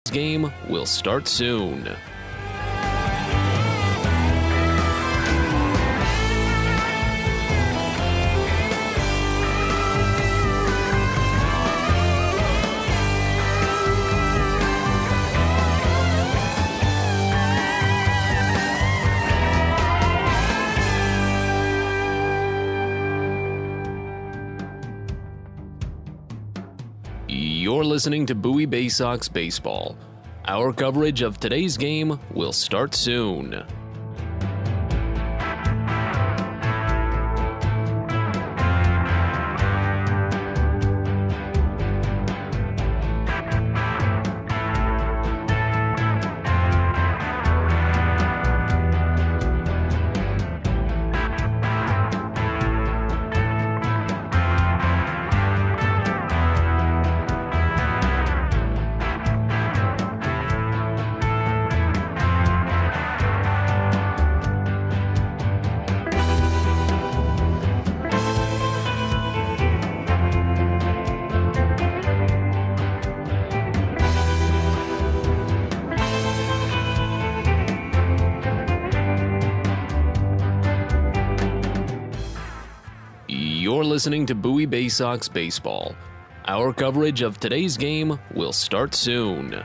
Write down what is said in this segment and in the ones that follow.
game will start soon. You're listening to Bowie Baysox Baseball. Our coverage of today's game will start soon. You're listening to Bowie Baysox Baseball. Our coverage of today's game will start soon.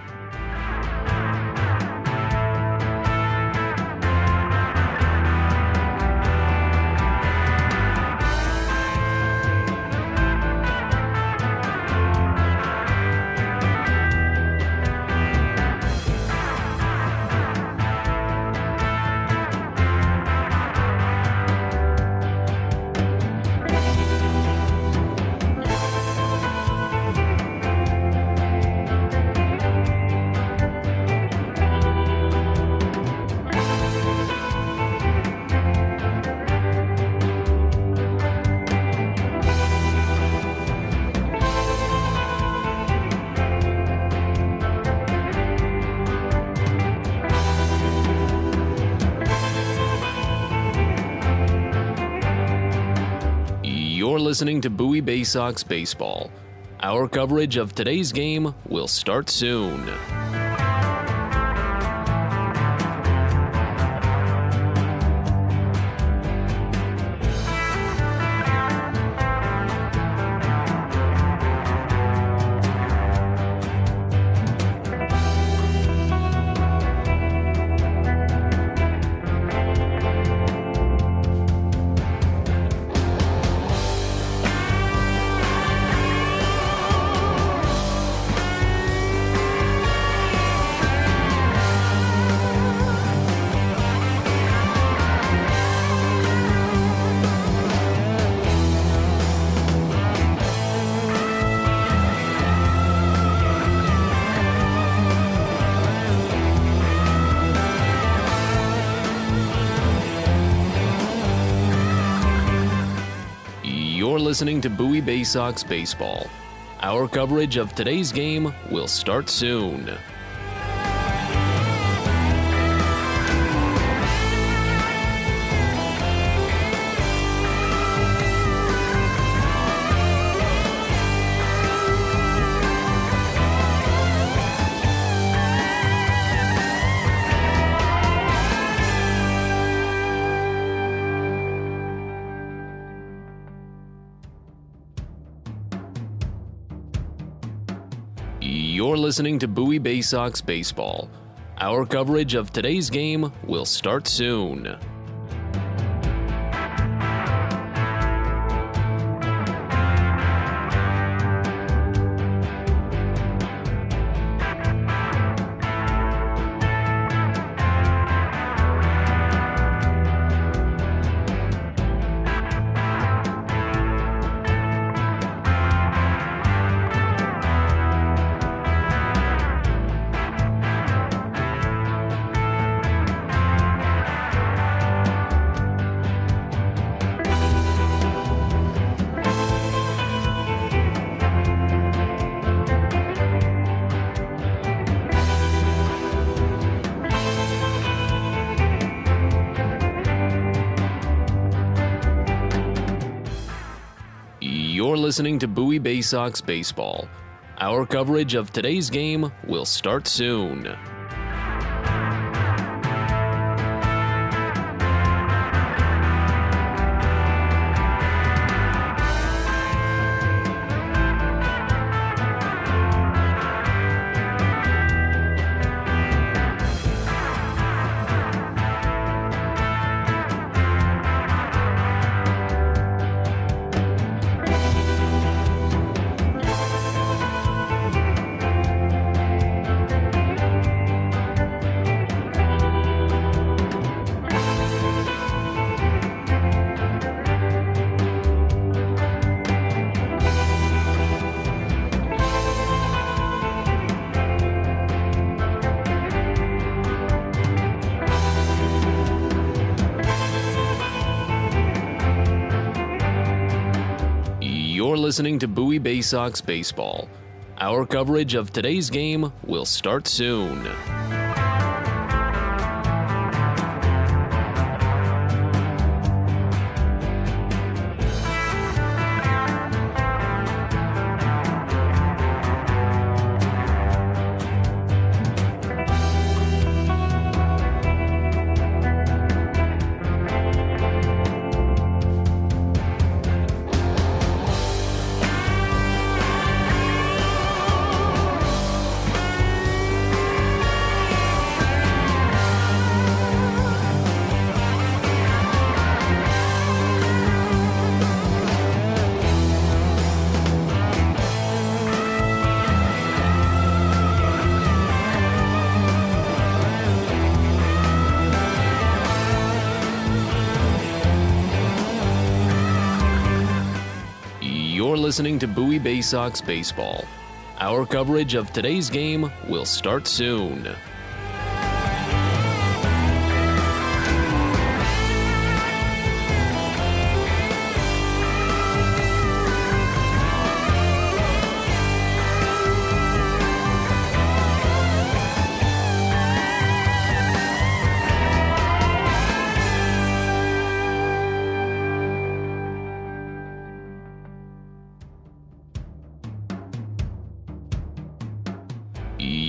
You're listening to Bowie Baysox Baseball. Our coverage of today's game will start soon. You're listening to Bowie Baysox Baseball. Our coverage of today's game will start soon. You're listening to Bowie Baysox Baseball. Our coverage of today's game will start soon. You're listening to Bowie Baysox Baseball. Our coverage of today's game will start soon. You're listening to Bowie Baysox Baseball. Our coverage of today's game will start soon. You're listening to Bowie Baysox Baseball. Our coverage of today's game will start soon.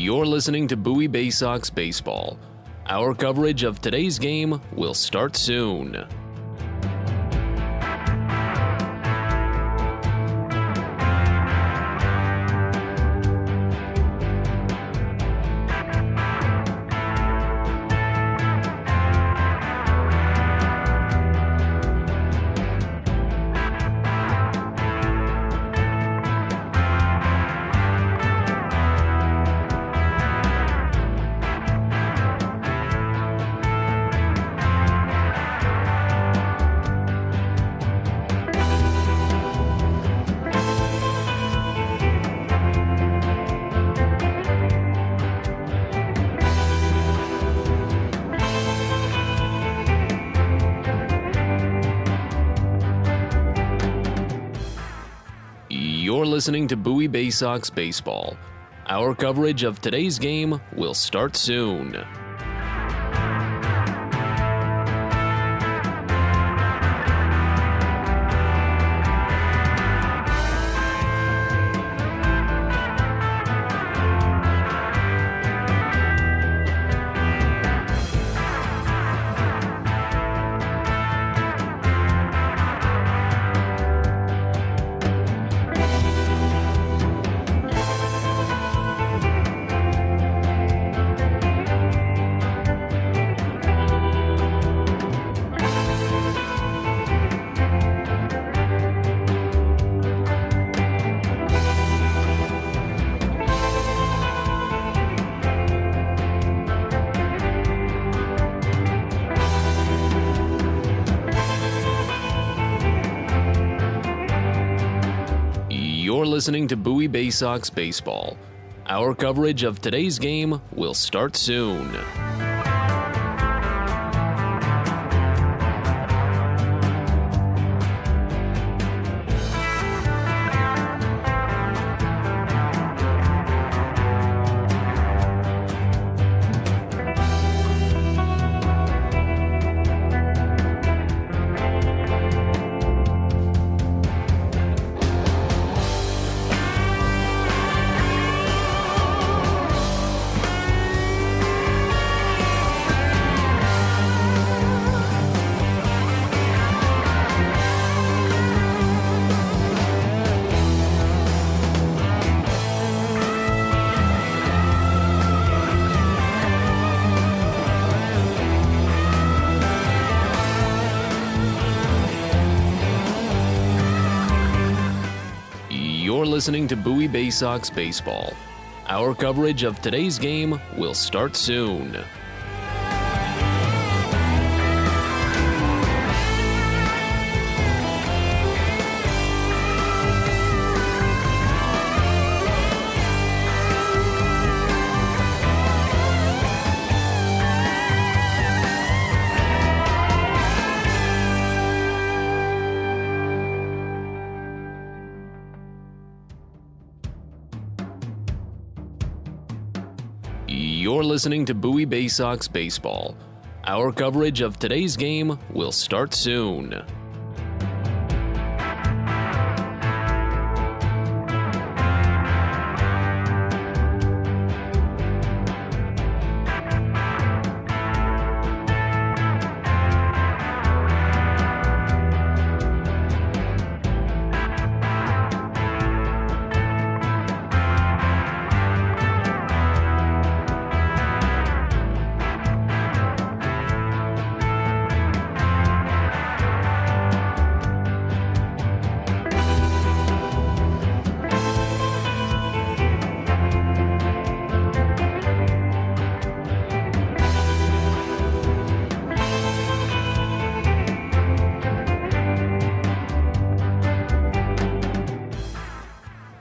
You're listening to Bowie Baysox Baseball. Our coverage of today's game will start soon. You're listening to Bowie Baysox Baseball. Our coverage of today's game will start soon. You're listening to Bowie Baysox Baseball. Our coverage of today's game will start soon. listening to Bowie Baysox Baseball. Our coverage of today's game will start soon. You're listening to Bowie Baysox Baseball. Our coverage of today's game will start soon.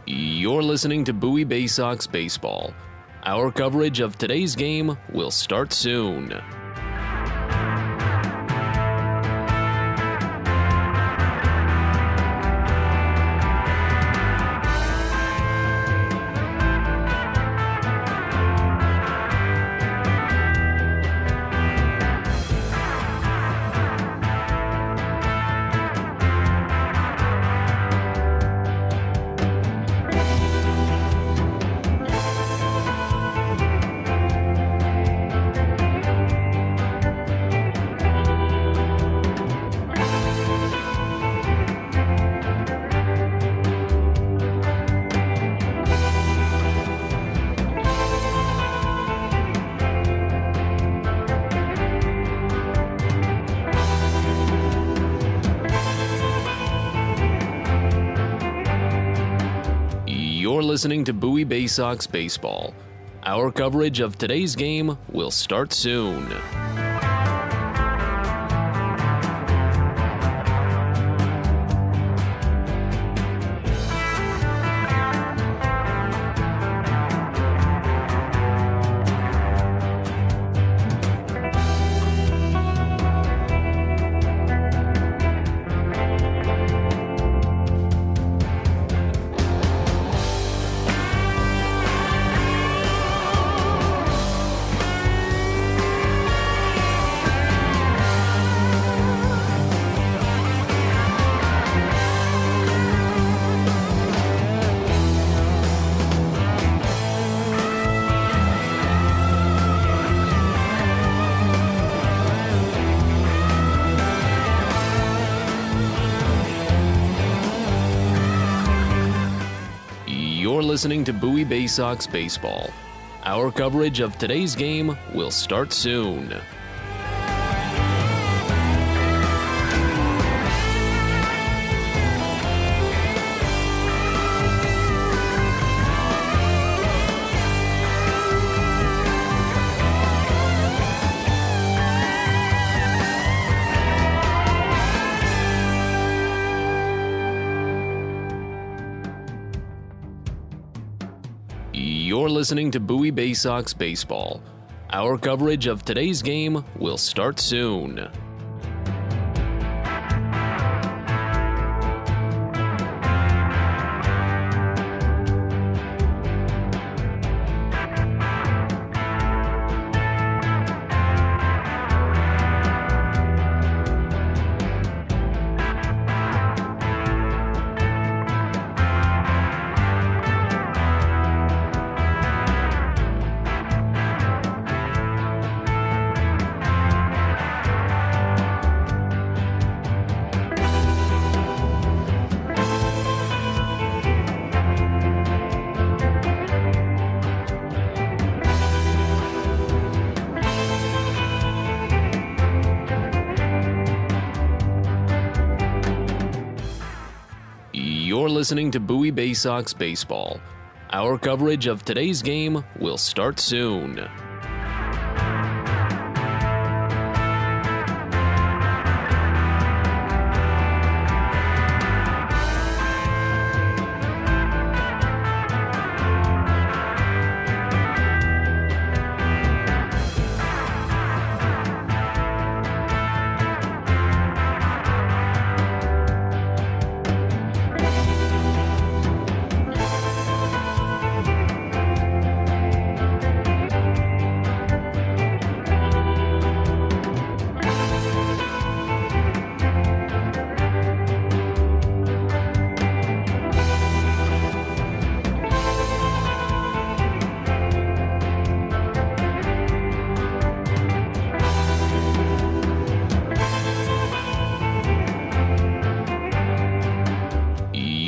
You're listening to Bowie Baysox Baseball. Our coverage of today's game will start soon. You're listening to Bowie Baysox Baseball. Our coverage of today's game will start soon. You're listening to Bowie Baysox Baseball. Our coverage of today's game will start soon. You're listening to Bowie Baysox Baseball. Our coverage of today's game will start soon. listening to Bowie Baysox Baseball. Our coverage of today's game will start soon.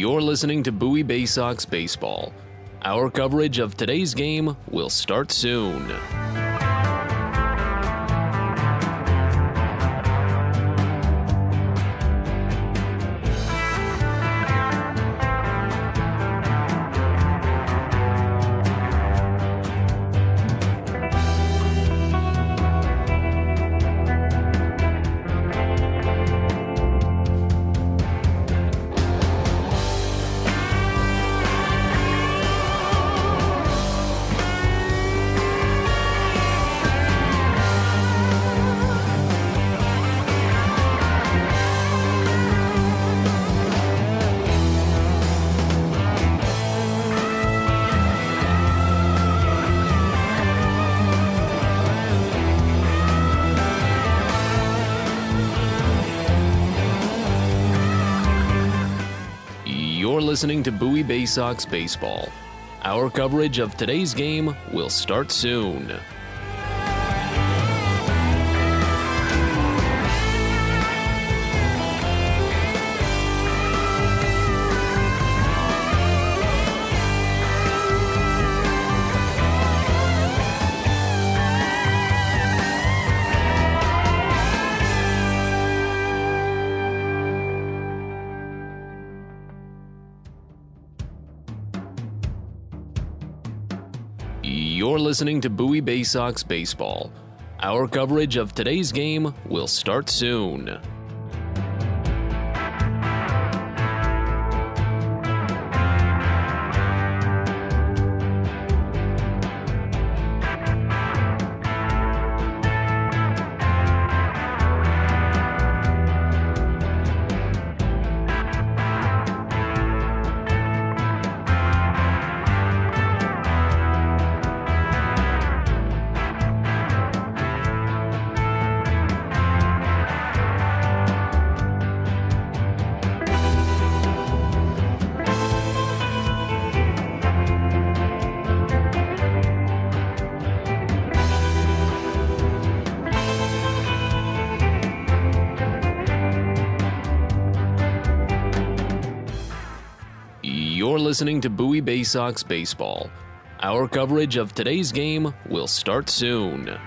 You're listening to Bowie Baysox Baseball. Our coverage of today's game will start soon. You're listening to Bowie Baysox Baseball. Our coverage of today's game will start soon. You're listening to Bowie Baysox Baseball. Our coverage of today's game will start soon. You're listening to Bowie Baysox Baseball. Our coverage of today's game will start soon.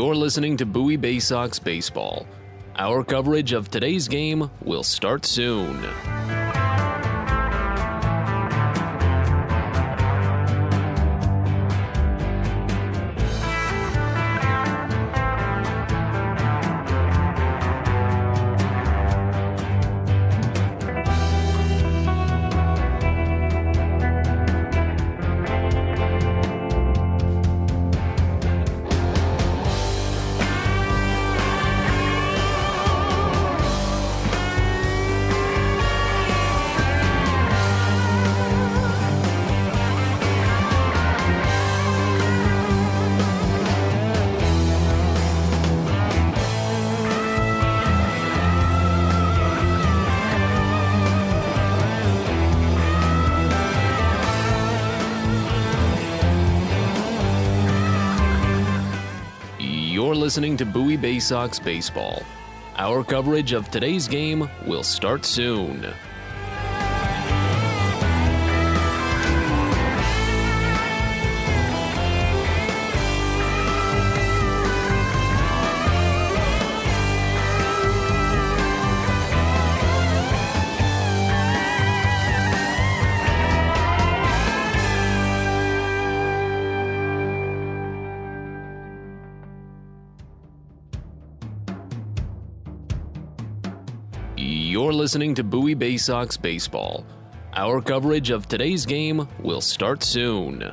You're listening to Bowie Baysox Baseball. Our coverage of today's game will start soon. listening to Bowie Baysox Baseball. Our coverage of today's game will start soon. You're listening to Bowie Baysox Baseball. Our coverage of today's game will start soon.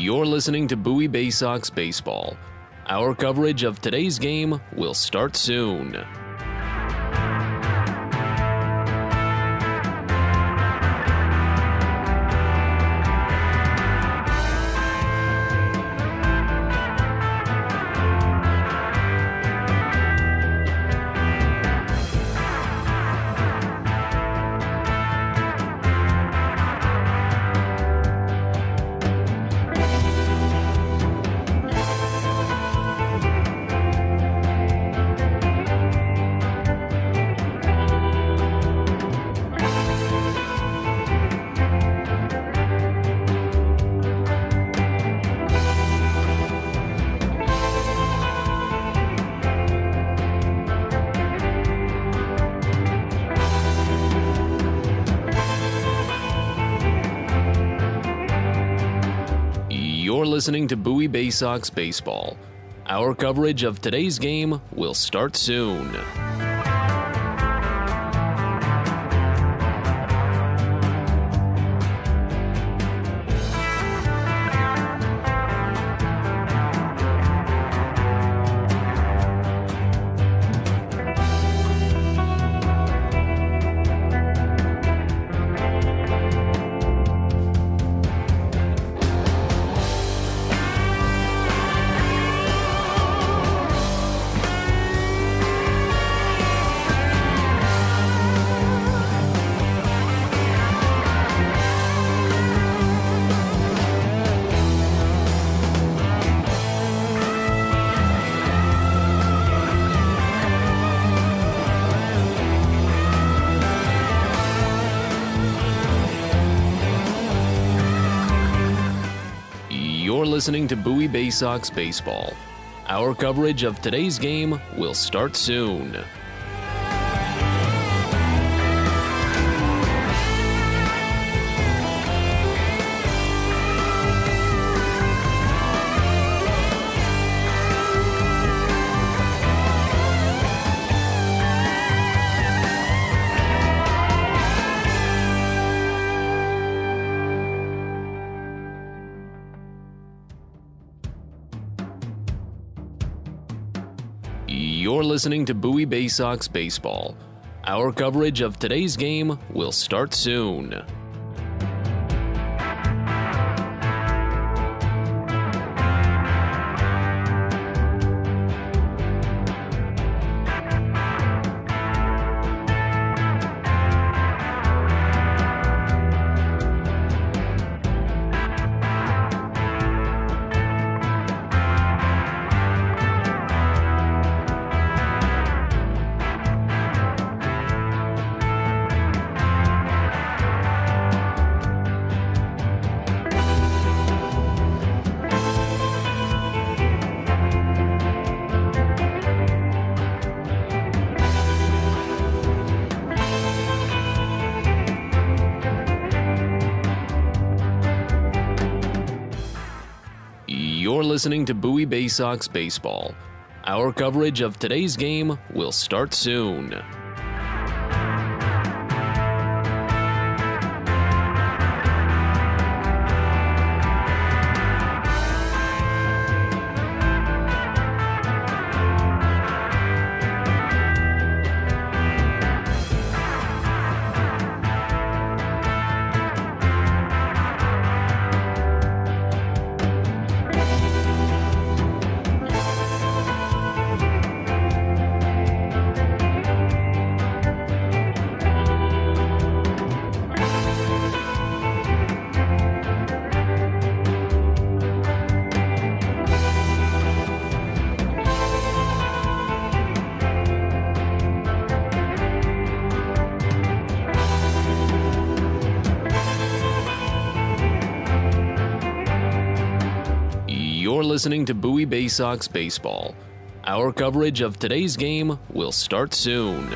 You're listening to Bowie Baysox Baseball. Our coverage of today's game will start soon. You're listening to Bowie Baysox Baseball. Our coverage of today's game will start soon. You're listening to Bowie Baysox Baseball. Our coverage of today's game will start soon. You're listening to Bowie Baysox Baseball. Our coverage of today's game will start soon. listening to Bowie Baysox Baseball. Our coverage of today's game will start soon. You're listening to Bowie Baysox Baseball. Our coverage of today's game will start soon.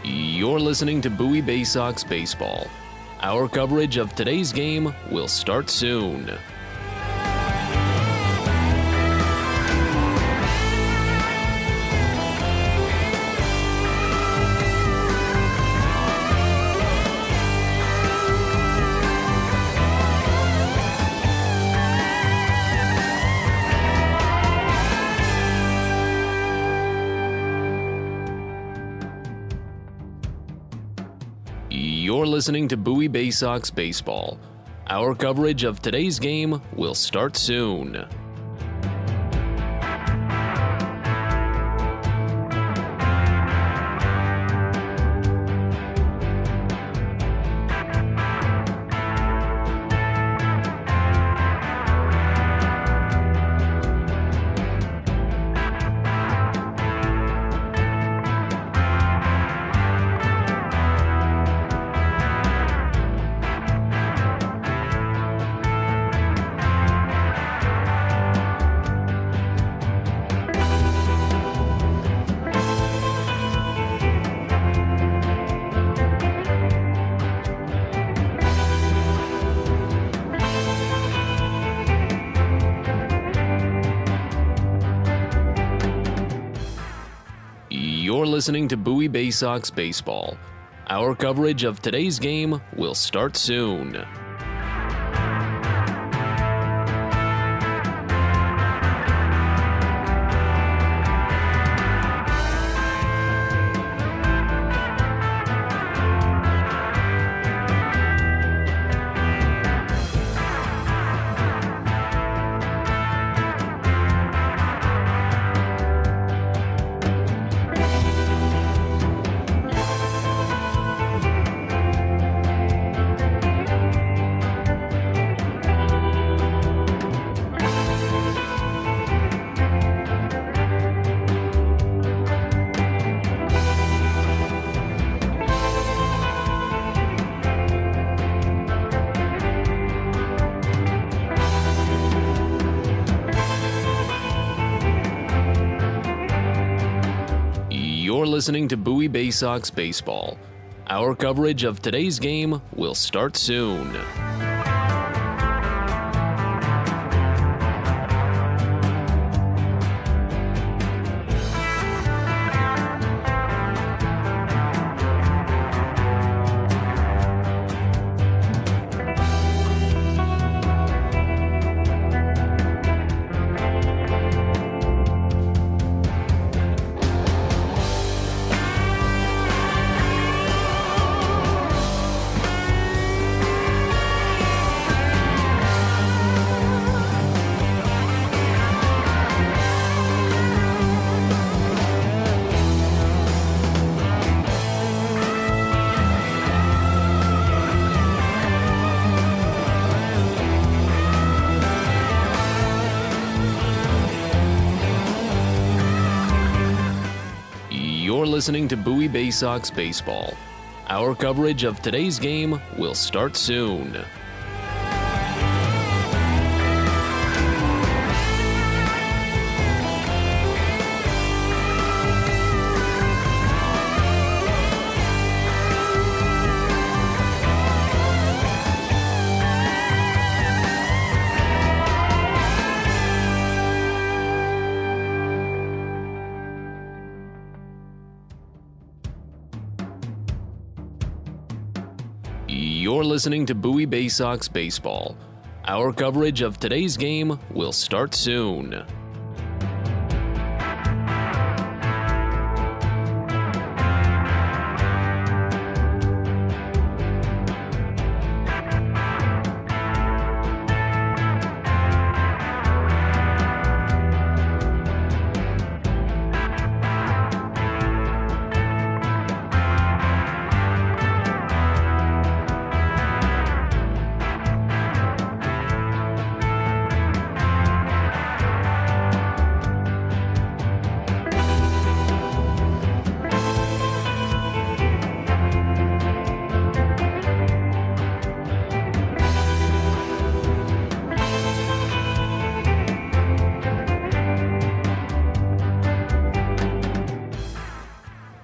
You're listening to Bowie Baysox Baseball. Our coverage of today's game will start soon. You're listening to Bowie Baysox Baseball. Our coverage of today's game will start soon. You're listening to Bowie Baysox Baseball. Our coverage of today's game will start soon. You're listening to Bowie Baysox Baseball. Our coverage of today's game will start soon. listening to Bowie Baysox Baseball. Our coverage of today's game will start soon. You're listening to Bowie Baysox Baseball. Our coverage of today's game will start soon.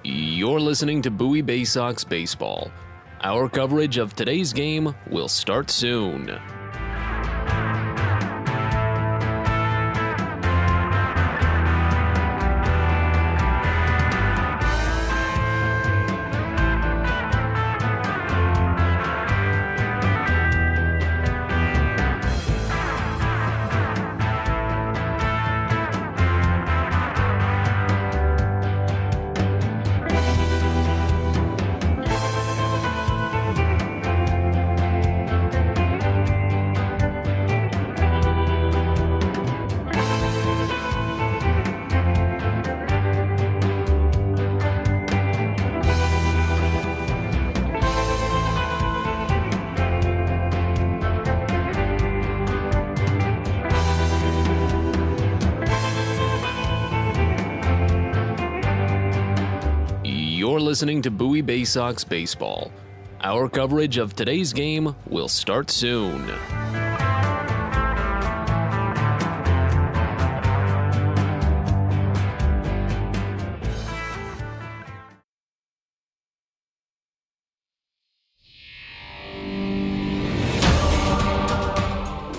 You're listening to Bowie Baysox Baseball. Our coverage of today's game will start soon. You're listening to Bowie Baysox Baseball. Our coverage of today's game will start soon.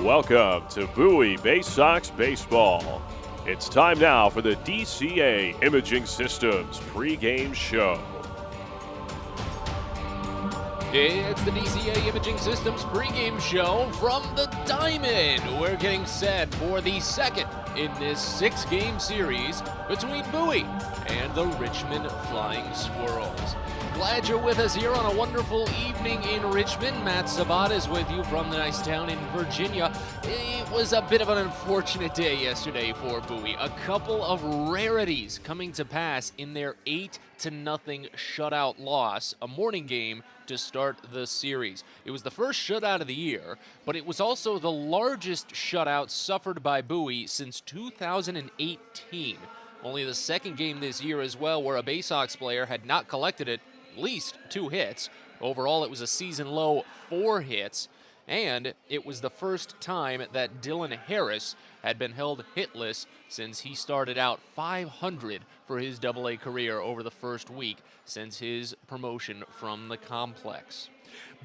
Welcome to Bowie Baysox Baseball. It's time now for the DCA Imaging Systems pregame show. It's the DCA Imaging Systems pregame show from the Diamond. We're getting set for the second in this 6-game series between Bowie and the Richmond Flying Squirrels. Glad you're with us here on a wonderful evening in Richmond. Matt Sabat is with you from the nice town in Virginia. It was a bit of an unfortunate day yesterday for Bowie. A couple of rarities coming to pass in their 8-0 shutout loss, a morning game to start the series. It was the first shutout of the year, but it was also the largest shutout suffered by Bowie since 2018. Only the second game this year as well where a Baysox player had not collected at least 2 hits. Overall, it was a season-low 4 hits, and it was the first time that Dylan Harris had been held hitless since he started out .500 for his AA career over the first week since his promotion from the complex.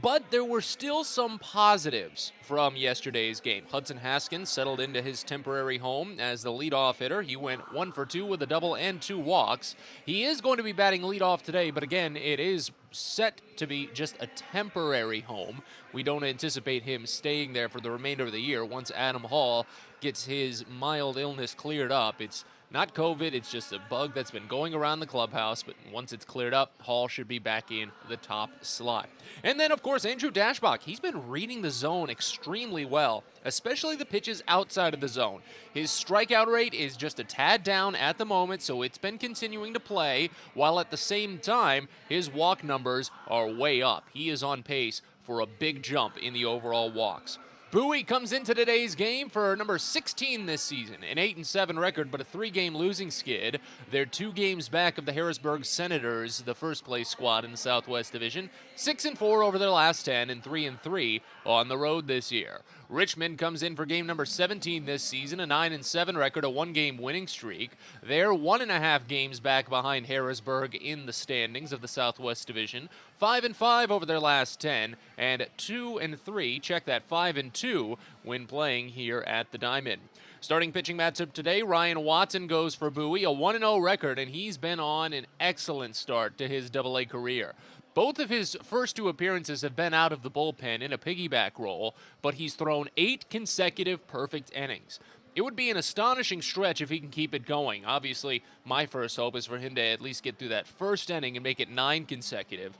But there were still some positives from yesterday's game. Hudson Haskins settled into his temporary home as the leadoff hitter. He went 1 for 2 with a double and 2 walks. He is going to be batting leadoff today, but again, it is set to be just a temporary home. We don't anticipate him staying there for the remainder of the year once Adam Hall gets his mild illness cleared up. It's not COVID, it's just a bug that's been going around the clubhouse, but once it's cleared up, Hall should be back in the top slot. And then, of course, Andrew Dashbach, he's been reading the zone extremely well, especially the pitches outside of the zone. His strikeout rate is just a tad down at the moment, so it's been continuing to play, while at the same time, his walk numbers are way up. He is on pace for a big jump in the overall walks. Bowie comes into today's game for number 16 this season, an 8-7 record, but a 3-game losing skid. They're 2 games back of the Harrisburg Senators, the first-place squad in the Southwest Division, 6-4 over their last 10 and 3-3 on the road this year. Richmond comes in for game number 17 this season, a 9-7 record, a 1-game winning streak. They're 1.5 games back behind Harrisburg in the standings of the Southwest Division, 5-5 over their last 10, and 2-3, check that, 5-2 when playing here at the Diamond. Starting pitching matchup today, Ryan Watson goes for Bowie, a 1-0 record, and he's been on an excellent start to his AA career. Both of his first 2 appearances have been out of the bullpen in a piggyback role, but he's thrown 8 consecutive perfect innings. It would be an astonishing stretch if he can keep it going. Obviously, my first hope is for him to at least get through that first inning and make it 9 consecutive.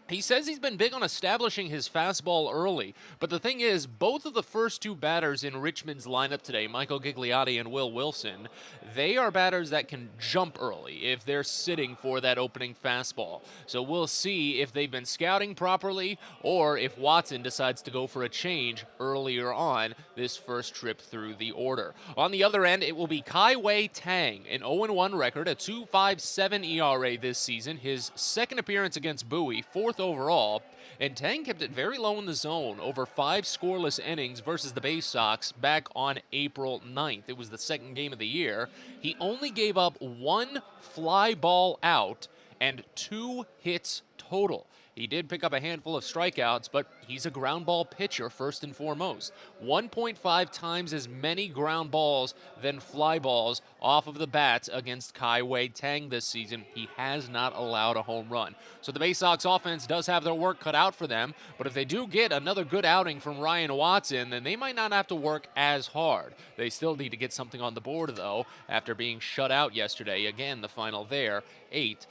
He says he's been big on establishing his fastball early, but the thing is, both of the first 2 batters in Richmond's lineup today, Michael Gigliotti and Will Wilson, they are batters that can jump early if they're sitting for that opening fastball. So we'll see if they've been scouting properly or if Watson decides to go for a change earlier on this first trip through the order. On the other end, it will be Kai-Wei Tang, an 0-1 record, a 2.57 ERA this season, his second appearance against Bowie, 4th overall, and Tang kept it very low in the zone over 5 scoreless innings versus the Baysox back on April 9th. It was the second game of the year. He only gave up 1 fly ball out and 2 hits total. He did pick up a handful of strikeouts, but he's a ground ball pitcher first and foremost. 1.5 times as many ground balls than fly balls off of the bats against Kai-Wei Tang this season. He has not allowed a home run. So the Baysox offense does have their work cut out for them, but if they do get another good outing from Ryan Watson, then they might not have to work as hard. They still need to get something on the board, though, after being shut out yesterday. Again, the final there, 8-0.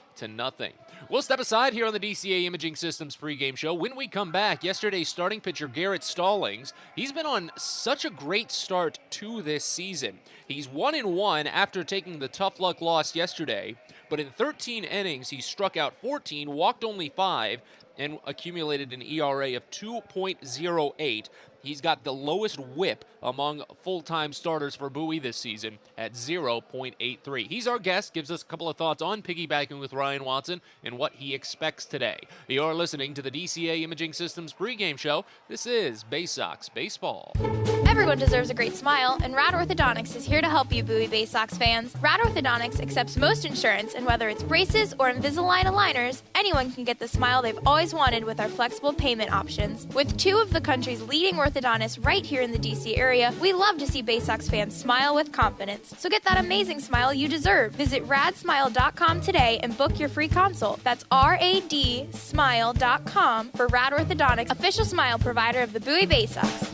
We'll step aside here on the DCA Imaging Systems pregame show. When we come back, yesterday's starting pitcher Garrett Stallings, he's been on such a great start to this season. He's 1-1 after taking the tough luck loss yesterday, but in 13 innings, he struck out 14, walked only 5, and accumulated an ERA of 2.08. He's got the lowest whip among full-time starters for Bowie this season at 0.83. He's our guest, gives us a couple of thoughts on piggybacking with Ryan Watson and what he expects today. You're listening to the DCA Imaging Systems pregame show. This is Baysox Baseball. Everyone deserves a great smile, and Rad Orthodontics is here to help you, Bowie Baysox fans. Rad Orthodontics accepts most insurance, and whether it's braces or Invisalign aligners, anyone can get the smile they've always wanted with our flexible payment options. With 2 of the country's leading orthodontists right here in the DC area, we love to see Baysox fans smile with confidence. So get that amazing smile you deserve. Visit radsmile.com today and book your free consult. That's radsmile.com for Rad Orthodontics, official smile provider of the Bowie Baysox.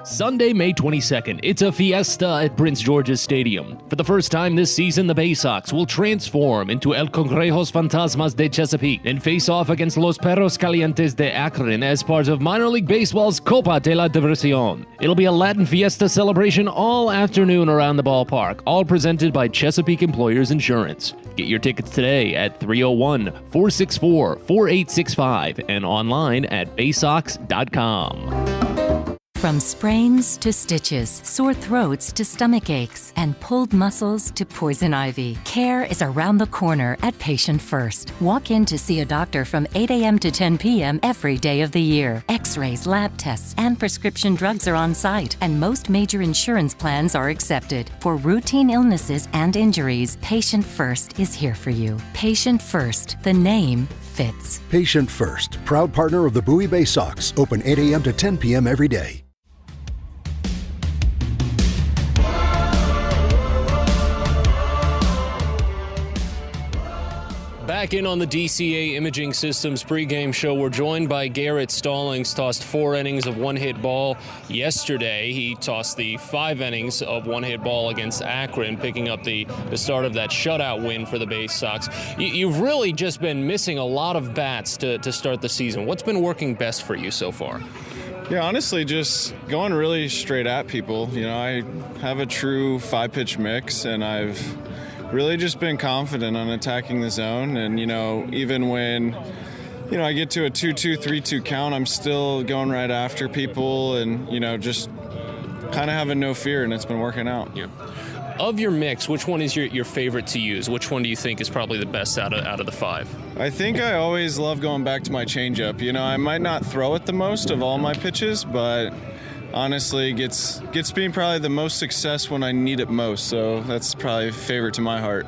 Sunday, May 22nd, it's a fiesta at Prince George's Stadium. For the first time this season, the Baysox will transform into El Congrejos Fantasmas de Chesapeake and face off against Los Perros Calientes de Akron as part of minor league baseball's Copa de la Diversión. It'll be a Latin fiesta celebration all afternoon around the ballpark, all presented by Chesapeake Employers Insurance. Get your tickets today at 301-464-4865 and online at baysox.com. From sprains to stitches, sore throats to stomach aches, and pulled muscles to poison ivy, care is around the corner at Patient First. Walk in to see a doctor from 8 a.m. to 10 p.m. every day of the year. X-rays, lab tests, and prescription drugs are on site, and most major insurance plans are accepted. For routine illnesses and injuries, Patient First is here for you. Patient First, the name fits. Patient First, proud partner of the Bowie Baysox, open 8 a.m. to 10 p.m. every day. Back in on the DCA Imaging Systems pregame show, we're joined by Garrett Stallings. Tossed 4 innings of one-hit ball yesterday. He tossed the 5 innings of one-hit ball against Akron, picking up the start of that shutout win for the Baysox. You've really just been missing a lot of bats to start the season. What's been working best for you so far? Yeah, honestly, just going really straight at people. You know, I have a true 5-pitch mix, and I've really just been confident on attacking the zone. And, you know, even when, I get to a 2-2, 3-2 count, I'm still going right after people and, just kind of having no fear, and it's been working out. Yeah. Of your mix, which one is your favorite to use? Which one do you think is probably the best out of the 5? I think I always love going back to my changeup. I might not throw it the most of all my pitches, but honestly, gets me probably the most success when I need it most. So that's probably favorite to my heart.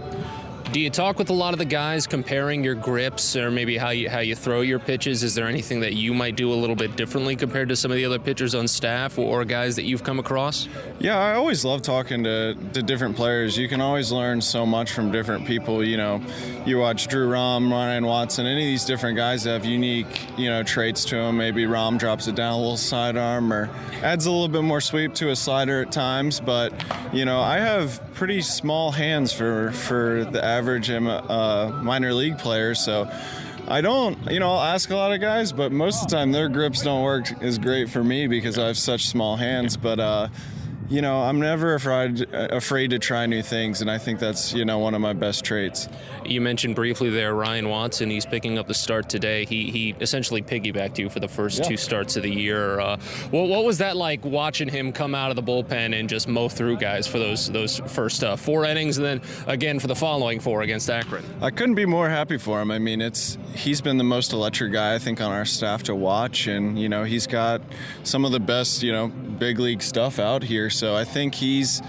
Do you talk with a lot of the guys comparing your grips or maybe how you throw your pitches? Is there anything that you might do a little bit differently compared to some of the other pitchers on staff or guys that you've come across? Yeah, I always love talking to different players. You can always learn so much from different people. You watch Drew Rom, Ryan Watson, any of these different guys that have unique, traits to them. Maybe Rom drops it down a little sidearm or adds a little bit more sweep to a slider at times. But, I have pretty small hands for the average minor league player. So I don't, I'll ask a lot of guys, but most of the time their grips don't work as great for me because I have such small hands. But, I'm never afraid to try new things, and I think that's, one of my best traits. You mentioned briefly there Ryan Watson. He's picking up the start today. He essentially piggybacked you for the first 2 starts of the year. What was that like watching him come out of the bullpen and just mow through guys for those first 4 innings, and then again for the following 4 against Akron? I couldn't be more happy for him. I mean, he's been the most electric guy, I think, on our staff to watch, and, he's got some of the best, big league stuff out here. So I think he's,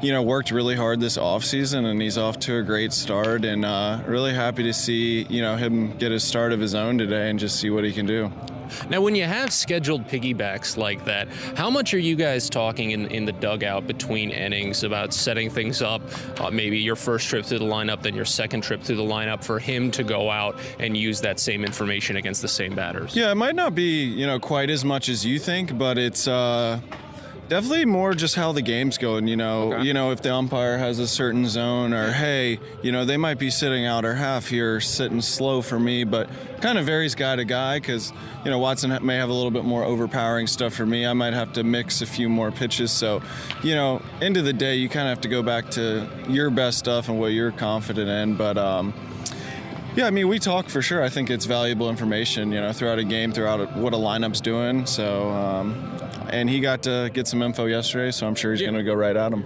worked really hard this offseason, and he's off to a great start, and really happy to see, him get a start of his own today and just see what he can do. Now, when you have scheduled piggybacks like that, how much are you guys talking in the dugout between innings about setting things up, maybe your first trip through the lineup, then your second trip through the lineup, for him to go out and use that same information against the same batters? Yeah, it might not be, quite as much as you think, but it's definitely more just how the game's going, if the umpire has a certain zone, or hey, they might be sitting out or half here sitting slow for me, but kind of varies guy to guy because, Watson may have a little bit more overpowering stuff for me. I might have to mix a few more pitches. So, end of the day, you kind of have to go back to your best stuff and what you're confident in. But, yeah, I mean, we talk for sure. I think it's valuable information, throughout a game, throughout what a lineup's doing. So, and he got to get some info yesterday, so I'm sure he's going to go right at him.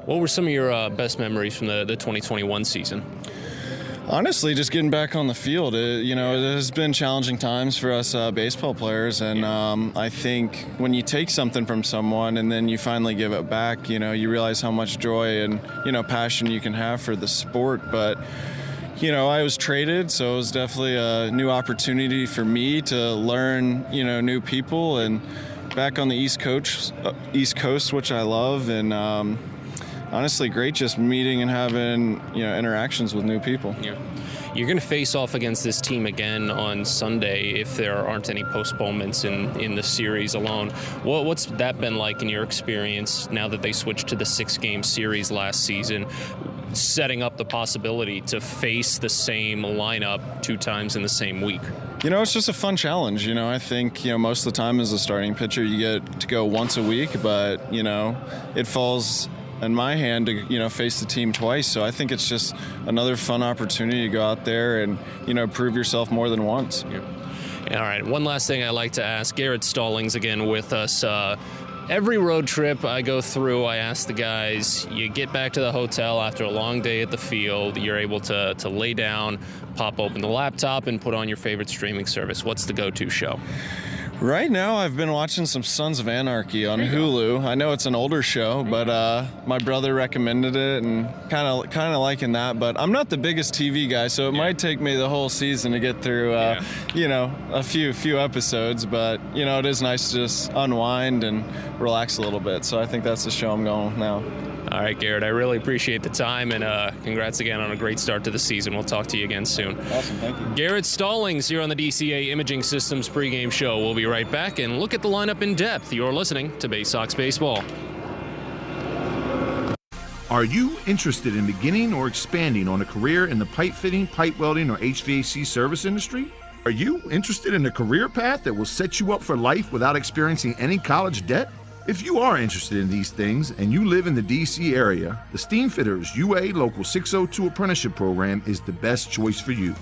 What were some of your best memories from the 2021 season? Honestly, just getting back on the field. It has been challenging times for us baseball players, and I think when you take something from someone and then you finally give it back, you realize how much joy and, passion you can have for the sport. But I was traded, so it was definitely a new opportunity for me to learn, new people, and back on the East Coast, which I love, and honestly, great just meeting and having, interactions with new people. Yeah. You're going to face off against this team again on Sunday if there aren't any postponements in the series alone. What's that been like in your experience now that they switched to the 6-game series last season, setting up the possibility to face the same lineup 2 times in the same week? It's just a fun challenge. I think, most of the time as a starting pitcher, you get to go once a week, but, it falls in my hand to, face the team twice. So I think it's just another fun opportunity to go out there and, prove yourself more than once. Yeah. All right. One last thing I like to ask. Garrett Stallings again with us. Every road trip I go through, I ask the guys, you get back to the hotel after a long day at the field, you're able to lay down, pop open the laptop, and put on your favorite streaming service. What's the go-to show? Right now, I've been watching some Sons of Anarchy on Hulu. I know it's an older show, but my brother recommended it, and kind of liking that. But I'm not the biggest TV guy, so it might take me the whole season to get through, a few episodes. But it is nice to just unwind and relax a little bit. So I think that's the show I'm going with now. All right, Garrett, I really appreciate the time, and congrats again on a great start to the season. We'll talk to you again soon. Awesome, thank you. Garrett Stallings here on the DCA Imaging Systems pregame show. We'll be right back and look at the lineup in depth. You're listening to Baysox Baseball. Are you interested in beginning or expanding on a career in the pipe fitting, pipe welding, or HVAC service industry? Are you interested in a career path that will set you up for life without experiencing any college debt? If you are interested in these things and you live in the DC area, the Steamfitters UA Local 602 Apprenticeship Program is the best choice for you.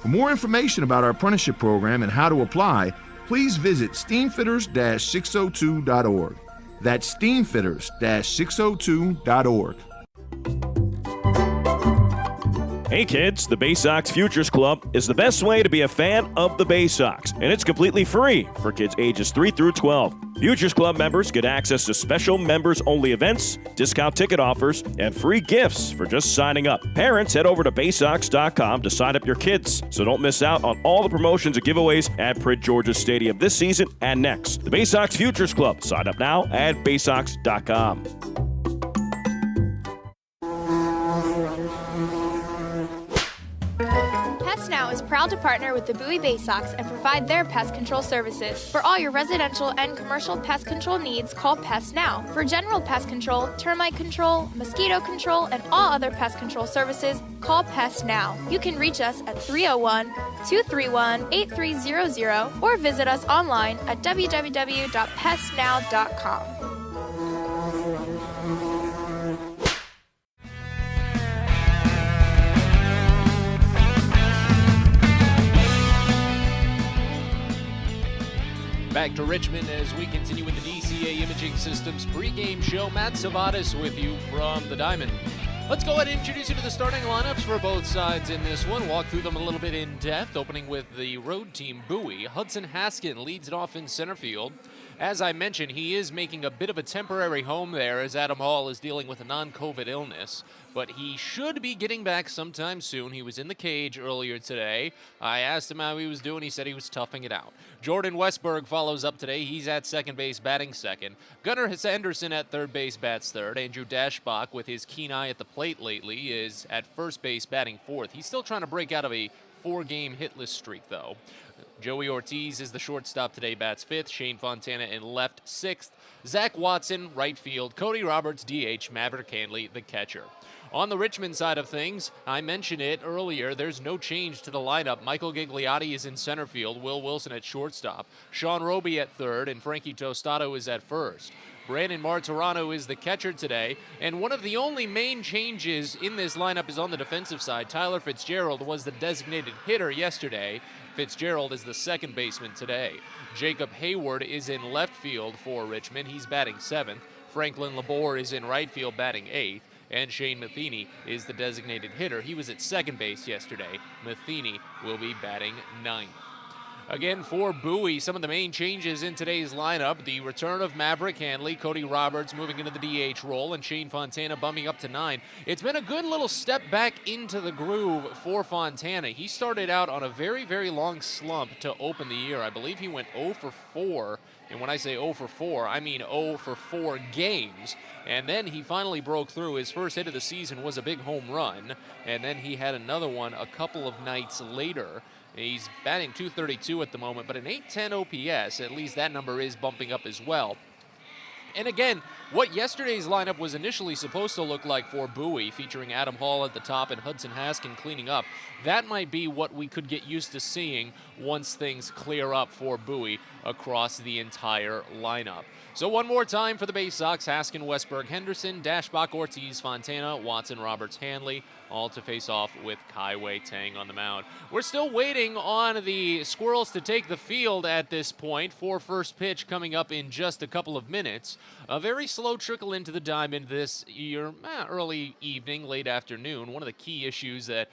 For more information about our apprenticeship program and how to apply, please visit steamfitters-602.org. That's steamfitters-602.org. Hey kids, the Baysox Futures Club is the best way to be a fan of the Baysox, and it's completely free for kids ages 3 through 12. Futures Club members get access to special members-only events, discount ticket offers, and free gifts for just signing up. Parents, head over to Baysox.com to sign up your kids, so don't miss out on all the promotions and giveaways at Prince George's Stadium this season and next. The Baysox Futures Club. Sign up now at Baysox.com. Pest Now is proud to partner with the Bowie Baysox and provide their pest control services. For all your residential and commercial pest control needs, call Pest Now. For general pest control, termite control, mosquito control, and all other pest control services, call Pest Now. You can reach us at 301-231-8300 or visit us online at www.pestnow.com. Back to Richmond as we continue with the DCA Imaging Systems pregame show. Matt Savadas with you from the Diamond. Let's go ahead and introduce you to the starting lineups for both sides in this one. Walk through them a little bit in depth, opening with the road team, Bowie. Hudson Haskin leads it off in center field. As I mentioned, he is making a bit of a temporary home there as Adam Hall is dealing with a non-COVID illness, but he should be getting back sometime soon. He was in the cage earlier today. I asked him how he was doing. He said he was toughing it out. Jordan Westberg follows up today. He's at second base, batting second. Gunnar Henderson at third base, bats third. Andrew Dashbach, with his keen eye at the plate lately, is at first base, batting fourth. He's still trying to break out of a 4-game hitless streak, though. Joey Ortiz is the shortstop today, bats fifth. Shane Fontana in left, sixth. Zach Watson, right field. Cody Roberts, DH. Maverick Handley, the catcher. On the Richmond side of things, I mentioned it earlier, there's no change to the lineup. Michael Gigliotti is in center field, Will Wilson at shortstop, Sean Roby at third, and Frankie Tostado is at first. Brandon Martirano is the catcher today, and one of the only main changes in this lineup is on the defensive side. Tyler Fitzgerald was the designated hitter yesterday. Fitzgerald is the second baseman today. Jacob Hayward is in left field for Richmond. He's batting seventh. Franklin Labor is in right field, batting eighth. And Shane Matheny is the designated hitter. He was at second base yesterday. Matheny will be batting ninth. Again, for Bowie, some of the main changes in today's lineup: the return of Maverick Handley, Cody Roberts moving into the DH role, and Shane Fontana bumping up to 9. It's been a good little step back into the groove for Fontana. He started out on a very, very long slump to open the year. I believe he went 0 for 4, and when I say 0 for 4, I mean 0 for 4 games. And then he finally broke through. His first hit of the season was a big home run, and then he had another one a couple of nights later. He's batting .232 at the moment, but an .810 OPS, at least that number is bumping up as well. And again, what yesterday's lineup was initially supposed to look like for Bowie, featuring Adam Hall at the top and Hudson Haskin cleaning up, that might be what we could get used to seeing once things clear up for Bowie across the entire lineup. So one more time for the Baysox: Haskin, Westberg, Henderson, Dashbach, Ortiz, Fontana, Watson, Roberts, Handley, all to face off with Kaiwei Tang on the mound. We're still waiting on the Squirrels to take the field at this point for first pitch coming up in just a couple of minutes. A very slow trickle into the diamond this year, early evening, late afternoon. One of the key issues that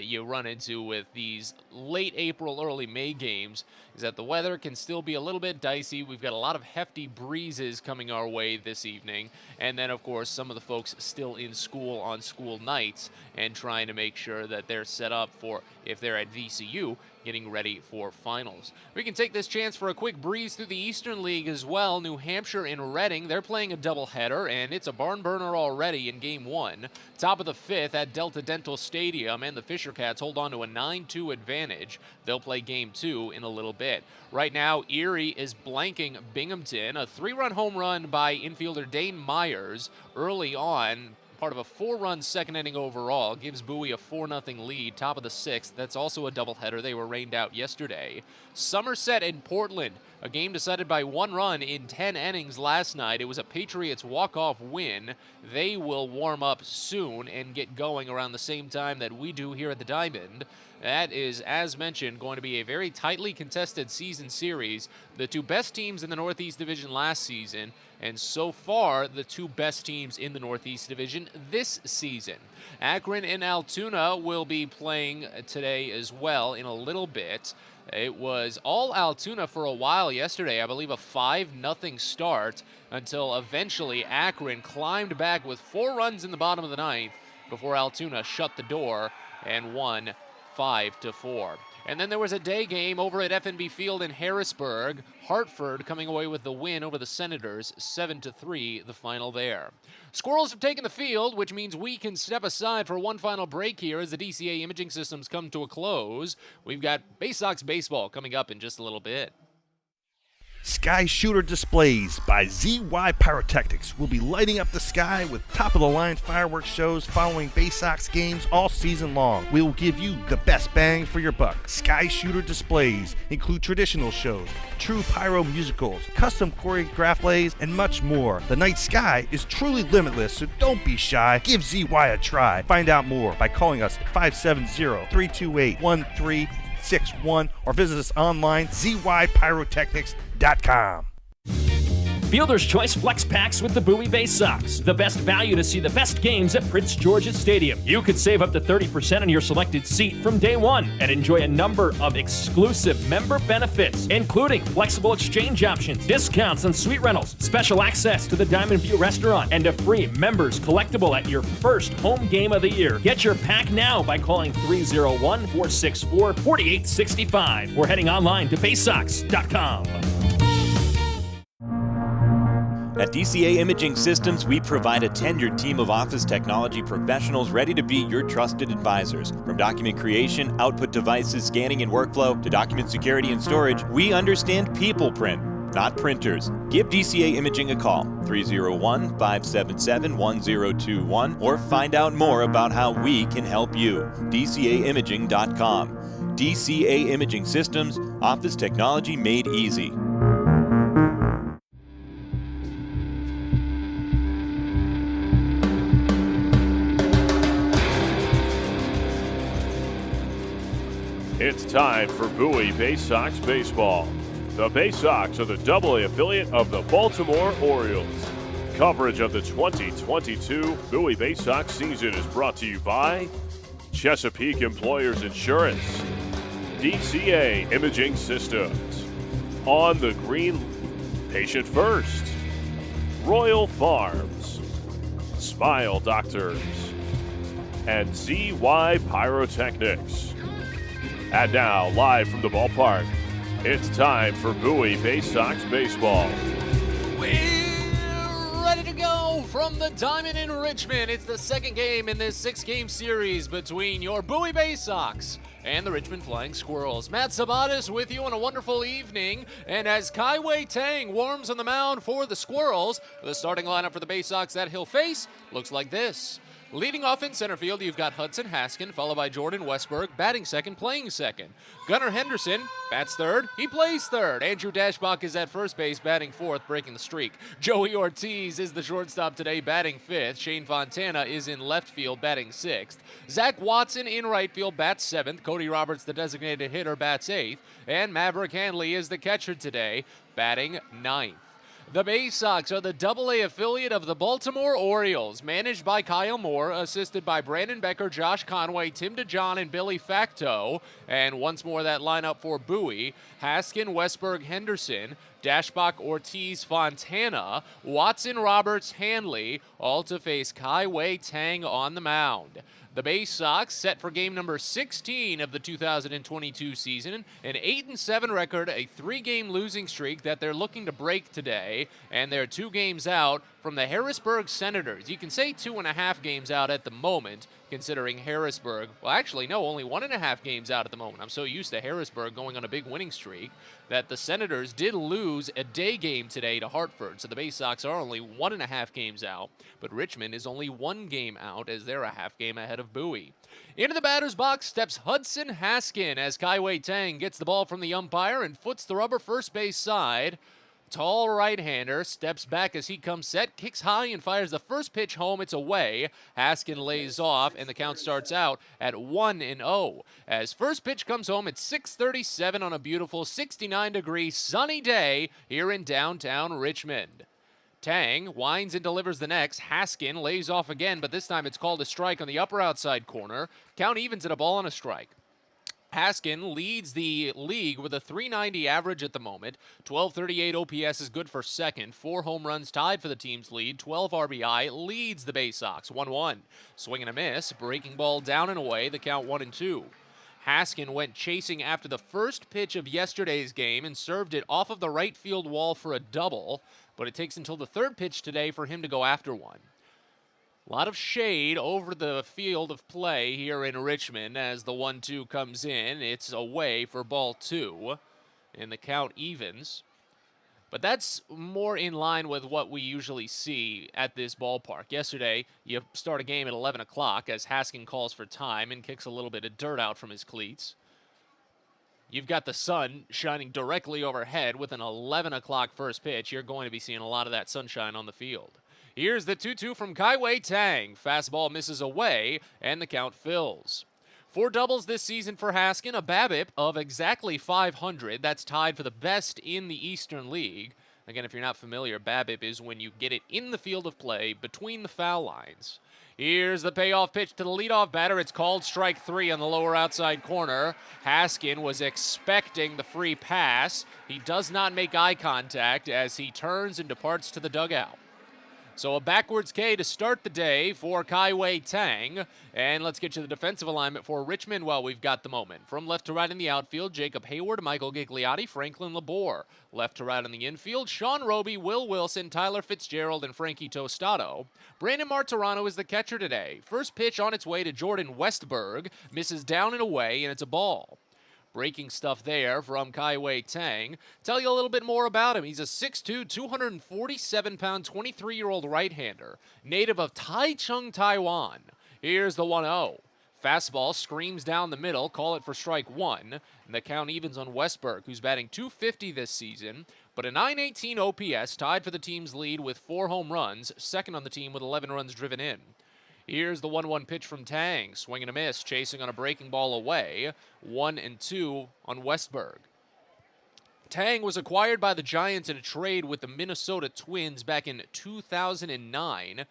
you run into with these late April, early May games is that the weather can still be a little bit dicey. We've got a lot of hefty breezes coming our way this evening. And then, of course, some of the folks still in school on school nights and trying to make sure that they're set up for, if they're at VCU, getting ready for finals. We can take this chance for a quick breeze through the Eastern League as well. New Hampshire and Reading, they're playing a doubleheader, and it's a barn burner already in Game 1. Top of the 5th at Delta Dental Stadium, and the Fisher Cats hold on to a 9-2 advantage. They'll play Game 2 in a little bit. Right now, Erie is blanking Binghamton. A 3-run home run by infielder Dane Myers early on, part of a 4-run second inning overall, gives Bowie a 4-0 lead. Top of the 6th, that's also a doubleheader. They were rained out yesterday. Somerset and Portland, a game decided by 1 run in 10 innings last night. It was a Patriots walk-off win. They will warm up soon and get going around the same time that we do here at the Diamond. That is, as mentioned, going to be a very tightly contested season series. The two best teams in the Northeast Division last season, and so far, the two best teams in the Northeast Division this season. Akron and Altoona will be playing today as well in a little bit. It was all Altoona for a while yesterday, I believe a 5-0 start, until eventually Akron climbed back with 4 runs in the bottom of the ninth before Altoona shut the door and won 5-4. And then there was a day game over at FNB Field in Harrisburg. Hartford coming away with the win over the Senators, 7-3, the final there. Squirrels have taken the field, which means we can step aside for one final break here as the DCA imaging systems come to a close. We've got Baysox baseball coming up in just a little bit. Sky Shooter Displays by ZY Pyrotechnics will be lighting up the sky with top-of-the-line fireworks shows following Baysox games all season long. We will give you the best bang for your buck. Sky Shooter Displays include traditional shows, true pyro musicals, custom choreographed plays, and much more. The night sky is truly limitless, so don't be shy. Give ZY a try. Find out more by calling us at 570-328-1361 or visit us online, zypyrotechnics.com. Fielder's Choice Flex Packs with the Bowie Baysox. The best value to see the best games at Prince George's Stadium. You could save up to 30% on your selected seat from day one and enjoy a number of exclusive member benefits, including flexible exchange options, discounts on suite rentals, special access to the Diamond View restaurant, and a free members collectible at your first home game of the year. Get your pack now by calling 301-464-4865 or heading online to baysox.com. At DCA Imaging Systems, we provide a tenured team of office technology professionals ready to be your trusted advisors. From document creation, output devices, scanning and workflow, to document security and storage, we understand people print, not printers. Give DCA Imaging a call, 301-577-1021, or find out more about how we can help you. DCAimaging.com. DCA Imaging Systems, office technology made easy. It's time for Bowie Baysox baseball. The Baysox are the AA affiliate of the Baltimore Orioles. Coverage of the 2022 Bowie Baysox season is brought to you by Chesapeake Employers Insurance, DCA Imaging Systems, On the Green, Patient First, Royal Farms, Smile Doctors, and ZY Pyrotechnics. And now, live from the ballpark, it's time for Bowie Baysox baseball. We're ready to go from the Diamond in Richmond. It's the second game in this 6-game series between your Bowie Baysox and the Richmond Flying Squirrels. Matt Sabatis with you on a wonderful evening. And as Kai-Wei Tang warms on the mound for the Squirrels, the starting lineup for the Baysox that he'll face looks like this. Leading off in center field, you've got Hudson Haskin, followed by Jordan Westberg, batting second, playing second. Gunnar Henderson bats third, he plays third. Andrew Dashbach is at first base, batting fourth, breaking the streak. Joey Ortiz is the shortstop today, batting fifth. Shane Fontana is in left field, batting sixth. Zach Watson in right field, bats seventh. Cody Roberts, the designated hitter, bats eighth. And Maverick Hanley is the catcher today, batting ninth. The Baysox are the AA affiliate of the Baltimore Orioles, managed by Kyle Moore, assisted by Brandon Becker, Josh Conway, Tim DeJohn, and Billy Facto. And once more that lineup for Bowie: Haskin, Westberg, Henderson, Dashbach, Ortiz, Fontana, Watson, Roberts, Hanley, all to face Kai-Wei Tang on the mound. The Baysox set for game number 16 of the 2022 season, an 8-7 record, a 3-game losing streak that they're looking to break today, and they're 2 games out from the Harrisburg Senators. You can say 2.5 games out at the moment, considering Harrisburg, well, actually, no, only 1.5 games out at the moment. I'm so used to Harrisburg going on a big winning streak that the Senators did lose a day game today to Hartford, so the Baysox are only 1.5 games out, but Richmond is only 1 game out as they're a half game ahead of Bowie. Into the batter's box steps Hudson Haskin as Kai-Wei Tang gets the ball from the umpire and foots the rubber first base side. Tall right-hander steps back as he comes set, kicks high and fires the first pitch home. It's away. Haskin lays off, and the count starts out at 1-0. As first pitch comes home at 6:37 on a beautiful 69-degree sunny day here in downtown Richmond. Tang winds and delivers the next. Haskin lays off again, but this time it's called a strike on the upper outside corner. Count evens at a ball and a strike. Haskin leads the league with a .390 average at the moment. 1238 OPS is good for second. 4 home runs tied for the team's lead. 12 RBI leads the Baysox. 1-1. Swing and a miss. Breaking ball down and away. The count 1-2. Haskin went chasing after the first pitch of yesterday's game and served it off of the right field wall for a double, but it takes until the third pitch today for him to go after one. A lot of shade over the field of play here in Richmond as the 1-2 comes in. It's away for ball 2, and the count evens. But that's more in line with what we usually see at this ballpark. Yesterday, you start a game at 11 o'clock as Haskin calls for time and kicks a little bit of dirt out from his cleats. You've got the sun shining directly overhead with an 11 o'clock first pitch. You're going to be seeing a lot of that sunshine on the field. Here's the 2-2 from Kaiwei Tang. Fastball misses away, and the count fills. 4 doubles this season for Haskin, a BABIP of exactly 500. That's tied for the best in the Eastern League. Again, if you're not familiar, BABIP is when you get it in the field of play between the foul lines. Here's the payoff pitch to the leadoff batter. It's called strike 3 on the lower outside corner. Haskin was expecting the free pass. He does not make eye contact as he turns and departs to the dugout. So a backwards K to start the day for Kaiwei Tang. And let's get to the defensive alignment for Richmond while we've got the moment. From left to right in the outfield, Jacob Hayward, Michael Gigliotti, Franklin Labor. Left to right in the infield, Sean Roby, Will Wilson, Tyler Fitzgerald, and Frankie Tostado. Brandon Martirano is the catcher today. First pitch on its way to Jordan Westberg. Misses down and away, and it's a ball. Breaking stuff there from Kaiwei Tang. Tell you a little bit more about him. He's a 6'2", 247-pound, 23-year-old right-hander, native of Taichung, Taiwan. Here's the 1-0. Fastball screams down the middle, call it for strike 1, and the count evens on Westberg, who's batting .250 this season, but a .918 OPS, tied for the team's lead with 4 home runs, second on the team with 11 runs driven in. Here's the 1-1 pitch from Tang. Swing and a miss, chasing on a breaking ball away. 1-2 on Westberg. Tang was acquired by the Giants in a trade with the Minnesota Twins back in 2009.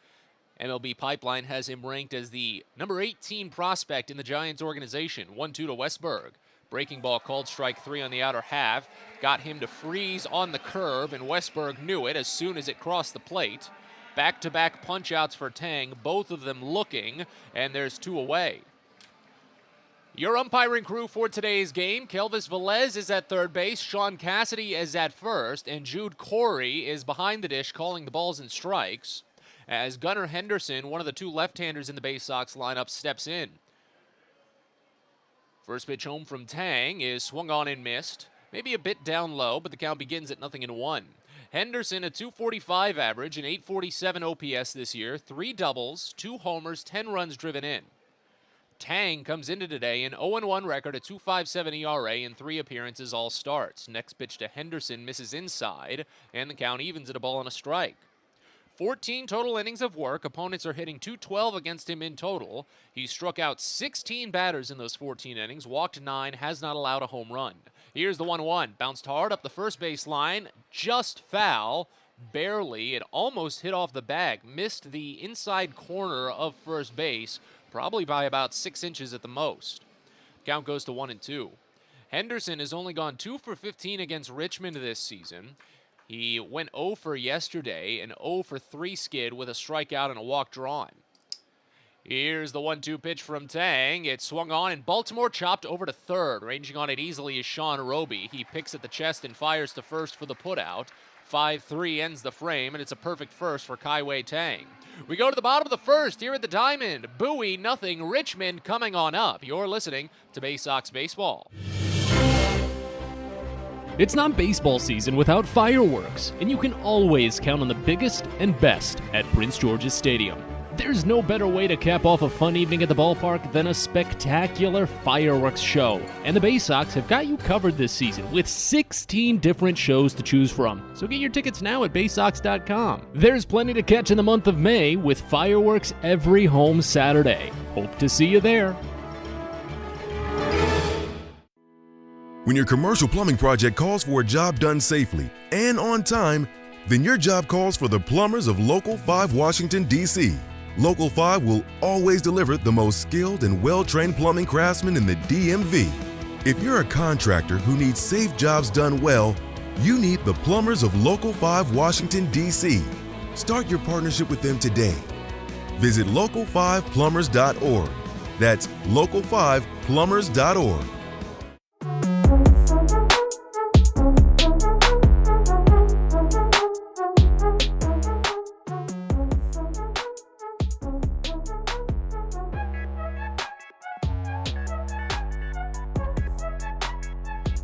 MLB Pipeline has him ranked as the number 18 prospect in the Giants organization. 1-2 to Westberg. Breaking ball called strike 3 on the outer half. Got him to freeze on the curve, and Westberg knew it as soon as it crossed the plate. Back-to-back punch-outs for Tang, both of them looking, and there's 2 away. Your umpiring crew for today's game, Kelvis Velez is at third base, Sean Cassidy is at first, and Jude Corey is behind the dish calling the balls and strikes, as Gunnar Henderson, one of the 2 left-handers in the Baysox lineup, steps in. First pitch home from Tang is swung on and missed. Maybe a bit down low, but the count begins at 0-1. Henderson, a .245 average, an .847 OPS this year, 3 doubles, 2 homers, 10 runs driven in. Tang comes into today an 0-1 record, a .257 ERA, in 3 appearances, all starts. Next pitch to Henderson misses inside, and the count evens at a ball and a strike. 14 total innings of work. Opponents are hitting .212 against him in total. He struck out 16 batters in those 14 innings, walked 9, has not allowed a home run. Here's the 1-1. Bounced hard up the first base line, just foul, barely. It almost hit off the bag, missed the inside corner of first base, probably by about 6 inches at the most. Count goes to 1-2. Henderson has only gone 2 for 15 against Richmond this season. He went 0 for yesterday, an 0 for 3 skid with a strikeout and a walk drawn. Here's the 1-2 pitch from Tang. It's swung on, and Baltimore chopped over to third. Ranging on it easily is Sean Roby. He picks at the chest and fires to first for the putout. 5-3 ends the frame, and it's a perfect first for Kaiwei Tang. We go to the bottom of the first here at the Diamond. Bowie, nothing. Richmond coming on up. You're listening to Baysox Baseball. It's not baseball season without fireworks, and you can always count on the biggest and best at Prince George's Stadium. There's no better way to cap off a fun evening at the ballpark than a spectacular fireworks show. And the Baysox have got you covered this season with 16 different shows to choose from. So get your tickets now at Baysox.com. There's plenty to catch in the month of May with fireworks every home Saturday. Hope to see you there. When your commercial plumbing project calls for a job done safely and on time, then your job calls for the plumbers of Local 5 Washington, D.C. Local 5 will always deliver the most skilled and well-trained plumbing craftsmen in the DMV. If you're a contractor who needs safe jobs done well, you need the plumbers of Local 5 Washington, D.C. Start your partnership with them today. Visit local5plumbers.org. That's local5plumbers.org.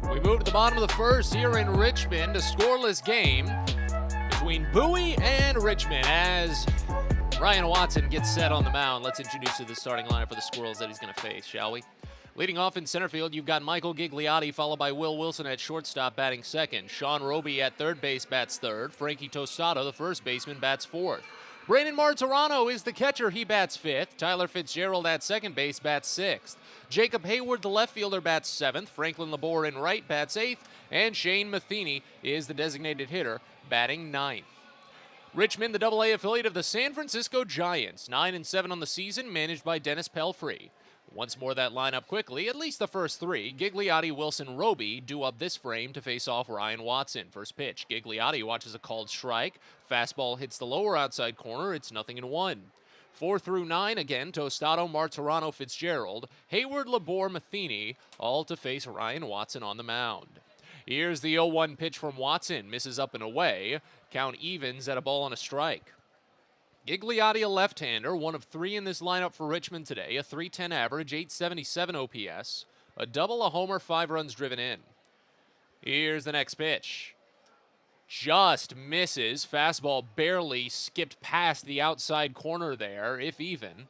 We move to the bottom of the first here in Richmond, a scoreless game between Bowie and Richmond as Ryan Watson gets set on the mound. Let's introduce you to the starting lineup for the Squirrels that he's going to face, shall we? Leading off in center field, you've got Michael Gigliotti, followed by Will Wilson at shortstop, batting second. Sean Roby at third base, bats third. Frankie Tostato, the first baseman, bats fourth. Brandon Martirano is the catcher. He bats fifth. Tyler Fitzgerald at second base, bats sixth. Jacob Hayward, the left fielder, bats seventh. Franklin Labor in right, bats eighth. And Shane Matheny is the designated hitter, batting ninth. Richmond, the Double-A affiliate of the San Francisco Giants, 9-7 on the season, managed by Dennis Pelfrey. Once more that lineup quickly, at least the first three. Gigliotti, Wilson, Roby do up this frame to face off Ryan Watson. First pitch, Gigliotti watches a called strike. Fastball hits the lower outside corner. It's 0-1. 4 through 9 again, Tostato, Martirano, Fitzgerald, Hayward, Labor, Matheny, all to face Ryan Watson on the mound. Here's the 0-1 pitch from Watson. Misses up and away. Count evens at a ball and a strike. Gigliotti, a left-hander, one of three in this lineup for Richmond today. A .310 average, .877 OPS, a double, a homer, 5 runs driven in. Here's the next pitch. Just misses. Fastball barely skipped past the outside corner there, if even.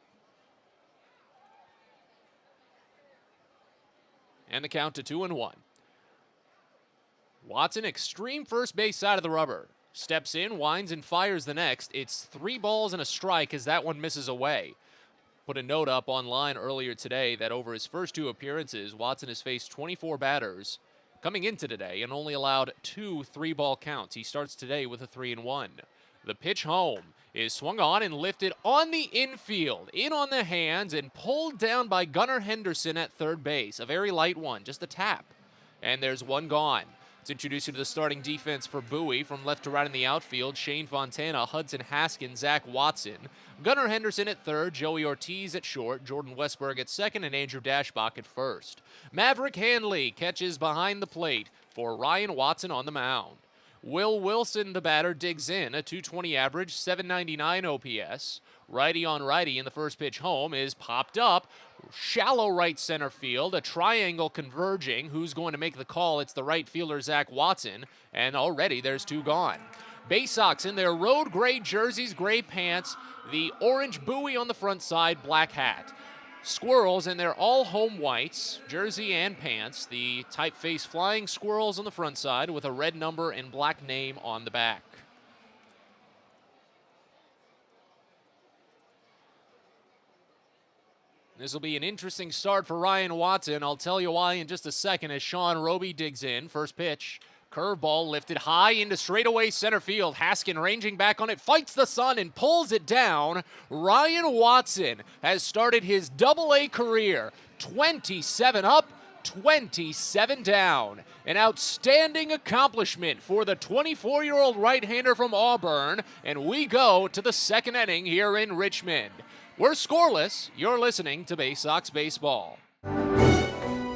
And the count to 2-1. Watson, extreme first base side of the rubber. Steps in, winds, and fires the next. It's 3 balls and a strike as that one misses away. Put a note up online earlier today that over his first 2 appearances, Watson has faced 24 batters coming into today and only allowed 2 3-ball counts. He starts today with a 3-1. The pitch home is swung on and lifted on the infield, in on the hands, and pulled down by Gunnar Henderson at third base. A very light one, just a tap. And there's one gone. Let's introduce you to the starting defense for Bowie. From left to right in the outfield, Shane Fontana, Hudson Haskins, Zach Watson, Gunnar Henderson at third, Joey Ortiz at short, Jordan Westberg at second, and Andrew Dashbach at first. Maverick Handley catches behind the plate for Ryan Watson on the mound. Will Wilson, the batter, digs in, a .220 average, .799 OPS. Righty on righty in the first pitch home is popped up. Shallow right center field, a triangle converging. Who's going to make the call? It's the right fielder, Zach Watson, and already there's 2 gone. Baysox in their road gray jerseys, gray pants, the orange Bowie on the front side, black hat. Squirrels in their all-home whites, jersey and pants, the typeface Flying Squirrels on the front side with a red number and black name on the back. This will be an interesting start for Ryan Watson. I'll tell you why in just a second as Sean Roby digs in. First pitch, curveball lifted high into straightaway center field. Haskin ranging back on it, fights the sun and pulls it down. Ryan Watson has started his Double-A career. 27 up, 27 down. An outstanding accomplishment for the 24-year-old right-hander from Auburn. And we go to the second inning here in Richmond. We're scoreless. You're listening to Baysox Baseball.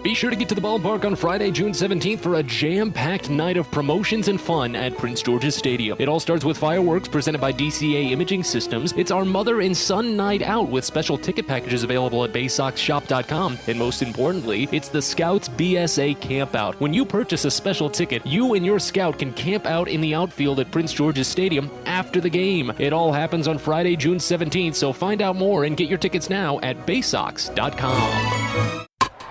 Be sure to get to the ballpark on Friday, June 17th for a jam-packed night of promotions and fun at Prince George's Stadium. It all starts with fireworks presented by DCA Imaging Systems. It's our mother and son night out with special ticket packages available at BaysoxShop.com. And most importantly, it's the Scouts BSA Campout. When you purchase a special ticket, you and your scout can camp out in the outfield at Prince George's Stadium after the game. It all happens on Friday, June 17th, so find out more and get your tickets now at Baysox.com.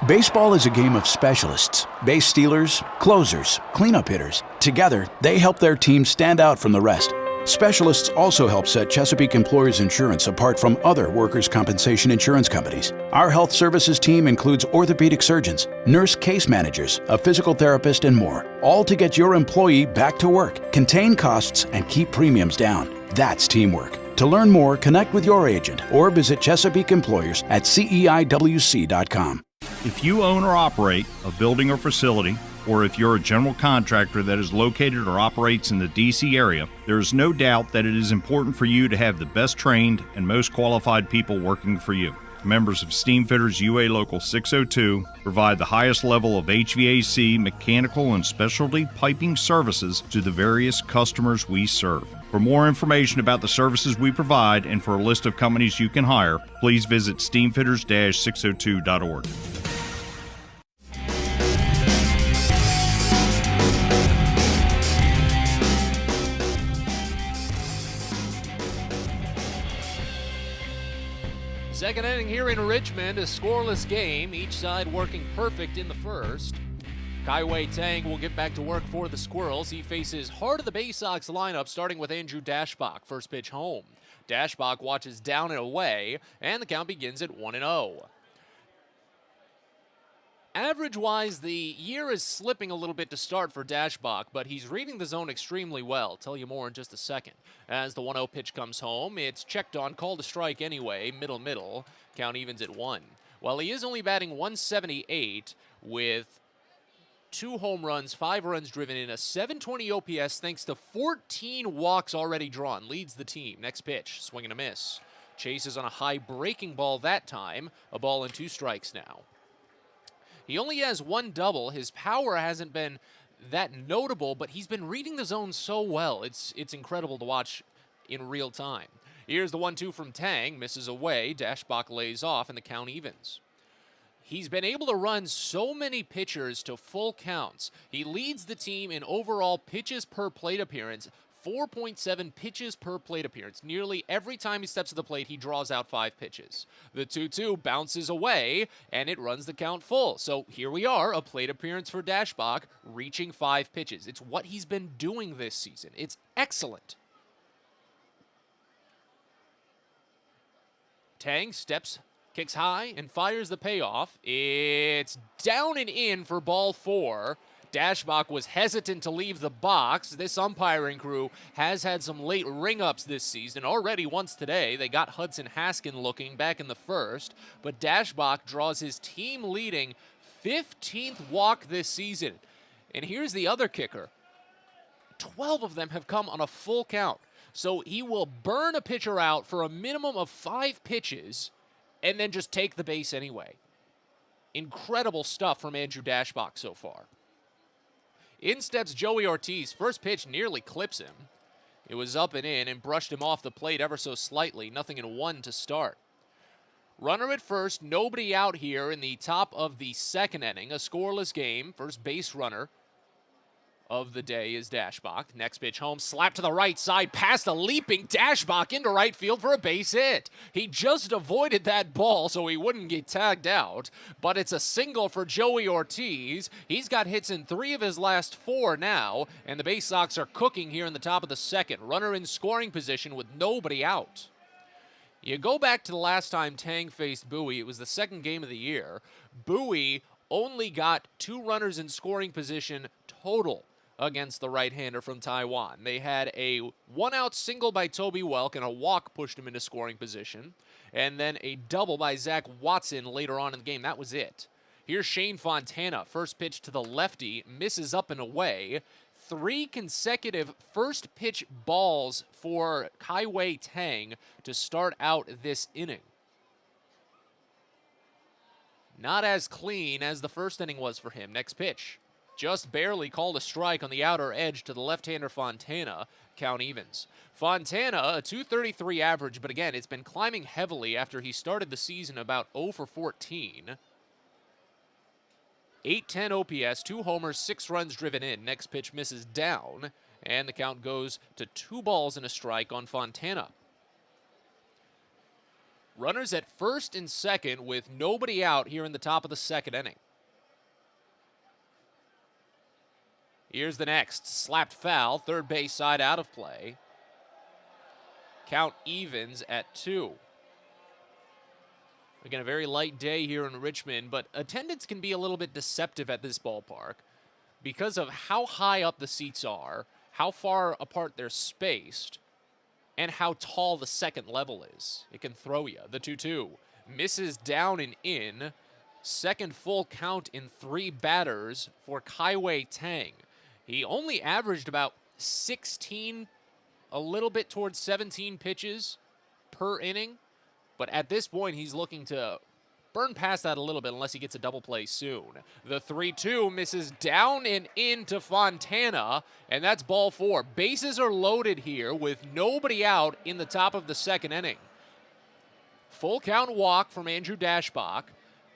Baseball is a game of specialists. Base stealers, closers, cleanup hitters. Together, they help their team stand out from the rest. Specialists also help set Chesapeake Employers Insurance apart from other workers' compensation insurance companies. Our health services team includes orthopedic surgeons, nurse case managers, a physical therapist, and more, all to get your employee back to work, contain costs, and keep premiums down. That's teamwork. To learn more, connect with your agent or visit Chesapeake Employers at CEIWC.com. If you own or operate a building or facility, or if you're a general contractor that is located or operates in the D.C. area, there is no doubt that it is important for you to have the best trained and most qualified people working for you. Members of Steamfitters UA Local 602 provide the highest level of HVAC, mechanical, and specialty piping services to the various customers we serve. For more information about the services we provide and for a list of companies you can hire, please visit steamfitters-602.org. Second inning here in Richmond, a scoreless game, each side working perfect in the first. Kaiwei Tang will get back to work for the Squirrels. He faces heart of the Baysox lineup, starting with Andrew Dashbach. First pitch home. Dashbach watches down and away, and the count begins at 1-0. Average-wise, the year is slipping a little bit to start for Dashbach, but he's reading the zone extremely well. Tell you more in just a second. As the 1-0 pitch comes home, it's checked on, called a strike anyway, middle. Count evens at 1. While he is only batting 178 with 2 home runs, 5 runs driven in, a 720 OPS thanks to 14 walks already drawn, leads the team. Next pitch, swing and a miss. Chases on a high breaking ball that time, a ball and 2 strikes now. He only has 1 double. His power hasn't been that notable, but he's been reading the zone so well. It's incredible to watch in real time. Here's the 1-2 from Tang. Misses away. Dashbach lays off, and the count evens. He's been able to run so many pitchers to full counts. He leads the team in overall pitches per plate appearance, 4.7 pitches per plate appearance. Nearly every time he steps to the plate, he draws out 5 pitches. The 2-2 bounces away, and it runs the count full. So here we are, a plate appearance for Dashbach, reaching 5 pitches. It's what he's been doing this season. It's excellent. Tang steps, kicks high, and fires the payoff. It's down and in for ball 4. Dashbach was hesitant to leave the box. This umpiring crew has had some late ring-ups this season. Already once today, they got Hudson Haskin looking back in the first, but Dashbach draws his team-leading 15th walk this season. And here's the other kicker. 12 of them have come on a full count. So he will burn a pitcher out for a minimum of 5 pitches and then just take the base anyway. Incredible stuff from Andrew Dashbach so far. In steps Joey Ortiz. First pitch nearly clips him. It was up and in and brushed him off the plate ever so slightly. 0-1 to start. Runner at first, nobody out here in the top of the second inning. A scoreless game. First base runner of the day is Dashbach. Next pitch home, slap to the right side, past a leaping Dashbach into right field for a base hit. He just avoided that ball so he wouldn't get tagged out, but it's a single for Joey Ortiz. He's got hits in 3 of his last 4 now, and the Baysox are cooking here in the top of the second. Runner in scoring position with nobody out. You go back to the last time Tang faced Bowie, it was the second game of the year. Bowie only got 2 runners in scoring position total against the right-hander from Taiwan. They had a 1-out single by Toby Welk and a walk pushed him into scoring position, and then a double by Zach Watson later on in the game. That was it. Here's Shane Fontana. First pitch to the lefty, misses up and away. 3 consecutive first pitch balls for Kaiwei Tang to start out this inning. Not as clean as the first inning was for him. Next pitch. Just barely called a strike on the outer edge to the left-hander Fontana. Count evens. Fontana, a .233 average, but again, it's been climbing heavily after he started the season about 0 for 14. .810 OPS, 2 homers, 6 runs driven in. Next pitch misses down, and the count goes to 2 balls and a strike on Fontana. Runners at first and second with nobody out here in the top of the second inning. Here's the next. Slapped foul. Third base side out of play. Count evens at 2. Again, a very light day here in Richmond, but attendance can be a little bit deceptive at this ballpark because of how high up the seats are, how far apart they're spaced, and how tall the second level is. It can throw you. The 2-2 misses down and in. Second full count in 3 batters for Kai-Wei Tang. He only averaged about 16, a little bit towards 17 pitches per inning. But at this point, he's looking to burn past that a little bit unless he gets a double play soon. The 3-2 misses down and into Fontana, and that's ball 4. Bases are loaded here with nobody out in the top of the second inning. Full count walk from Andrew Dashbach.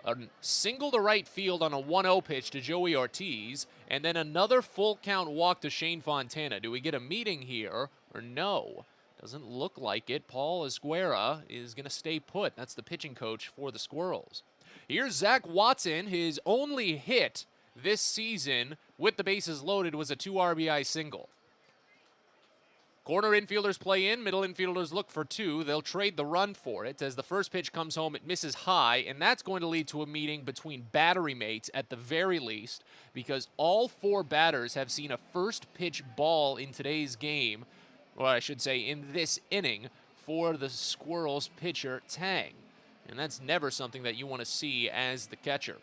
A single to right field on a 1-0 pitch to Joey Ortiz, and then another full count walk to Shane Fontana. Do we get a meeting here or no? Doesn't look like it. Paul Esguerra is going to stay put. That's the pitching coach for the Squirrels. Here's Zach Watson. His only hit this season with the bases loaded was a 2 RBI single. Corner infielders play in, middle infielders look for 2. They'll trade the run for it. As the first pitch comes home, it misses high, and that's going to lead to a meeting between battery mates at the very least, because all 4 batters have seen a first pitch ball in today's game, or I should say in this inning, for the Squirrels pitcher Tang. And that's never something that you want to see as the catcher.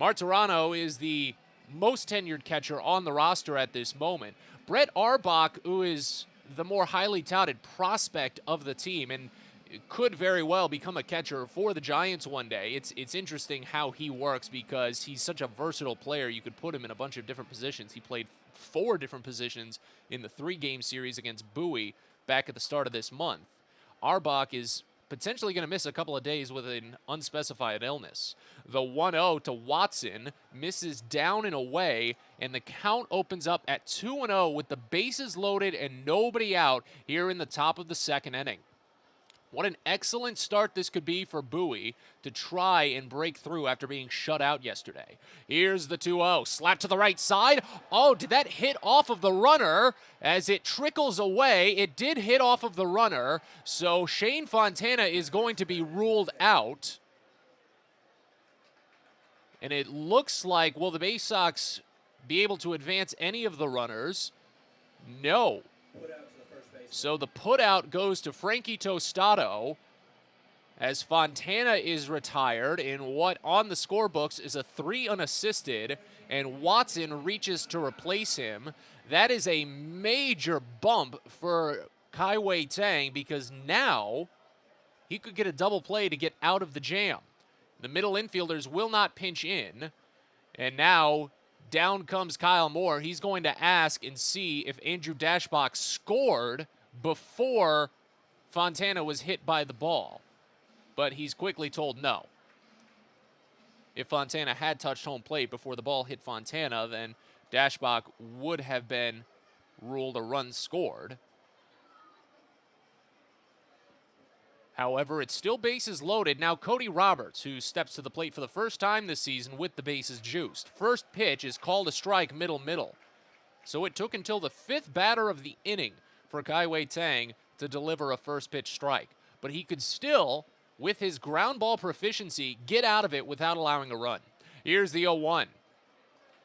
Martirano is the most tenured catcher on the roster at this moment. Brett Arbach, who is the more highly touted prospect of the team and could very well become a catcher for the Giants one day. It's interesting how he works because he's such a versatile player. You could put him in a bunch of different positions. He played 4 different positions in the 3-game series against Bowie back at the start of this month. Arbach is potentially going to miss a couple of days with an unspecified illness. The 1-0 to Watson misses down and away, and the count opens up at 2-0 with the bases loaded and nobody out here in the top of the second inning. What an excellent start this could be for Bowie to try and break through after being shut out yesterday. Here's the 2-0. Slap to the right side. Oh, did that hit off of the runner? As it trickles away, it did hit off of the runner. So Shane Fontana is going to be ruled out. And it looks like, will the Baysox be able to advance any of the runners? No. So the putout goes to Frankie Tostado as Fontana is retired in what on the scorebooks is a 3 unassisted, and Watson reaches to replace him. That is a major bump for Kai-Wei Tang because now he could get a double play to get out of the jam. The middle infielders will not pinch in, and now down comes Kyle Moore. He's going to ask and see if Andrew Dashbach scored before Fontana was hit by the ball. But he's quickly told no. If Fontana had touched home plate before the ball hit Fontana, then Dashbach would have been ruled a run scored. However, it's still bases loaded. Now Cody Roberts, who steps to the plate for the first time this season with the bases juiced. First pitch is called a strike middle. So it took until the 5th batter of the inning for Kai-Wei Tang to deliver a first pitch strike. But he could still, with his ground ball proficiency, get out of it without allowing a run. Here's the 0-1.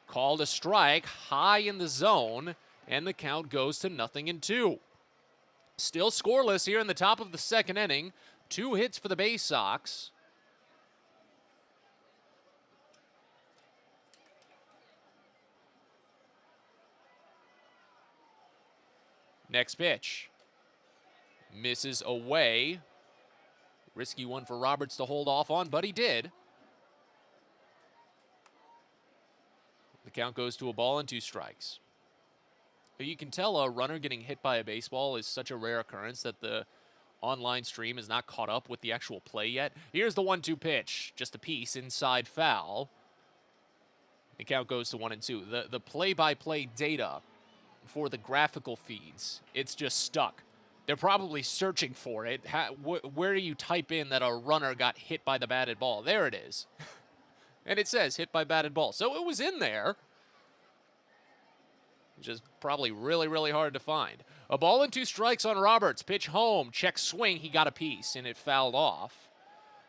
Called a strike high in the zone, and the count goes to 0-2. Still scoreless here in the top of the second inning. 2 hits for the Baysox. Next pitch. Misses away. Risky one for Roberts to hold off on, but he did. The count goes to a ball and 2 strikes. You can tell a runner getting hit by a baseball is such a rare occurrence that the online stream is not caught up with the actual play yet. Here's the 1-2 pitch. Just a piece inside foul. The count goes to 1-2. The play-by-play data for the graphical feeds, it's just stuck. They're probably searching for it. Where do you type in that a runner got hit by the batted ball? There it is. And it says hit by batted ball. So it was in there. Which is probably really, really hard to find. A ball and 2 strikes on Roberts. Pitch home. Check swing. He got a piece, and it fouled off.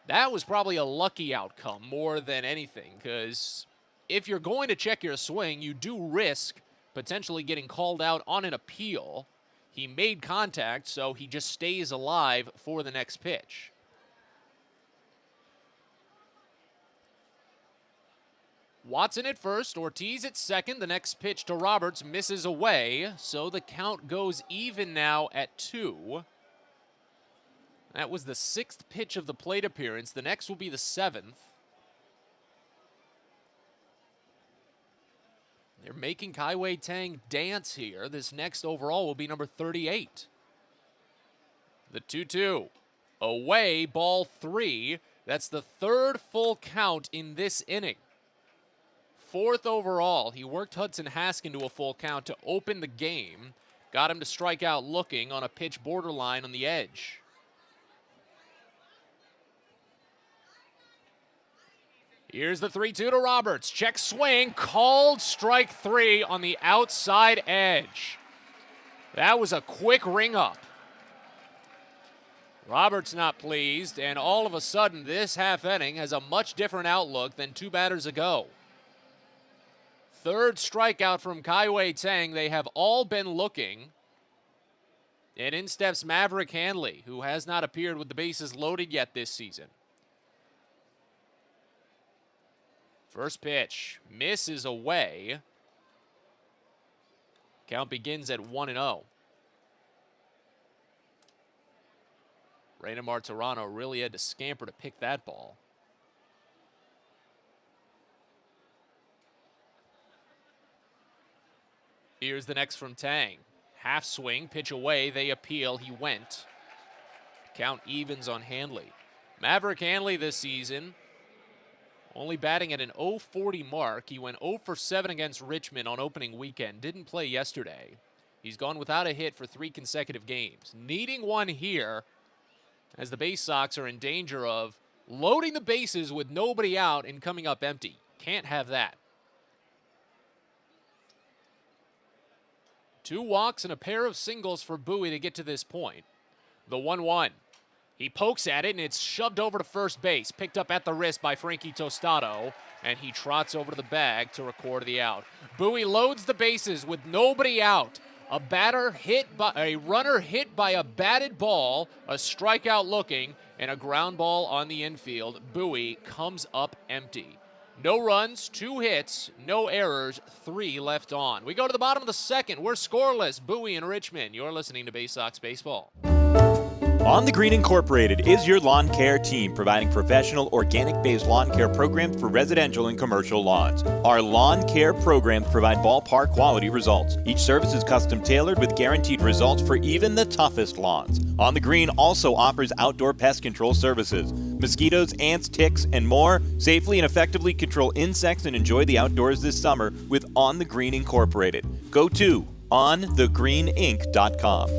That was probably a lucky outcome more than anything, because if you're going to check your swing, you do risk potentially getting called out on an appeal. He made contact, so he just stays alive for the next pitch. Watson at first, Ortiz at second. The next pitch to Roberts misses away, so the count goes even now at 2. That was the 6th pitch of the plate appearance. The next will be the 7th. They're making Kai Tang dance here. This next overall will be number 38. The 2-2. Away, ball 3. That's the 3rd full count in this inning. 4th overall. He worked Hudson Hask into a full count to open the game. Got him to strike out looking on a pitch borderline on the edge. Here's the 3-2 to Roberts. Check swing. Called strike 3 on the outside edge. That was a quick ring up. Roberts not pleased, and all of a sudden this half inning has a much different outlook than 2 batters ago. 3rd strikeout from Kai Tang. They have all been looking. And in steps Maverick Handley, who has not appeared with the bases loaded yet this season. First pitch misses away. Count begins at 1-0. Raina Martirano really had to scamper to pick that ball. Here's the next from Tang. Half swing, pitch away, they appeal, he went. Count evens on Handley. Maverick Handley this season only batting at an .040 mark. He went 0 for 7 against Richmond on opening weekend. Didn't play yesterday. He's gone without a hit for 3 consecutive games. Needing one here as the Baysox are in danger of loading the bases with nobody out and coming up empty. Can't have that. 2 walks and a pair of singles for Bowie to get to this point. The 1-1. He pokes at it, and it's shoved over to first base. Picked up at the wrist by Frankie Tostado, and he trots over to the bag to record the out. Bowie loads the bases with nobody out. A runner hit by a batted ball, a strikeout looking, and a ground ball on the infield. Bowie comes up empty. No runs, 2 hits, no errors, 3 left on. We go to the bottom of the 2nd. We're scoreless. Bowie and Richmond. You're listening to Baysox Baseball. On the Green Incorporated is your lawn care team, providing professional organic-based lawn care programs for residential and commercial lawns. Our lawn care programs provide ballpark quality results. Each service is custom tailored with guaranteed results for even the toughest lawns. On the Green also offers outdoor pest control services. Mosquitoes, ants, ticks, and more. Safely and effectively control insects and enjoy the outdoors this summer with On the Green Incorporated. Go to onthegreeninc.com.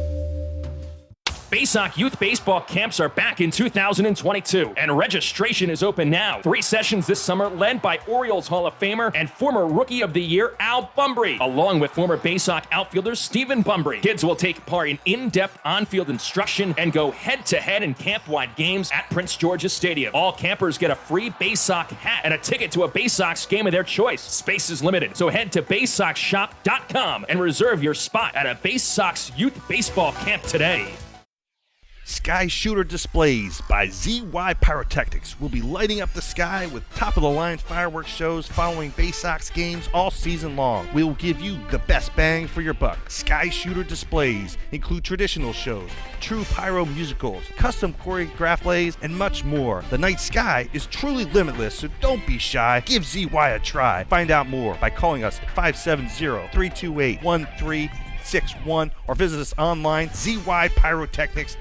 Baysox Youth Baseball Camps are back in 2022, and registration is open now. 3 sessions this summer led by Orioles Hall of Famer and former Rookie of the Year Al Bumbry, along with former Baysox outfielder Stephen Bumbry. Kids will take part in in-depth on-field instruction and go head-to-head in camp-wide games at Prince George's Stadium. All campers get a free Baysox hat and a ticket to a Baysox game of their choice. Space is limited, so head to BaysoxShop.com and reserve your spot at a Baysox Youth Baseball Camp today. Sky Shooter Displays by ZY Pyrotechnics will be lighting up the sky with top-of-the-line fireworks shows following Baysox games all season long. We will give you the best bang for your buck. Sky Shooter Displays include traditional shows, true pyro musicals, custom choreographed plays, and much more. The night sky is truly limitless, so don't be shy. Give ZY a try. Find out more by calling us at 570-328-1361 or visit us online, zypyrotechnics.com.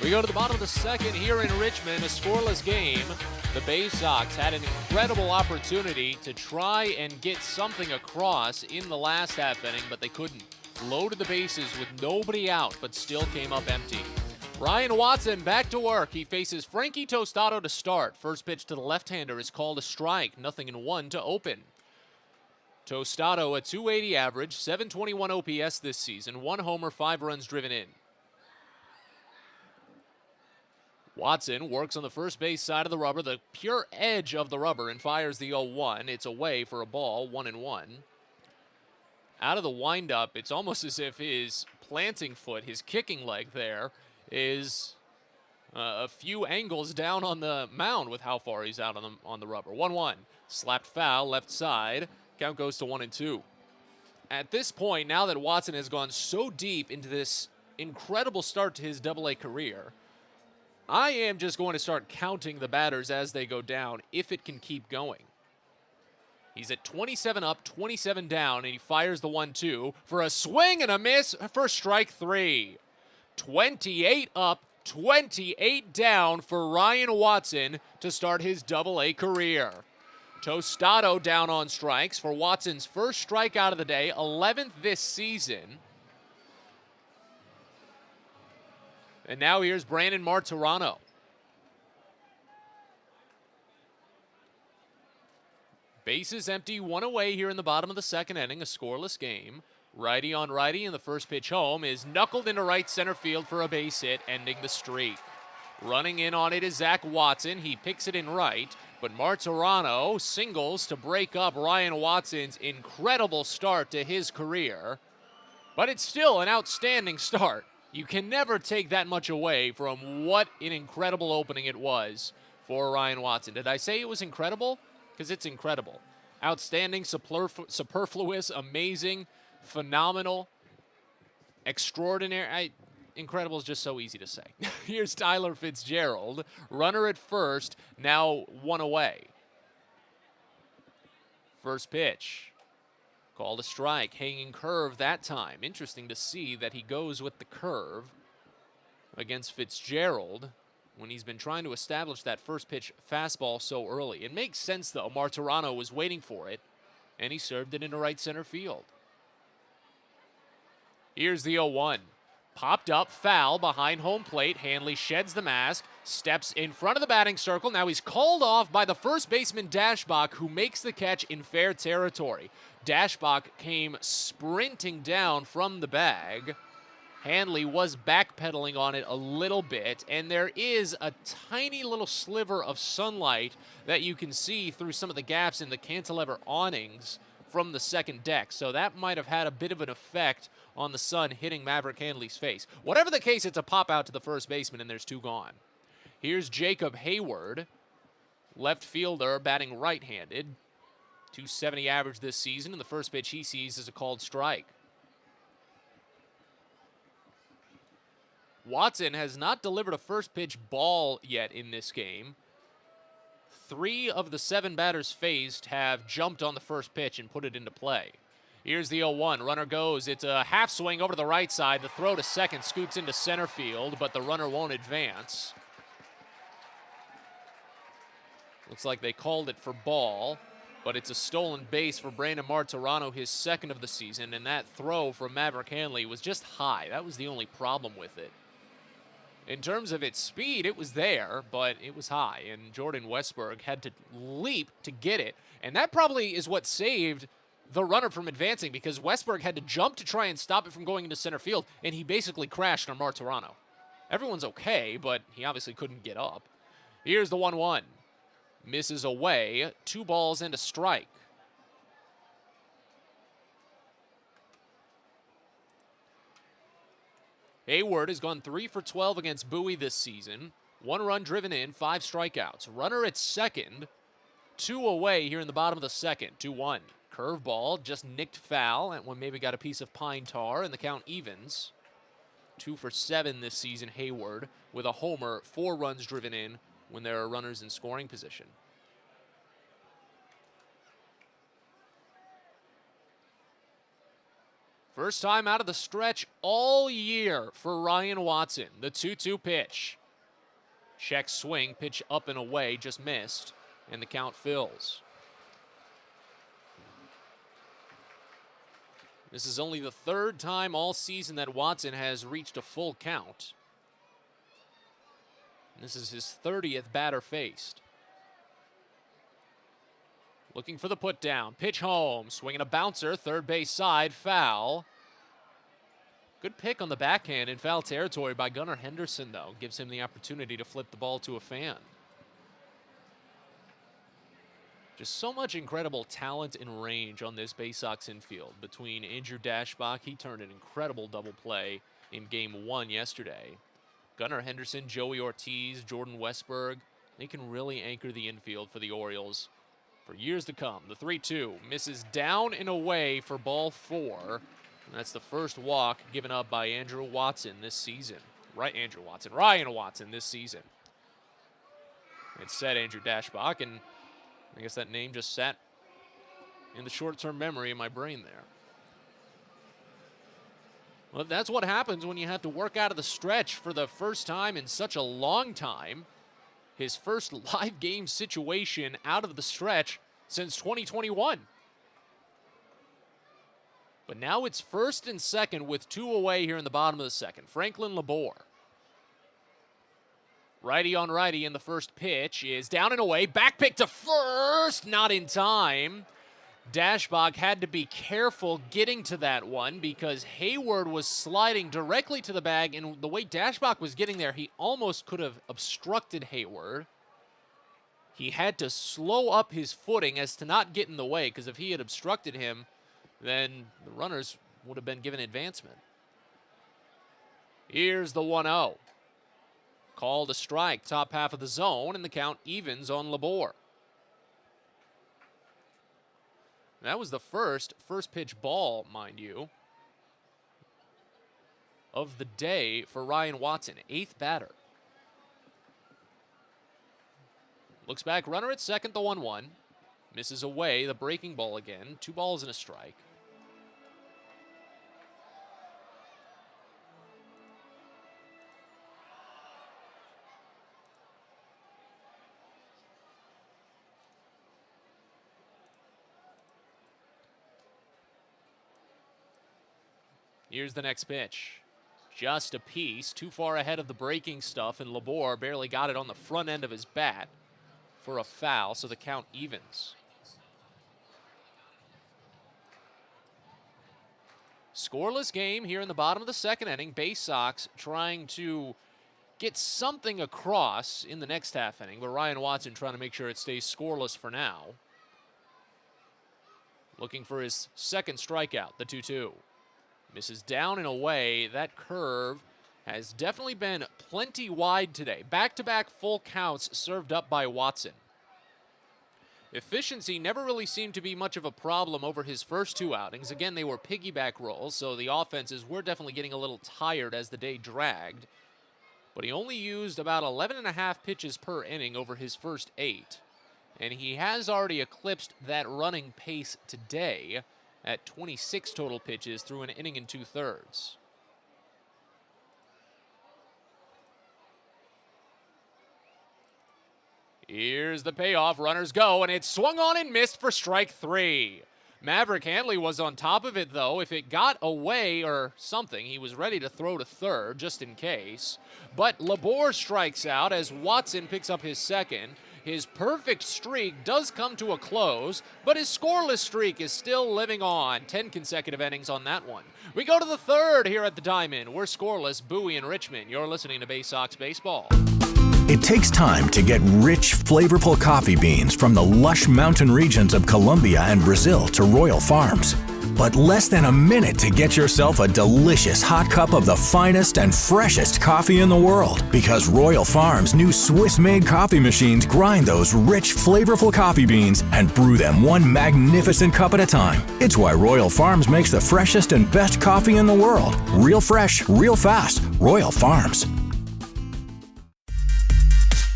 We go to the bottom of the second here in Richmond, a scoreless game. The Baysox had an incredible opportunity to try and get something across in the last half inning, but they couldn't. Loaded the bases with nobody out, but still came up empty. Ryan Watson back to work. He faces Frankie Tostado to start. First pitch to the left-hander is called a strike. 0-1 to open. Tostado, a .280 average, .721 OPS this season, 1 homer, 5 runs driven in. Watson works on the first base side of the rubber, the pure edge of the rubber, and fires the 0-1. It's away for a ball, 1-1. Out of the windup, it's almost as if his planting foot, his kicking leg there, is a few angles down on the mound with how far he's out on the rubber. 1-1. Slapped foul, left side. Count goes to 1-2. At this point, now that Watson has gone so deep into this incredible start to his AA career, I am just going to start counting the batters as they go down if it can keep going. He's at 27 up, 27 down, and he fires the 1-2 for a swing and a miss for strike 3. 28 up, 28 down for Ryan Watson to start his AA career. Tostado down on strikes for Watson's first strikeout of the day, 11th this season. And now here's Brandon Martirano. Bases empty, 1 away here in the bottom of the second inning, a scoreless game. Righty on righty, and the first pitch home is knuckled into right center field for a base hit, ending the streak. Running in on it is Zach Watson. He picks it in right, but Martirano singles to break up Ryan Watson's incredible start to his career. But it's still an outstanding start. You can never take that much away from what an incredible opening it was for Ryan Watson. Did I say it was incredible? Because it's incredible. Outstanding, superfluous, amazing, phenomenal, extraordinary. Incredible is just so easy to say. Here's Tyler Fitzgerald, runner at first, now 1 away. First pitch. Called a strike, hanging curve that time. Interesting to see that he goes with the curve against Fitzgerald when he's been trying to establish that first pitch fastball so early. It makes sense, though. Martirano was waiting for it, and he served it into right center field. Here's the 0-1. Popped up, foul behind home plate. Hanley sheds the mask, steps in front of the batting circle. Now he's called off by the first baseman Dashbach, who makes the catch in fair territory. Dashbach came sprinting down from the bag. Hanley was backpedaling on it a little bit, and there is a tiny little sliver of sunlight that you can see through some of the gaps in the cantilever awnings from the second deck. So that might have had a bit of an effect on the sun hitting Maverick Hanley's face. Whatever the case, it's a pop out to the first baseman, and there's 2 gone. Here's Jacob Hayward, left fielder, batting right-handed. .270 average this season, and the first pitch he sees is a called strike. Watson has not delivered a first pitch ball yet in this game. 3 of the 7 batters faced have jumped on the first pitch and put it into play. Here's the 0-1. Runner goes. It's a half swing over to the right side. The throw to second scoots into center field, but the runner won't advance. Looks like they called it for ball, but it's a stolen base for Brandon Martirano, his second of the season, and that throw from Maverick Hanley was just high. That was the only problem with it. In terms of its speed, it was there, but it was high, and Jordan Westberg had to leap to get it, and that probably is what saved the runner from advancing, because Westberg had to jump to try and stop it from going into center field, and he basically crashed on Martirano. Everyone's okay, but he obviously couldn't get up. Here's the 1-1. Misses away. 2 balls and a strike. Hayward has gone 3 for 12 against Bowie this season. 1 run driven in, 5 strikeouts. Runner at second. 2 away here in the bottom of the second. 2-1. Curveball just nicked foul. That one maybe got a piece of pine tar, and the count evens. 2 for 7 this season, Hayward, with a homer, 4 runs driven in when there are runners in scoring position. First time out of the stretch all year for Ryan Watson. The 2-2 pitch. Check swing, pitch up and away, just missed, and the count fills. This is only the 3rd time all season that Watson has reached a full count. This is his 30th batter faced. Looking for the put down. Pitch home. Swinging a bouncer. Third base side. Foul. Good pick on the backhand in foul territory by Gunnar Henderson, though. Gives him the opportunity to flip the ball to a fan. Just so much incredible talent and range on this Baysox infield. Between Andrew Dashbach, he turned an incredible double play in Game 1 yesterday. Gunnar Henderson, Joey Ortiz, Jordan Westberg, they can really anchor the infield for the Orioles for years to come. The 3-2 misses down and away for ball 4. And that's the first walk given up by Andrew Watson this season. Ryan Watson this season. It said Andrew Dashbach, and I guess that name just sat in the short-term memory in my brain there. Well, that's what happens when you have to work out of the stretch for the first time in such a long time. His first live game situation out of the stretch since 2021. But now it's first and second with 2 away here in the bottom of the second. Franklin Labor. Righty on righty, in the first pitch is down and away. Back pick to first, not in time. Dashbach had to be careful getting to that one because Hayward was sliding directly to the bag, and the way Dashbach was getting there, he almost could have obstructed Hayward. He had to slow up his footing as to not get in the way, because if he had obstructed him, then the runners would have been given advancement. Here's the 1-0. Called a strike, top half of the zone, and the count evens on Labor. That was the first pitch ball, mind you, of the day for Ryan Watson, 8th batter. Looks back, runner at second, the 1-1. Misses away, the breaking ball again. 2 balls and a strike. Here's the next pitch. Just a piece, too far ahead of the breaking stuff, and Labor barely got it on the front end of his bat for a foul, so the count evens. Scoreless game here in the bottom of the second inning. Baysox trying to get something across in the next half inning, but Ryan Watson trying to make sure it stays scoreless for now. Looking for his second strikeout, the 2-2. Misses down and away. That curve has definitely been plenty wide today. Back-to-back full counts served up by Watson. Efficiency never really seemed to be much of a problem over his first 2 outings. Again, they were piggyback rolls, so the offenses were definitely getting a little tired as the day dragged. But he only used about 11.5 pitches per inning over his first 8. And he has already eclipsed that running pace today at 26 total pitches through an inning and 2/3. Here's the payoff. Runners go, and it's swung on and missed for strike 3. Maverick Handley was on top of it, though. If it got away or something, he was ready to throw to third just in case. But Labor strikes out as Watson picks up his second. His perfect streak does come to a close, but his scoreless streak is still living on. 10 consecutive innings on that one. We go to the third here at the Diamond. We're scoreless, Bowie and Richmond. You're listening to Baysox Baseball. It takes time to get rich, flavorful coffee beans from the lush mountain regions of Colombia and Brazil to Royal Farms. But less than a minute to get yourself a delicious hot cup of the finest and freshest coffee in the world. Because Royal Farms' new Swiss-made coffee machines grind those rich, flavorful coffee beans and brew them one magnificent cup at a time. It's why Royal Farms makes the freshest and best coffee in the world. Real fresh, real fast. Royal Farms.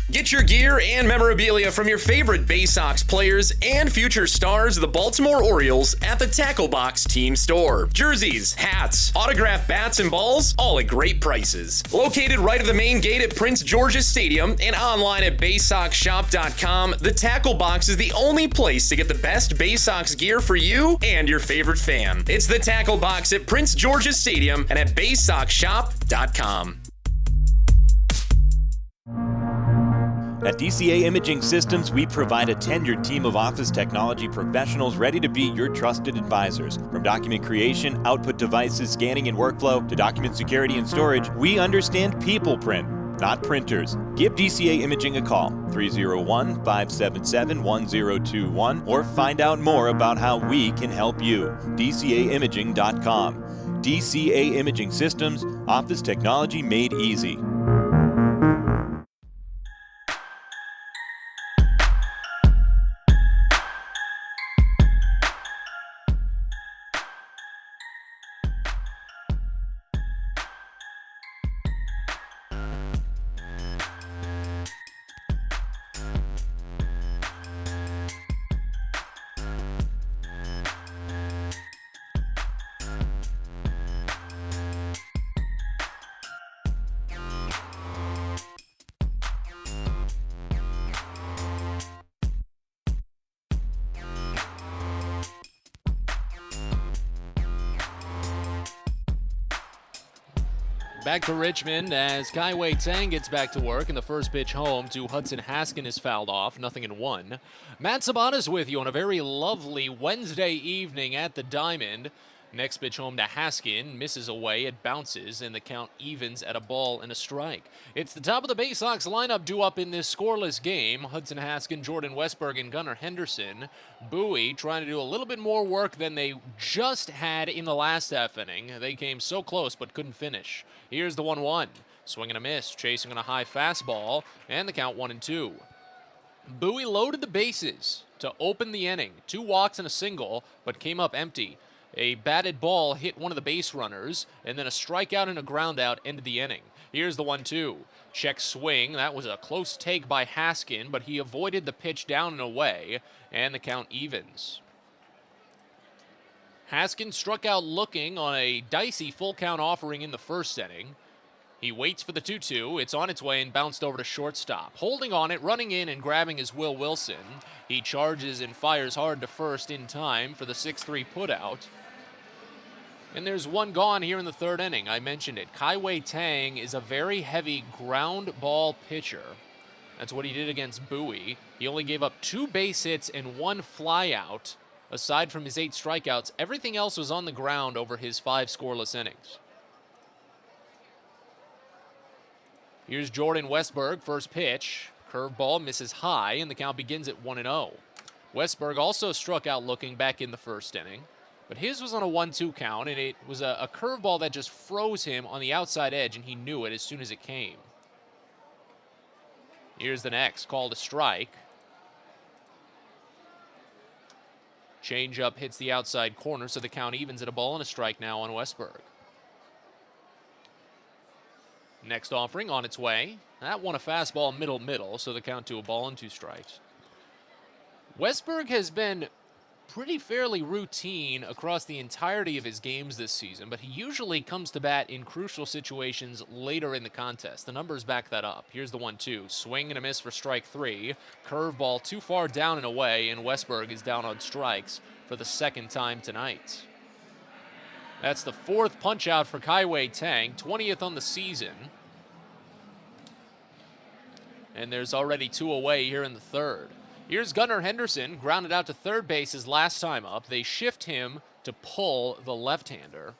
Get your gear and memorabilia from your favorite Baysox players and future stars of the Baltimore Orioles at the Tackle Box Team Store. Jerseys, hats, autographed bats and balls, all at great prices. Located right at the main gate at Prince George's Stadium and online at BaysoxShop.com, the Tackle Box is the only place to get the best Baysox gear for you and your favorite fan. It's the Tackle Box at Prince George's Stadium and at BaysoxShop.com. At DCA Imaging Systems, we provide a tenured team of office technology professionals ready to be your trusted advisors. From document creation, output devices, scanning and workflow, to document security and storage, we understand people print, not printers. Give DCA Imaging a call, 301-577-1021, or find out more about how we can help you. DCAimaging.com. DCA Imaging Systems, office technology made easy. Back to Richmond as Kaiwei Tang gets back to work, and the first pitch home to Hudson Haskin is fouled off, 0-1. Matt Sabatas with you on a very lovely Wednesday evening at the Diamond. Next pitch home to Haskin, misses away, it bounces, and the count evens at a ball and a strike. It's the top of the Baysox lineup due up in this scoreless game. Hudson Haskin, Jordan Westberg, and Gunnar Henderson. Bowie trying to do a little bit more work than they just had in the last half inning. They came so close but couldn't finish. Here's the 1-1. Swing and a miss, chasing on a high fastball, and the count 1-2. Bowie loaded the bases to open the inning. 2 walks and a single, but came up empty. A batted ball hit one of the base runners, and then a strikeout and a groundout ended the inning. Here's the 1-2. Check swing. That was a close take by Haskin, but he avoided the pitch down and away, and the count evens. Haskin struck out looking on a dicey full count offering in the first inning. He waits for the 2-2. It's on its way and bounced over to shortstop. Holding on it, running in and grabbing is Will Wilson. He charges and fires hard to first in time for the 6-3 putout. And there's one gone here in the third inning. I mentioned it. Kaiwei Tang is a very heavy ground ball pitcher. That's what he did against Bowie. He only gave up 2 base hits and 1 flyout. Aside from his 8 strikeouts, everything else was on the ground over his 5 scoreless innings. Here's Jordan Westberg, first pitch. Curveball misses high, and the count begins at 1-0. Westberg also struck out looking back in the first inning, but his was on a 1-2 count, and it was a curveball that just froze him on the outside edge, and he knew it as soon as it came. Here's the next, called a strike. Changeup hits the outside corner, so the count evens at a ball and a strike now on Westberg. Next offering on its way. That one a fastball middle, so the count to a ball and 2 strikes. Westberg has been pretty fairly routine across the entirety of his games this season, but he usually comes to bat in crucial situations later in the contest. The numbers back that up. Here's the 1-2. Swing and a miss for strike 3. Curveball too far down and away, and Westberg is down on strikes for the second time tonight. That's the 4th punch out for Kaiwei Tang, 20th on the season. And there's already 2 away here in the third. Here's Gunnar Henderson, grounded out to third base his last time up. They shift him to pull the left-hander.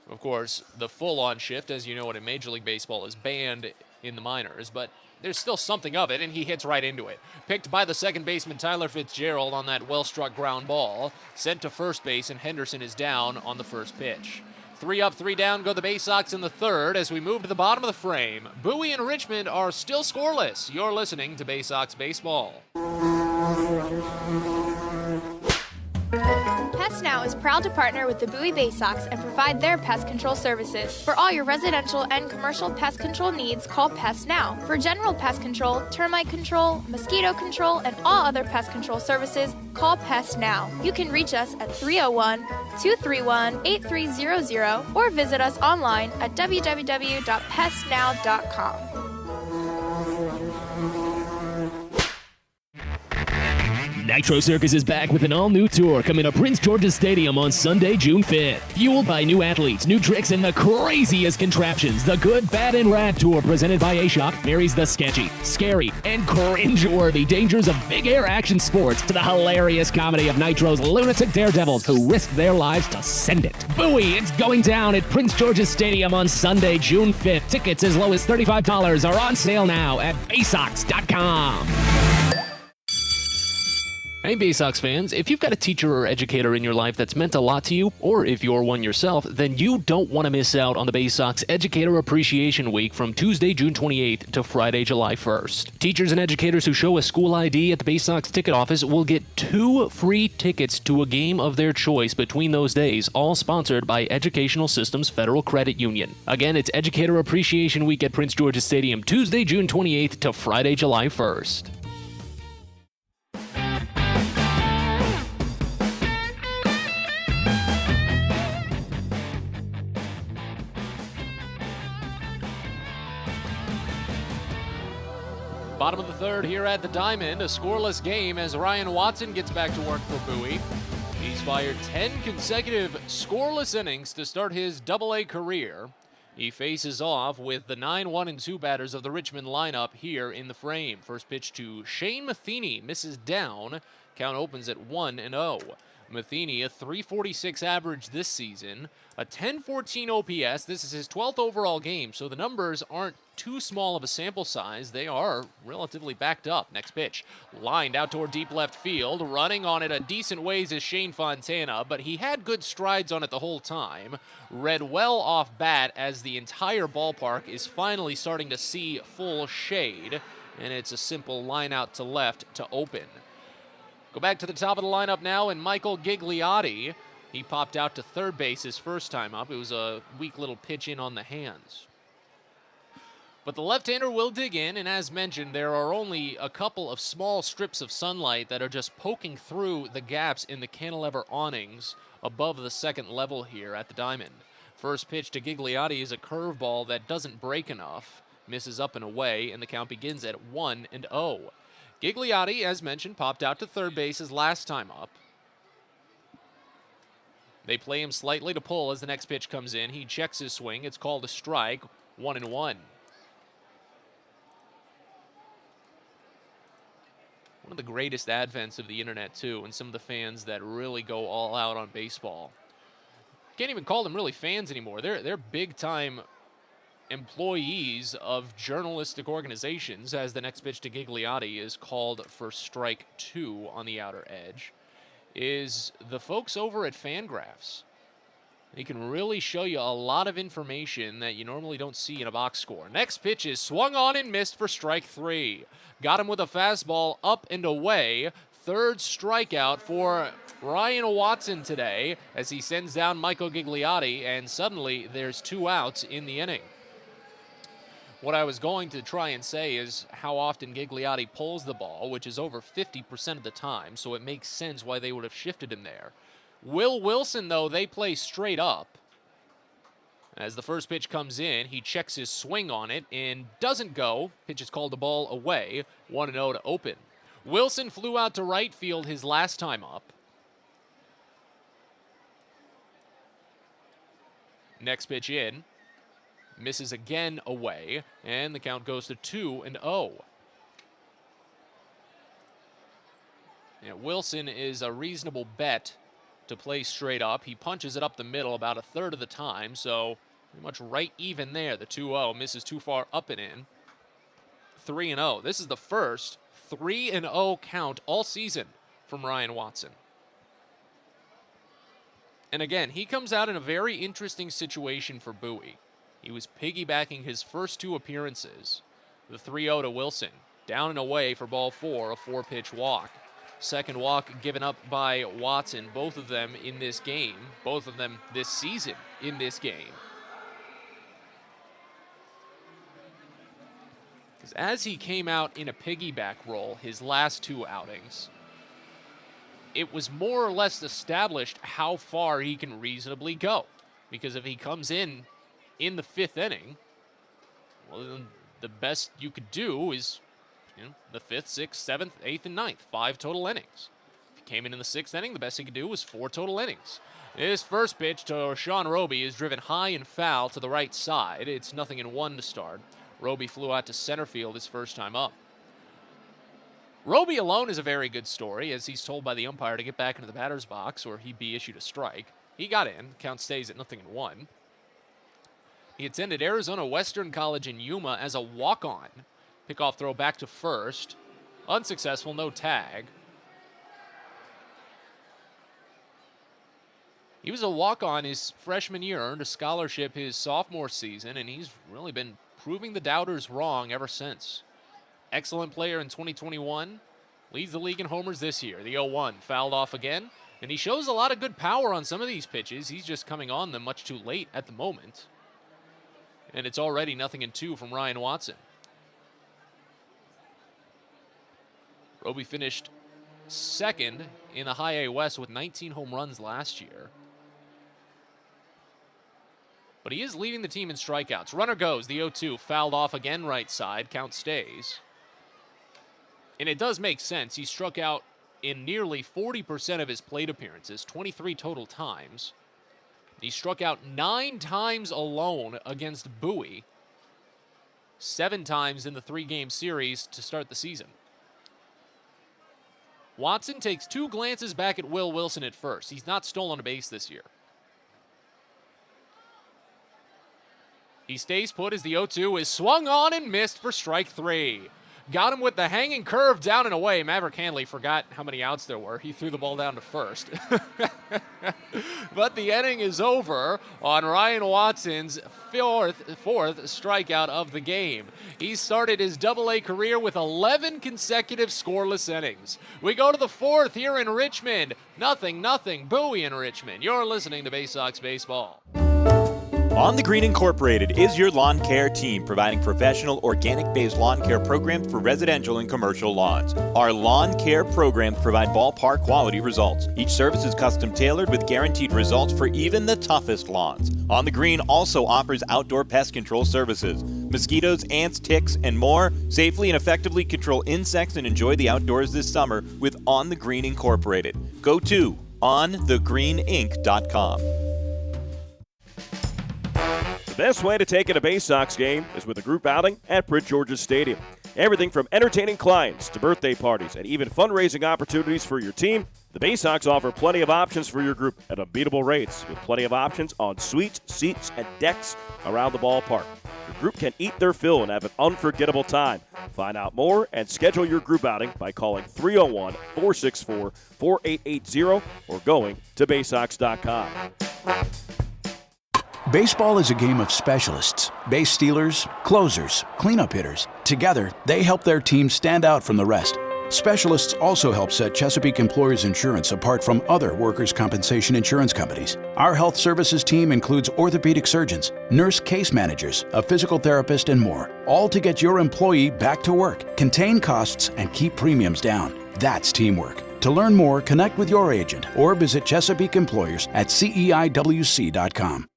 Of course, the full-on shift, as you know it in Major League Baseball, is banned in the minors, but there's still something of it, and he hits right into it. Picked by the second baseman Tyler Fitzgerald on that well-struck ground ball, sent to first base, and Henderson is down on the first pitch. 3 up, 3 down go the Baysox in the third as we move to the bottom of the frame. Bowie and Richmond are still scoreless. You're listening to Baysox Baseball. Pest Now is proud to partner with the Bowie Baysox and provide their pest control services. For all your residential and commercial pest control needs, call Pest Now. For general pest control, termite control, mosquito control, and all other pest control services, call Pest Now. You can reach us at 301-231-8300 or visit us online at www.pestnow.com. Nitro Circus is back with an all-new tour coming to Prince George's Stadium on Sunday, June 5th. Fueled by new athletes, new tricks, and the craziest contraptions, the Good, Bad, and Rad Tour presented by A-Shock marries the sketchy, scary, and cringe-worthy dangers of big air action sports to the hilarious comedy of Nitro's lunatic daredevils who risked their lives to send it. Bowie, it's going down at Prince George's Stadium on Sunday, June 5th. Tickets as low as $35 are on sale now at Baysox.com. Hey Baysox fans, if you've got a teacher or educator in your life that's meant a lot to you, or if you're one yourself, then you don't want to miss out on the Baysox Educator Appreciation Week from Tuesday, June 28th to Friday, July 1st. Teachers and educators who show a school ID at the Baysox ticket office will get 2 free tickets to a game of their choice between those days, all sponsored by Educational Systems Federal Credit Union. Again, it's Educator Appreciation Week at Prince George's Stadium, Tuesday, June 28th to Friday, July 1st. Bottom of the third here at the Diamond, a scoreless game as Ryan Watson gets back to work for Bowie. He's fired 10 consecutive scoreless innings to start his Double-A career. He faces off with the 9-1-2 batters of the Richmond lineup here in the frame. First pitch to Shane Matheny, misses down. Count opens at 1-0. Matheny, a .346 average this season, a .1014 OPS. This is his 12th overall game, so the numbers aren't too small of a sample size. They are relatively backed up. Next pitch, lined out toward deep left field. Running on it a decent ways is Shane Fontana, but he had good strides on it the whole time. Read well off bat as the entire ballpark is finally starting to see full shade, and it's a simple line out to left to open. Go back to the top of the lineup now, and Michael Gigliotti. He popped out to third base his first time up. It was a weak little pitch in on the hands. But the left-hander will dig in, and as mentioned, there are only a couple of small strips of sunlight that are just poking through the gaps in the cantilever awnings above the second level here at the Diamond. First pitch to Gigliotti is a curveball that doesn't break enough, misses up and away, and the count begins at 1-0. Gigliotti, as mentioned, popped out to third base his last time up. They play him slightly to pull as the next pitch comes in. He checks his swing. It's called a strike, 1-1. One of the greatest advents of the internet, too, and some of the fans that really go all out on baseball. Can't even call them really fans anymore. They're big-time employees of journalistic organizations, as the next pitch to Gigliotti is called for strike 2 on the outer edge, is the folks over at Fangraphs. They can really show you a lot of information that you normally don't see in a box score. Next pitch is swung on and missed for strike 3. Got him with a fastball up and away. Third strikeout for Ryan Watson today as he sends down Michael Gigliotti, and suddenly there's 2 outs in the inning. What I was going to try and say is how often Gigliotti pulls the ball, which is over 50% of the time, so it makes sense why they would have shifted him there. Will Wilson, though, they play straight up. As the first pitch comes in, he checks his swing on it and doesn't go. Pitch is called the ball away, 1-0 to open. Wilson flew out to right field his last time up. Next pitch in. Misses again away, and the count goes to 2-0. Yeah, Wilson is a reasonable bet to play straight up. He punches it up the middle about a third of the time, so pretty much right even there. The 2-0 misses too far up and in. 3-0. This is the first 3-0 count all season from Ryan Watson. And again, he comes out in a very interesting situation for Bowie. He was piggybacking his first 2 appearances. The 3-0 to Wilson, down and away for ball 4, a 4-pitch walk. Second walk given up by Watson, both of them in this game, both of them this season in this game. Because as he came out in a piggyback role his last 2 outings, it was more or less established how far he can reasonably go. Because if he comes in the 5th inning, well, then the best you could do is the 5th, 6th, 7th, 8th, and 9th. 5 total innings. If he came in the 6th inning, the best he could do was 4 total innings. His first pitch to Sean Roby is driven high and foul to the right side. It's 0-1 to start. Roby flew out to center field his first time up. Roby alone is a very good story, as he's told by the umpire to get back into the batter's box or he'd be issued a strike. He got in. Count stays at 0-1. He attended Arizona Western College in Yuma as a walk-on. Pickoff throw back to first. Unsuccessful, no tag. He was a walk-on his freshman year, earned a scholarship his sophomore season, and he's really been proving the doubters wrong ever since. Excellent player in 2021. Leads the league in homers this year. The 0-1 fouled off again, and he shows a lot of good power on some of these pitches. He's just coming on them much too late at the moment. And it's already 0-2 from Ryan Watson. Roby finished second in the High A West with 19 home runs last year. But he is leading the team in strikeouts. Runner goes, the 0-2, fouled off again right side, count stays. And it does make sense. He struck out in nearly 40% of his plate appearances, 23 total times. He struck out 9 times alone against Bowie, 7 times in the 3-game series to start the season. Watson takes 2 glances back at Will Wilson at first. He's not stolen a base this year. He stays put as the 0-2 is swung on and missed for strike 3. Got him with the hanging curve down and away. Maverick Hanley forgot how many outs there were. He threw the ball down to first. But the inning is over on Ryan Watson's fourth strikeout of the game. He started his Double-A career with 11 consecutive scoreless innings. We go to the 4th here in Richmond. 0-0, Bowie in Richmond. You're listening to Baysox Baseball. On the Green Incorporated is your lawn care team, providing professional organic-based lawn care programs for residential and commercial lawns. Our lawn care programs provide ballpark quality results. Each service is custom tailored with guaranteed results for even the toughest lawns. On the Green also offers outdoor pest control services. Mosquitoes, ants, ticks, and more. Safely and effectively control insects and enjoy the outdoors this summer with On the Green Incorporated. Go to onthegreeninc.com. The best way to take in a Baysox game is with a group outing at Prince George's Stadium. Everything from entertaining clients to birthday parties and even fundraising opportunities for your team, the Baysox offer plenty of options for your group at unbeatable rates, with plenty of options on suites, seats, and decks around the ballpark. Your group can eat their fill and have an unforgettable time. Find out more and schedule your group outing by calling 301-464-4880 or going to baysox.com. Baseball is a game of specialists. Base stealers, closers, cleanup hitters. Together, they help their team stand out from the rest. Specialists also help set Chesapeake Employers Insurance apart from other workers' compensation insurance companies. Our health services team includes orthopedic surgeons, nurse case managers, a physical therapist, and more, all to get your employee back to work, contain costs, and keep premiums down. That's teamwork. To learn more, connect with your agent or visit Chesapeake Employers at CEIWC.com.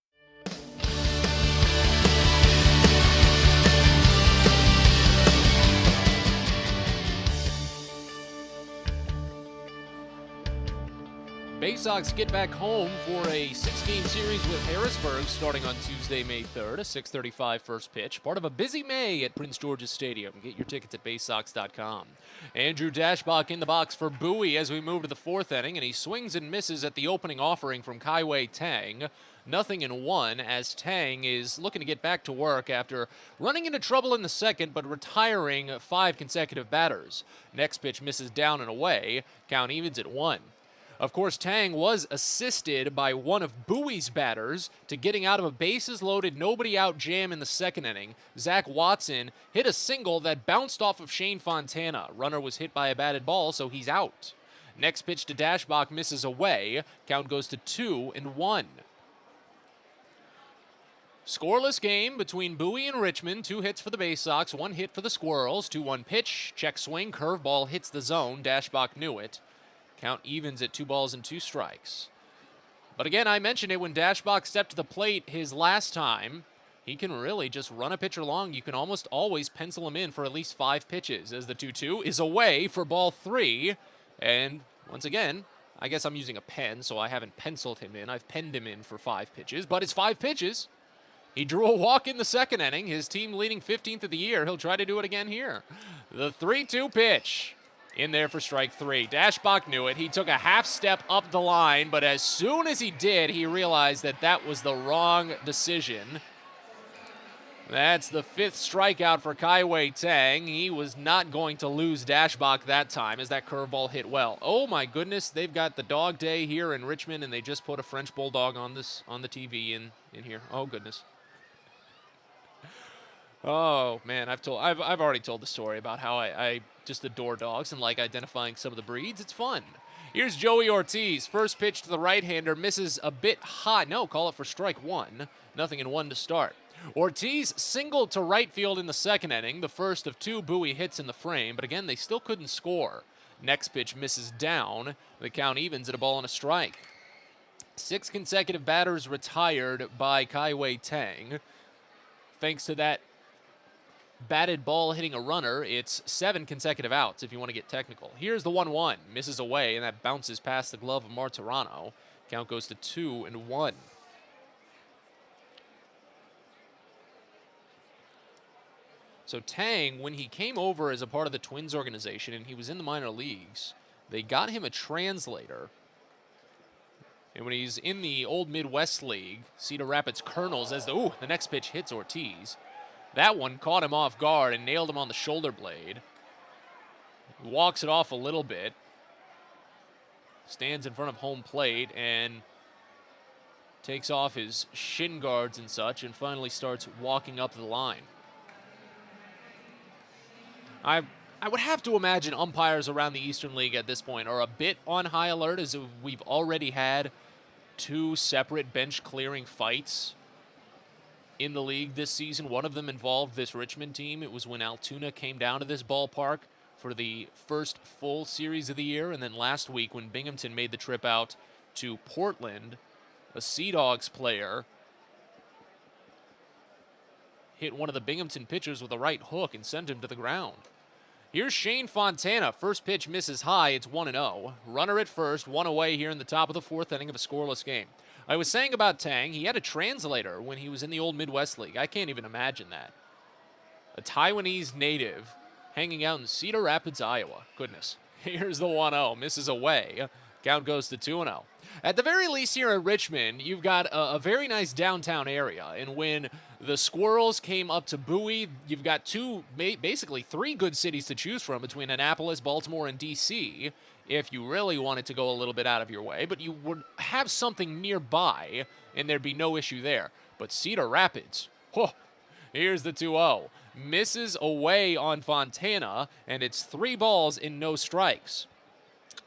Baysox get back home for a 6-game series with Harrisburg starting on Tuesday, May 3rd, a 6:35 first pitch. Part of a busy May at Prince George's Stadium. Get your tickets at baysox.com. Andrew Dashbach in the box for Bowie as we move to the 4th inning, and he swings and misses at the opening offering from Kaiwei Tang. 0-1 as Tang is looking to get back to work after running into trouble in the second but retiring 5 consecutive batters. Next pitch misses down and away. Count evens at 1. Of course, Tang was assisted by one of Bowie's batters to getting out of a bases-loaded, nobody-out jam in the second inning. Zach Watson hit a single that bounced off of Shane Fontana. Runner was hit by a batted ball, so he's out. Next pitch to Dashbach misses away. Count goes to 2-1. Scoreless game between Bowie and Richmond. 2 hits for the Baysox, 1 hit for the Squirrels. 2-1 pitch, check swing, curveball hits the zone. Dashbach knew it. Count evens at 2 balls and 2 strikes. But again, I mentioned it when Dashbach stepped to the plate his last time. He can really just run a pitcher long. You can almost always pencil him in for at least 5 pitches as the 2-2 is away for ball 3. And once again, I guess I'm using a pen, so I haven't penciled him in. I've penned him in for 5 pitches, but it's 5 pitches. He drew a walk in the second inning. His team leading 15th of the year. He'll try to do it again here. The 3-2 pitch. In there for strike 3. Dashbach knew it. He took a half step up the line, but as soon as he did, he realized that that was the wrong decision. That's the 5th strikeout for Kai-Wei Tang. He was not going to lose Dashbach that time as that curveball hit well. Oh my goodness, they've got the dog day here in Richmond, and they just put a French Bulldog on the TV in here. Oh goodness. Oh man, I've already told the story about how I just adore dogs and like identifying some of the breeds. It's fun. Here's Joey Ortiz. First pitch to the right-hander, misses a bit high. No, call it for strike 1. 0-1 to start. Ortiz singled to right field in the second inning, the first of 2 Bowie hits in the frame, but again, they still couldn't score. Next pitch misses down. The count evens at a ball and a strike. 6 consecutive batters retired by Kai-Wei Tang. Thanks to that batted ball hitting a runner, it's 7 consecutive outs if you want to get technical. Here's the 1-1. Misses away, and that bounces past the glove of Martirano. Count goes to 2-1. So Tang, when he came over as a part of the Twins organization and he was in the minor leagues, they got him a translator. And when he's in the old Midwest League, Cedar Rapids Colonels, as the next pitch hits Ortiz. That one caught him off guard and nailed him on the shoulder blade. He walks it off a little bit. Stands in front of home plate and takes off his shin guards and such and finally starts walking up the line. I would have to imagine umpires around the Eastern League at this point are a bit on high alert, as we've already had 2 separate bench-clearing fights in the league this season. One of them involved this Richmond team. It was when Altoona came down to this ballpark for the first full series of the year, and then last week when Binghamton made the trip out to Portland, a Sea Dogs player hit one of the Binghamton pitchers with a right hook and sent him to the ground. Here's Shane Fontana. First pitch misses high. It's 1-0. Runner at first, 1 away here in the top of the 4th inning of a scoreless game. I was saying about Tang, he had a translator when he was in the old Midwest League. I can't even imagine that. A Taiwanese native hanging out in Cedar Rapids, Iowa. Goodness. Here's the 1-0. Misses away. Count goes to 2-0. At the very least here in Richmond, you've got a very nice downtown area. And when the Squirrels came up to Bowie, you've got basically 3 good cities to choose from between Annapolis, Baltimore, and D.C. if you really wanted to go a little bit out of your way. But you would have something nearby, and there'd be no issue there. But Cedar Rapids, here's the 2-0. Misses away on Fontana, and it's 3 balls and no strikes.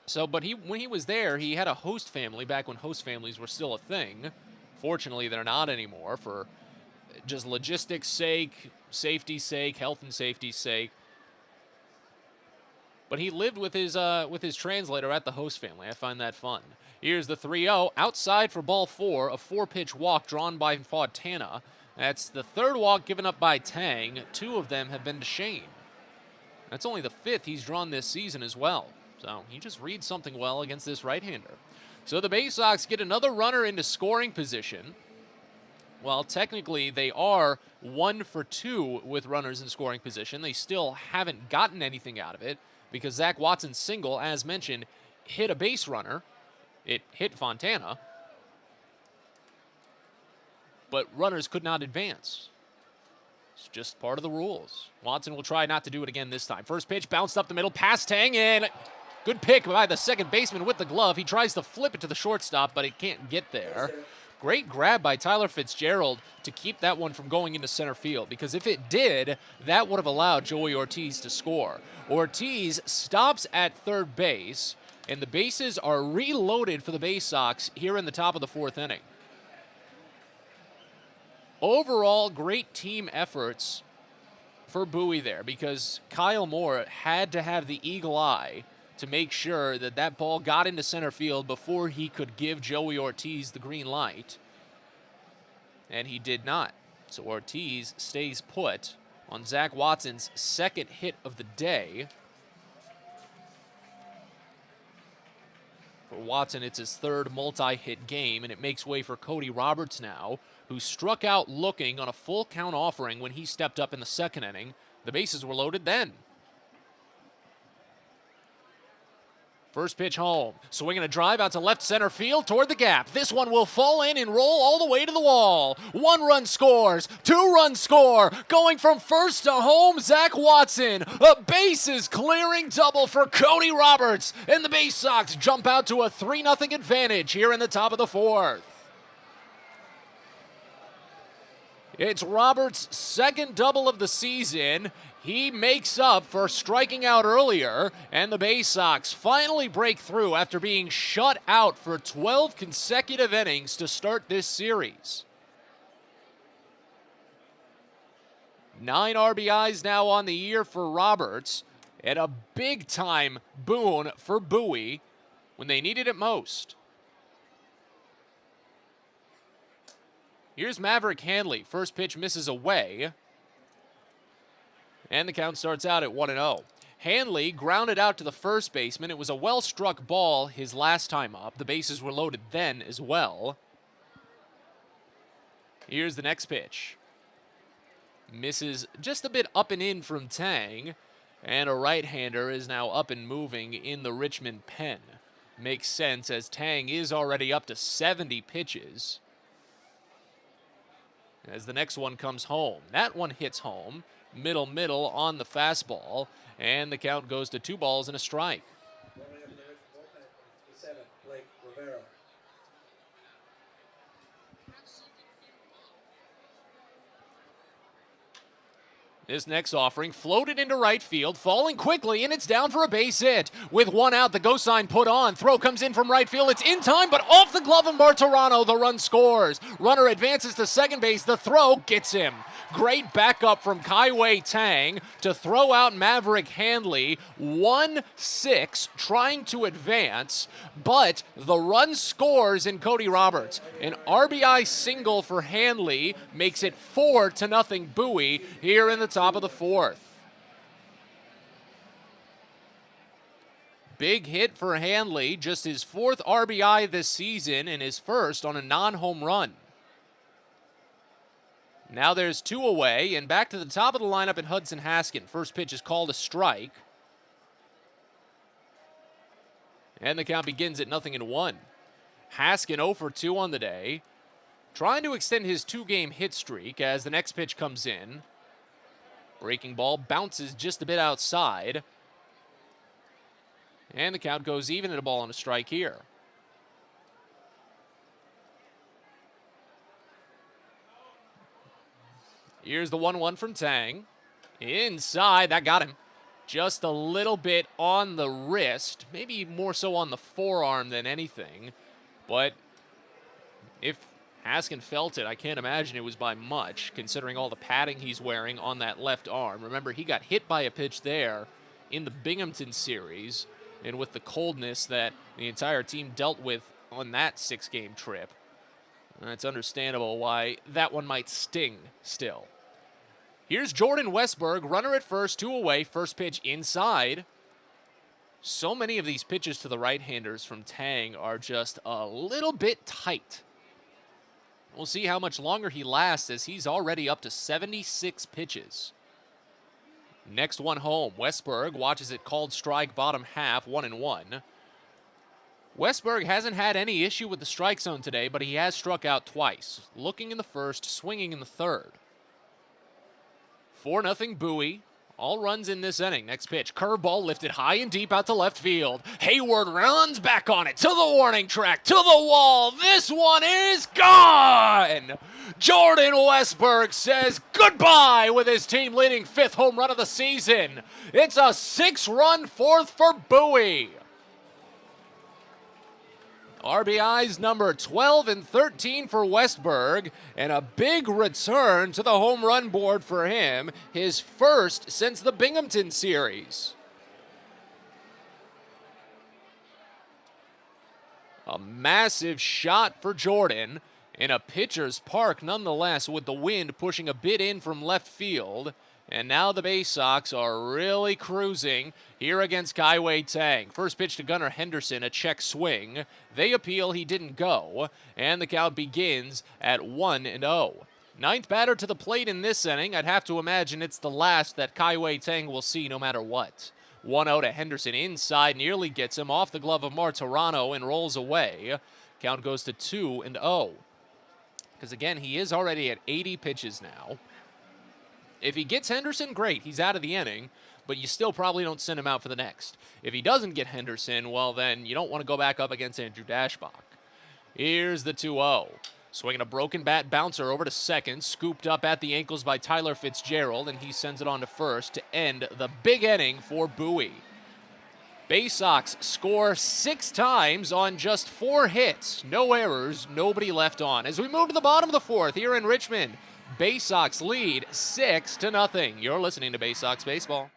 So, but when he was there, he had a host family back when host families were still a thing. Fortunately, they're not anymore for just logistics' sake, safety's sake, health and safety's sake. But he lived with his translator at the host family. I find that fun. Here's the 3-0. Outside for ball 4, a 4-pitch walk drawn by Fontana. That's the 3rd walk given up by Tang. 2 of them have been to Shane. That's only the 5th he's drawn this season as well. So he just reads something well against this right-hander. So the Baysox get another runner into scoring position. Well, technically they are 1 for 2 with runners in scoring position. They still haven't gotten anything out of it because Zach Watson's single, as mentioned, hit a base runner. It hit Fontana. but runners could not advance. It's just part of the rules. Watson will try not to do it again this time. First pitch bounced up the middle, past Tang, and good pick by the second baseman with the glove. He tries to flip it to the shortstop, but he can't get there. Great grab by Tyler Fitzgerald to keep that one from going into center field, because if it did, that would have allowed Joey Ortiz to score. Ortiz stops at third base, and the bases are reloaded for the Baysox here in the top of the fourth inning. Overall, great team efforts for Bowie there, because Kyle Moore had to have the eagle eye to make sure that that ball got into center field before he could give Joey Ortiz the green light. And he did not. So Ortiz stays put on Zach Watson's second hit of the day. For Watson, it's his third multi-hit game, and it makes way for Cody Roberts now, who struck out looking on a full count offering when he stepped up in the second inning. The bases were loaded then. First pitch home. Swinging a drive out to left center field toward the gap. This one will fall in and roll all the way to the wall. 1 run scores. 2 runs score. Going from first to home, Zach Watson. A bases clearing double for Cody Roberts. And the Baysox jump out to a 3-0 advantage here in the top of the fourth. It's Roberts' second double of the season. He makes up for striking out earlier, and the Baysox finally break through after being shut out for 12 consecutive innings to start this series. 9 RBIs now on the year for Roberts, and a big-time boon for Bowie when they needed it most. Here's Maverick Hanley. First pitch misses away. And the count starts out at 1-0. Hanley grounded out to the first baseman. It was a well-struck ball his last time up. The bases were loaded then as well. Here's the next pitch. Misses just a bit up and in from Tang. And a right-hander is now up and moving in the Richmond pen. Makes sense as Tang is already up to 70 pitches. As the next one comes home. That one hits home. Middle on the fastball. And the count goes to 2 balls and a strike. This next offering floated into right field, falling quickly, and it's down for a base hit. With 1 out, the go sign put on. Throw comes in from right field. It's in time, but off the glove of Martirano, the run scores. Runner advances to second base. The throw gets him. Great backup from Kaiwei Tang to throw out Maverick Hanley. 1-6, trying to advance, but the run scores in Cody Roberts. An RBI single for Hanley makes it 4-0 Bowie here in the top of the fourth. Big hit for Hanley, just his 4th RBI this season and his first on a non-home run. Now there's 2 away, and back to the top of the lineup in Hudson Haskin. First pitch is called a strike. And the count begins at 0-1. Haskin 0 for 2 on the day, trying to extend his 2-game hit streak as the next pitch comes in. Breaking ball bounces just a bit outside. And the count goes even at a ball and a strike here. Here's the 1-1 from Tang. Inside, that got him. Just a little bit on the wrist, maybe more so on the forearm than anything. But if Haskin felt it, I can't imagine it was by much, considering all the padding he's wearing on that left arm. Remember, he got hit by a pitch there in the Binghamton series, and with the coldness that the entire team dealt with on that 6-game trip, it's understandable why that one might sting still. Here's Jordan Westberg, runner at first, 2 away, first pitch inside. So many of these pitches to the right-handers from Tang are just a little bit tight. We'll see how much longer he lasts as he's already up to 76 pitches. Next one home. Westberg watches it called strike bottom half, 1-1. Westberg hasn't had any issue with the strike zone today, but he has struck out twice. Looking in the first, swinging in the third. 4-0 Bowie. All runs in this inning. Next pitch, curveball lifted high and deep out to left field. Hayward runs back on it to the warning track, to the wall. This one is gone! Jordan Westberg says goodbye with his team leading 5th home run of the season. It's a 6-run fourth for Bowie. RBIs number 12 and 13 for Westberg, and a big return to the home run board for him, his first since the Binghamton series. A massive shot for Jordan in a pitcher's park nonetheless, with the wind pushing a bit in from left field. And now the Baysox are really cruising here against Kaiwei Tang. First pitch to Gunnar Henderson, a check swing. They appeal, he didn't go, and the count begins at 1-0. Ninth batter to the plate in this inning. I'd have to imagine it's the last that Kaiwei Tang will see no matter what. 1-0 to Henderson inside, nearly gets him off the glove of Martirano and rolls away. Count goes to 2-0. Because again, he is already at 80 pitches now. If he gets Henderson, great, he's out of the inning, but you still probably don't send him out for the next. If he doesn't get Henderson, well then you don't want to go back up against Andrew Dashbach. Here's the 2-0. Swinging a broken bat bouncer over to second, scooped up at the ankles by Tyler Fitzgerald, and he sends it on to first to end the big inning for Bowie. Baysox score 6 times on just 4 hits. No errors, nobody left on. As we move to the bottom of the 4th here in Richmond, Baysox lead 6-0. You're listening to Baysox Baseball.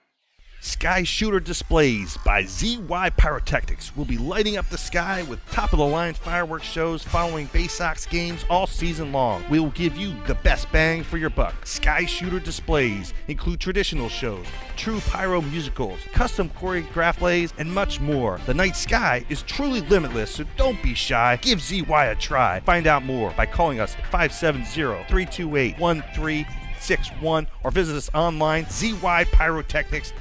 Sky Shooter Displays by ZY Pyrotechnics will be lighting up the sky with top-of-the-line fireworks shows following Baysox games all season long. We will give you the best bang for your buck. Sky Shooter Displays include traditional shows, true pyro musicals, custom choreographed plays, and much more. The night sky is truly limitless, so don't be shy. Give ZY a try. Find out more by calling us at 570-328-1361 or visit us online, zypyrotechnics.com.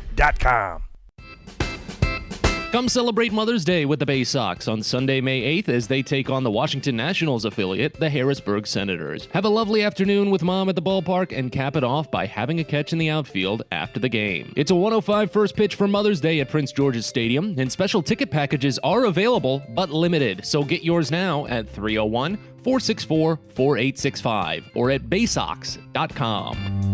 Come celebrate Mother's Day with the Baysox on Sunday, May 8th as they take on the Washington Nationals affiliate, the Harrisburg Senators. Have a lovely afternoon with Mom at the ballpark and cap it off by having a catch in the outfield after the game. It's a 1:05 first pitch for Mother's Day at Prince George's Stadium, and special ticket packages are available but limited, so get yours now at 301-464-4865 or at baysox.com.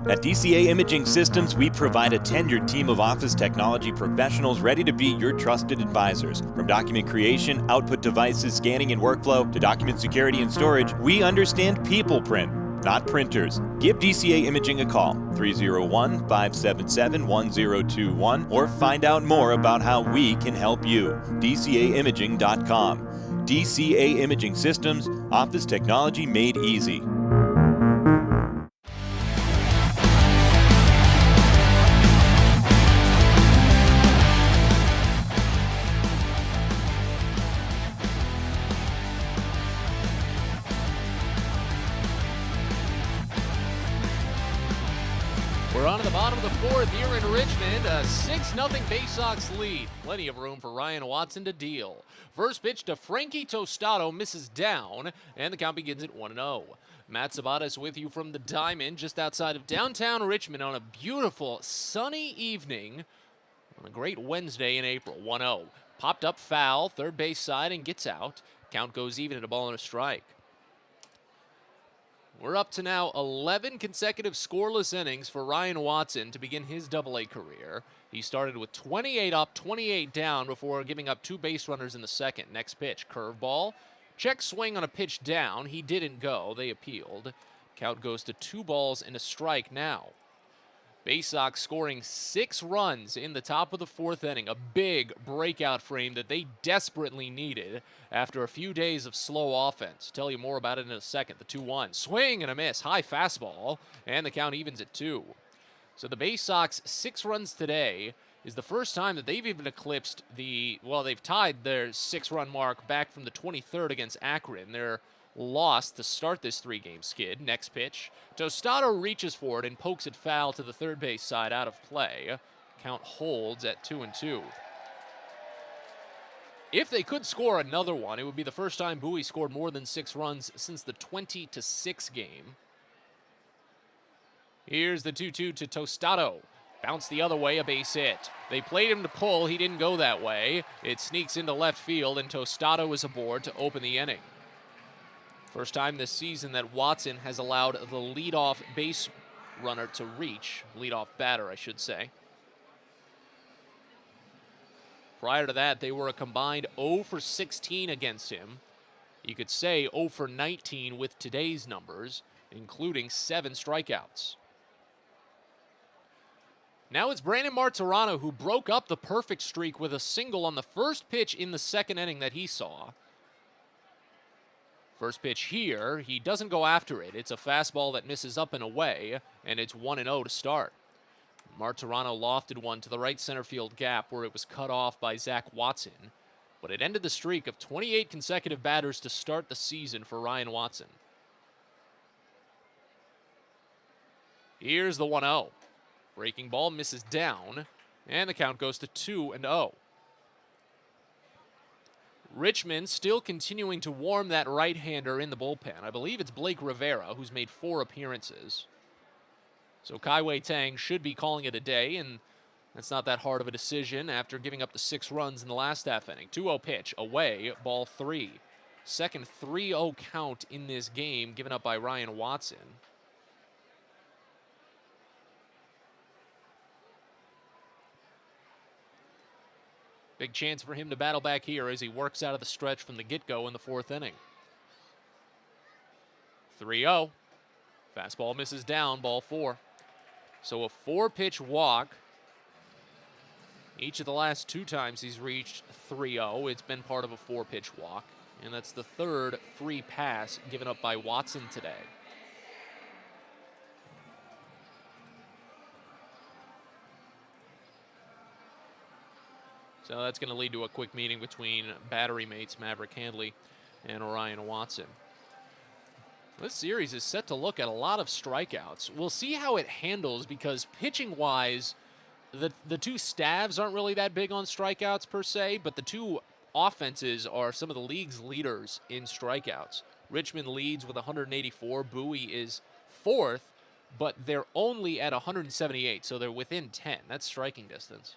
At DCA Imaging Systems, we provide a tenured team of office technology professionals ready to be your trusted advisors. From document creation, output devices, scanning and workflow, to document security and storage, we understand people print, not printers. Give DCA Imaging a call, 301-577-1021, or find out more about how we can help you. DCAimaging.com. DCA Imaging Systems, office technology made easy. We're on to the bottom of the 4th here in Richmond. A 6-0 Baysox lead. Plenty of room for Ryan Watson to deal. First pitch to Frankie Tostado misses down, and the count begins at 1-0. Matt Sabata is with you from the Diamond, just outside of downtown Richmond on a beautiful sunny evening on a great Wednesday in April. 1-0. Popped up foul, third base side, and gets out. Count goes even at a ball and a strike. We're up to now 11 consecutive scoreless innings for Ryan Watson to begin his Double-A career. He started with 28 up, 28 down before giving up 2 base runners in the second. Next pitch, curveball. Check swing on a pitch down. He didn't go. They appealed. Count goes to 2 balls and a strike now. Baysox scoring 6 runs in the top of the 4th inning. A big breakout frame that they desperately needed after a few days of slow offense. Tell you more about it in a second. The 2-1. Swing and a miss. High fastball. And the count evens at 2. So the Baysox 6 runs today is the first time that they've even eclipsed they've tied their 6-run mark back from the 23rd against Akron. Their lost to start this 3-game skid. Next pitch, Tostado reaches for it and pokes it foul to the third base side out of play. Count holds at 2-2. If they could score another one, it would be the first time Bowie scored more than 6 runs since the 20-6 game. Here's the 2-2 to Tostado. Bounce the other way, a base hit. They played him to pull, he didn't go that way. It sneaks into left field, and Tostado is aboard to open the inning. First time this season that Watson has allowed the leadoff base runner to reach. Leadoff batter, I should say. Prior to that, they were a combined 0 for 16 against him. You could say 0 for 19 with today's numbers, including 7 strikeouts. Now it's Brandon Martirano who broke up the perfect streak with a single on the first pitch in the second inning that he saw. First pitch here, he doesn't go after it. It's a fastball that misses up and away, and it's 1-0 to start. Martirano lofted one to the right center field gap where it was cut off by Zach Watson, but it ended the streak of 28 consecutive batters to start the season for Ryan Watson. Here's the 1-0. Breaking ball misses down, and the count goes to 2-0. Richmond still continuing to warm that right-hander in the bullpen. I believe it's Blake Rivera, who's made 4 appearances. So Kai-Wei Tang should be calling it a day, and that's not that hard of a decision after giving up the 6 runs in the last half inning. 2-0 pitch, away, ball 3. Second 3-0 count in this game given up by Ryan Watson. Big chance for him to battle back here as he works out of the stretch from the get-go in the 4th inning. 3-0. Fastball misses down, ball 4. So a 4-pitch walk. Each of the last 2 times he's reached 3-0, it's been part of a 4-pitch walk. And that's the 3rd free pass given up by Watson today. So that's going to lead to a quick meeting between battery mates Maverick Handley and Ryan Watson. This series is set to look at a lot of strikeouts. We'll see how it handles because pitching-wise, the 2 staffs aren't really that big on strikeouts per se, but the 2 offenses are some of the league's leaders in strikeouts. Richmond leads with 184. Bowie is 4th, but they're only at 178, so they're within 10. That's striking distance.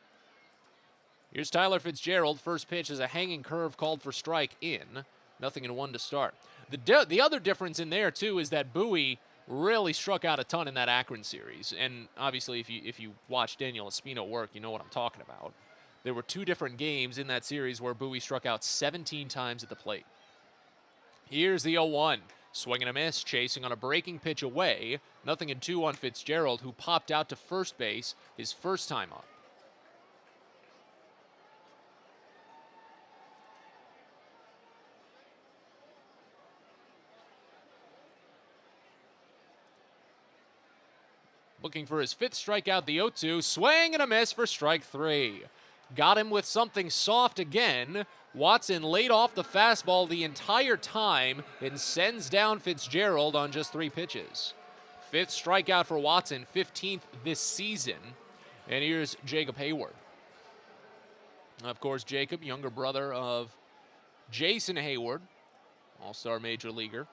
Here's Tyler Fitzgerald. First pitch is a hanging curve called for strike in. 0-1 to start. The other difference in there, too, is that Bowie really struck out a ton in that Akron series. And obviously, if you watch Daniel Espino work, you know what I'm talking about. There were 2 different games in that series where Bowie struck out 17 times at the plate. Here's the 0-1. Swing and a miss, chasing on a breaking pitch away. 0-2 on Fitzgerald, who popped out to first base his first time up. Looking for his 5th strikeout, the 0-2. Swing and a miss for strike 3. Got him with something soft again. Watson laid off the fastball the entire time and sends down Fitzgerald on just 3 pitches. 5th strikeout for Watson, 15th this season. And here's Jacob Hayward. Of course, Jacob, younger brother of Jason Hayward, all-star major leaguer.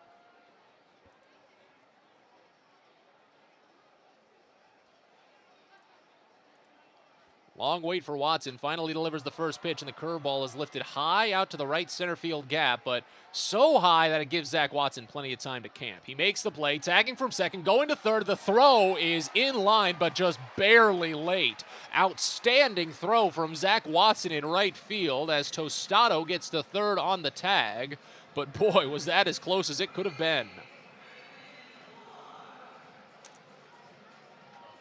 Long wait for Watson. Finally delivers the first pitch, and the curveball is lifted high out to the right center field gap, but so high that it gives Zach Watson plenty of time to camp. He makes the play, tagging from second, going to third. The throw is in line, but just barely late. Outstanding throw from Zach Watson in right field as Tostado gets to third on the tag, but boy, was that as close as it could have been.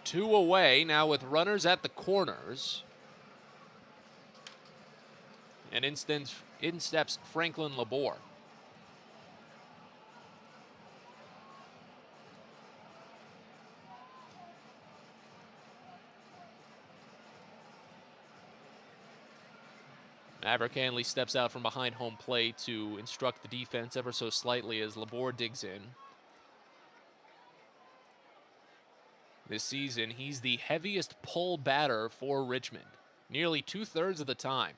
2 away now with runners at the corners. And in steps Franklin Labor. Maverick Hanley steps out from behind home plate to instruct the defense ever so slightly as Laborde digs in. This season, he's the heaviest pull batter for Richmond, nearly 2/3 of the time.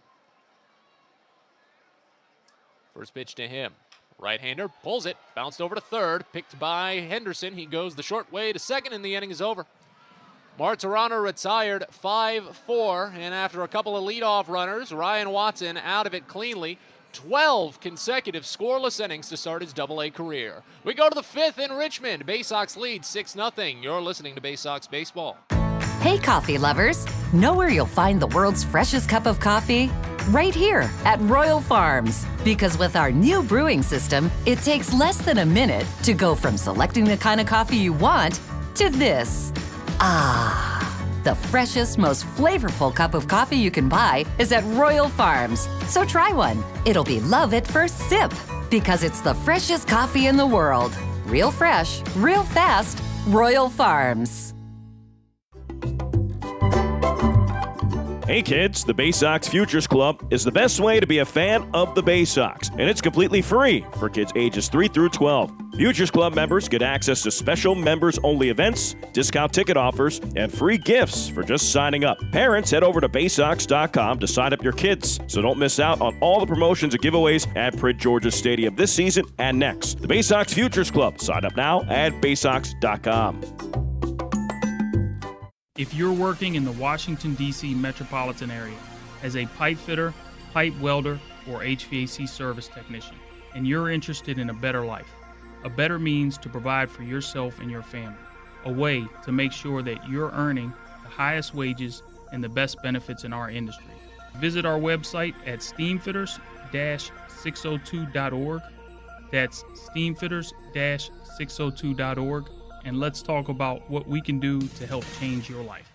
First pitch to him. Right-hander pulls it, bounced over to third, picked by Henderson. He goes the short way to second, and the inning is over. Martirana retired 5-4, and after a couple of leadoff runners, Ryan Watson out of it cleanly. 12 consecutive scoreless innings to start his Double-A career. We go to the 5th in Richmond. Baysox lead 6-0. You're listening to Baysox Baseball. Hey, coffee lovers. Know where you'll find the world's freshest cup of coffee? Right here at Royal Farms. Because with our new brewing system, it takes less than a minute to go from selecting the kind of coffee you want to this. The freshest, most flavorful cup of coffee you can buy is at Royal Farms. So try one. It'll be love at first sip because it's the freshest coffee in the world. Real fresh, real fast, Royal Farms. Hey kids, the Baysox Futures Club is the best way to be a fan of the Baysox, and it's completely free for kids ages 3 through 12. Futures Club members get access to special members-only events, discount ticket offers, and free gifts for just signing up. Parents, head over to Baysox.com to sign up your kids, so don't miss out on all the promotions and giveaways at Prince George's Stadium this season and next. The Baysox Futures Club. Sign up now at Baysox.com. If you're working in the Washington, D.C. metropolitan area as a pipe fitter, pipe welder, or HVAC service technician, and you're interested in a better life, a better means to provide for yourself and your family, a way to make sure that you're earning the highest wages and the best benefits in our industry. Visit our website at steamfitters-602.org. That's steamfitters-602.org. And let's talk about what we can do to help change your life.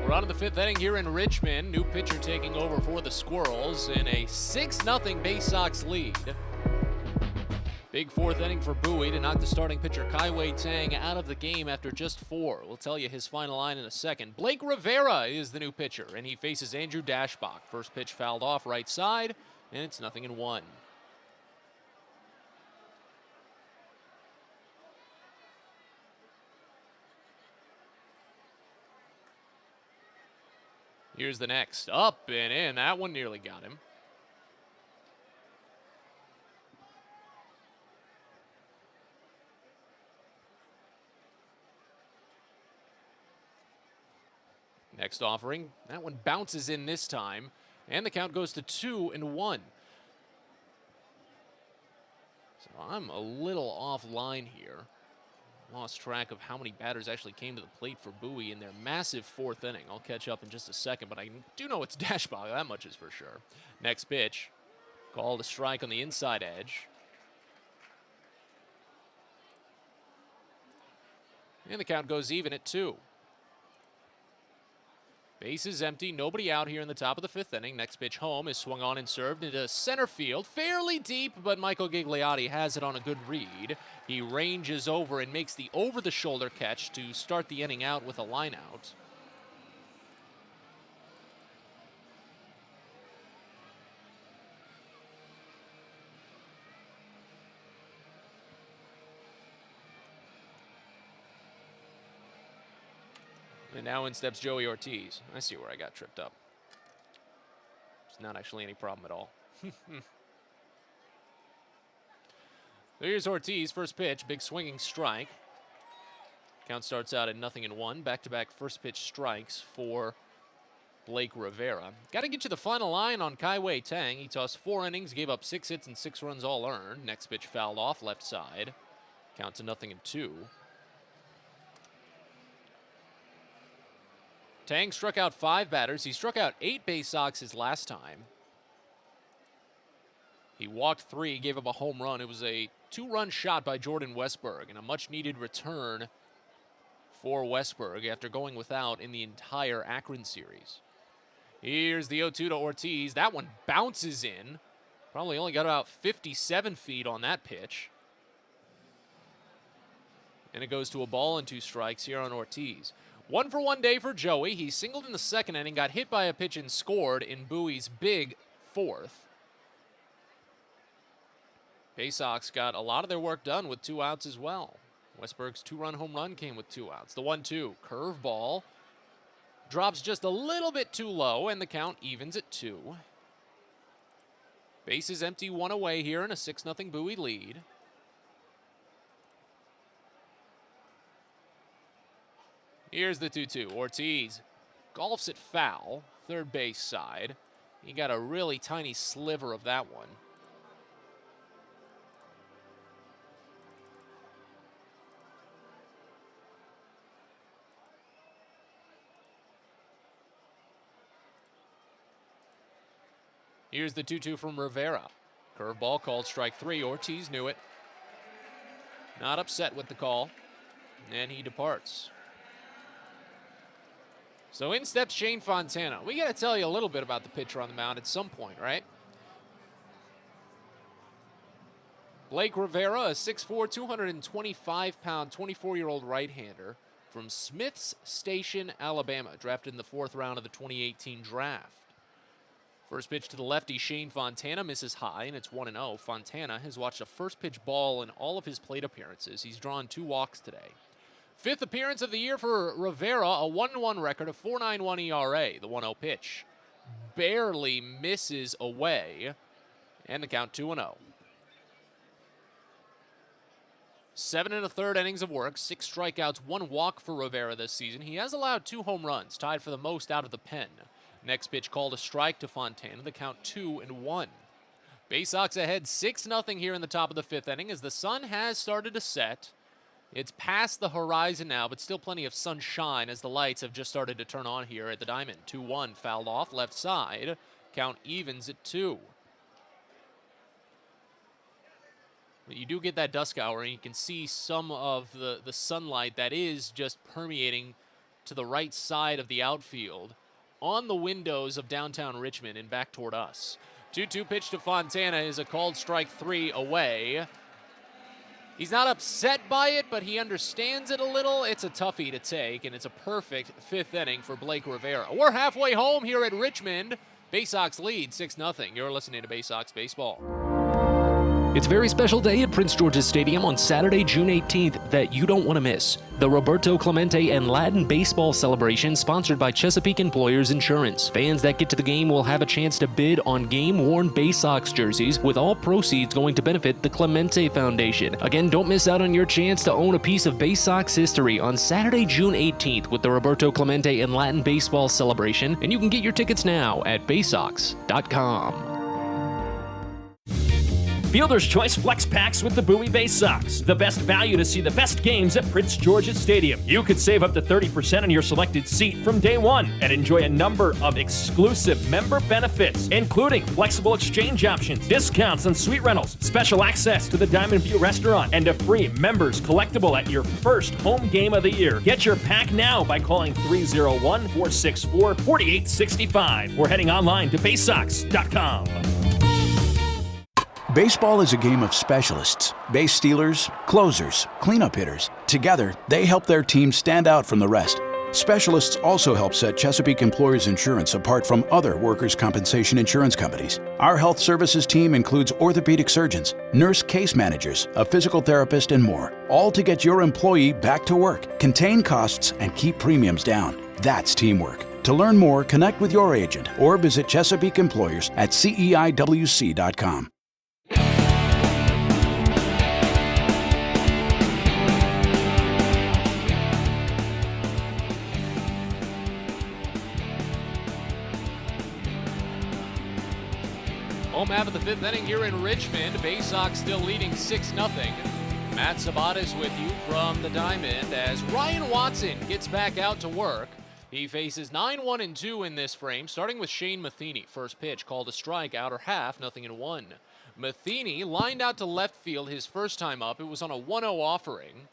We're on to the 5th inning here in Richmond. New pitcher taking over for the Squirrels in a 6-0 Baysox lead. Big 4th inning for Bowie to knock the starting pitcher Kaiwei Tang out of the game after just 4. We'll tell you his final line in a second. Blake Rivera is the new pitcher, and he faces Andrew Dashbach. First pitch fouled off right side, and it's 0-1. Here's the next. Up and in. That one nearly got him. Next offering. That one bounces in this time. And the count goes to 2-1. So I'm a little offline here. Lost track of how many batters actually came to the plate for Bowie in their massive 4th inning. I'll catch up in just a second, but I do know it's Dashbach. That much is for sure. Next pitch. Called a strike on the inside edge. And the count goes even at 2. Base is empty, nobody out here in the top of the 5th inning. Next pitch home is swung on and served into center field. Fairly deep, but Michael Gigliotti has it on a good read. He ranges over and makes the over-the-shoulder catch to start the inning out with a line out. And now in steps Joey Ortiz. I see where I got tripped up. It's not actually any problem at all. Here's Ortiz, first pitch, big swinging strike. Count starts out at 0-1. Back-to-back first pitch strikes for Blake Rivera. Got to get you the final line on Kaiwei Tang. He tossed 4 innings, gave up 6 hits and 6 runs all earned. Next pitch fouled off left side. Count to 0-2. Tang struck out 5 batters. He struck out 8 Baysox his last time. He walked 3, gave up a home run. It was a 2-run shot by Jordan Westberg and a much-needed return for Westberg after going without in the entire Akron series. Here's the 0-2 to Ortiz. That one bounces in. Probably only got about 57 feet on that pitch. And it goes to a ball and 2 strikes here on Ortiz. 1-for-1 day for Joey. He singled in the second inning, got hit by a pitch and scored in Bowie's big 4th. Baysox got a lot of their work done with 2 outs as well. Westberg's 2-run home run came with 2 outs. The 1-2 curveball drops just a little bit too low, and the count evens at 2. Bases empty, 1 away here in a 6-0 Bowie lead. Here's the 2-2. Ortiz golfs it foul, third base side. He got a really tiny sliver of that one. Here's the 2-2 from Rivera. Curveball called strike 3. Ortiz knew it. Not upset with the call. And he departs. So in steps Shane Fontana. We got to tell you a little bit about the pitcher on the mound at some point, right? Blake Rivera, a 6'4", 225-pound, 24-year-old right-hander from Smith's Station, Alabama, drafted in the 4th round of the 2018 draft. First pitch to the lefty, Shane Fontana misses high, and it's 1-0. Fontana has watched a first pitch ball in all of his plate appearances. He's drawn 2 walks today. 5th appearance of the year for Rivera, a 1-1 record, a 4.91 ERA. The 1-0 pitch barely misses away, and the count 2-0. 7 1/3 innings of work, 6 strikeouts, 1 walk for Rivera this season. He has allowed 2 home runs, tied for the most out of the pen. Next pitch called a strike to Fontana, the count 2-1. Baysox ahead 6-0 here in the top of the 5th inning as the sun has started to set. It's past the horizon now, but still plenty of sunshine as the lights have just started to turn on here at the Diamond. 2-1, fouled off, left side. Count evens at 2. But you do get that dusk hour, and you can see some of the sunlight that is just permeating to the right side of the outfield on the windows of downtown Richmond and back toward us. 2-2 pitch to Fontana is a called strike 3 away. He's not upset by it, but he understands it a little. It's a toughie to take, and it's a perfect 5th inning for Blake Rivera. We're halfway home here at Richmond. Baysox lead 6-0. You're listening to Baysox Baseball. It's a very special day at Prince George's Stadium on Saturday, June 18th that you don't want to miss. The Roberto Clemente and Latin Baseball Celebration sponsored by Chesapeake Employers Insurance. Fans that get to the game will have a chance to bid on game-worn Baysox jerseys, with all proceeds going to benefit the Clemente Foundation. Again, don't miss out on your chance to own a piece of Baysox history on Saturday, June 18th with the Roberto Clemente and Latin Baseball Celebration, and you can get your tickets now at baysox.com. Fielder's Choice Flex Packs with the Bowie Baysox. The best value to see the best games at Prince George's Stadium. You could save up to 30% on your selected seat from day one and enjoy a number of exclusive member benefits, including flexible exchange options, discounts on suite rentals, special access to the Diamond View restaurant, and a free members collectible at your first home game of the year. Get your pack now by calling 301-464-4865 or heading online to baysox.com. Baseball is a game of specialists. Base stealers, closers, cleanup hitters. Together, they help their team stand out from the rest. Specialists also help set Chesapeake Employers Insurance apart from other workers' compensation insurance companies. Our health services team includes orthopedic surgeons, nurse case managers, a physical therapist, and more, all to get your employee back to work, contain costs, and keep premiums down. That's teamwork. To learn more, connect with your agent or visit Chesapeake Employers at CEIWC.com. Home half of the 5th inning here in Richmond. Baysox still leading 6-0. Matt Sabatas with you from the Diamond as Ryan Watson gets back out to work. He faces 9-1-2 in this frame, starting with Shane Matheny. First pitch called a strike, outer half, 0-1. Matheny lined out to left field his first time up. It was on a 1-0 offering.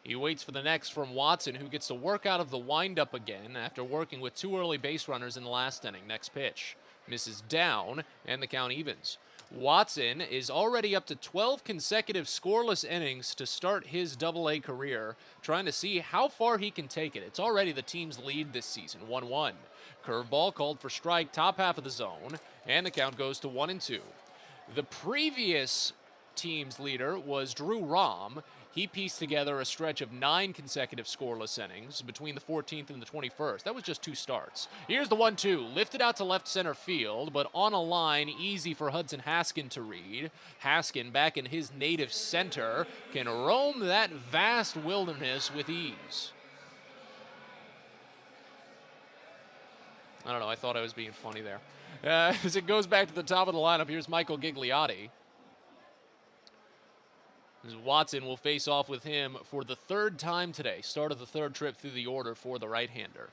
He waits for the next from Watson, who gets to work out of the windup again after working with 2 early base runners in the last inning. Next pitch misses down, and the count evens. Watson is already up to 12 consecutive scoreless innings to start his Double-A career, trying to see how far he can take it. It's already the team's lead this season, 1-1. Curveball called for strike, top half of the zone, and the count goes to 1-2. The previous team's leader was Drew Rahm. He pieced together a stretch of 9 consecutive scoreless innings between the 14th and the 21st. That was just 2 starts. Here's the 1-2, lifted out to left center field, but on a line easy for Hudson Haskin to read. Haskin, back in his native center, can roam that vast wilderness with ease. I don't know, I thought I was being funny there. As it goes back to the top of the lineup, here's Michael Gigliotti. Watson will face off with him for the 3rd time today. Start of the 3rd trip through the order for the right-hander.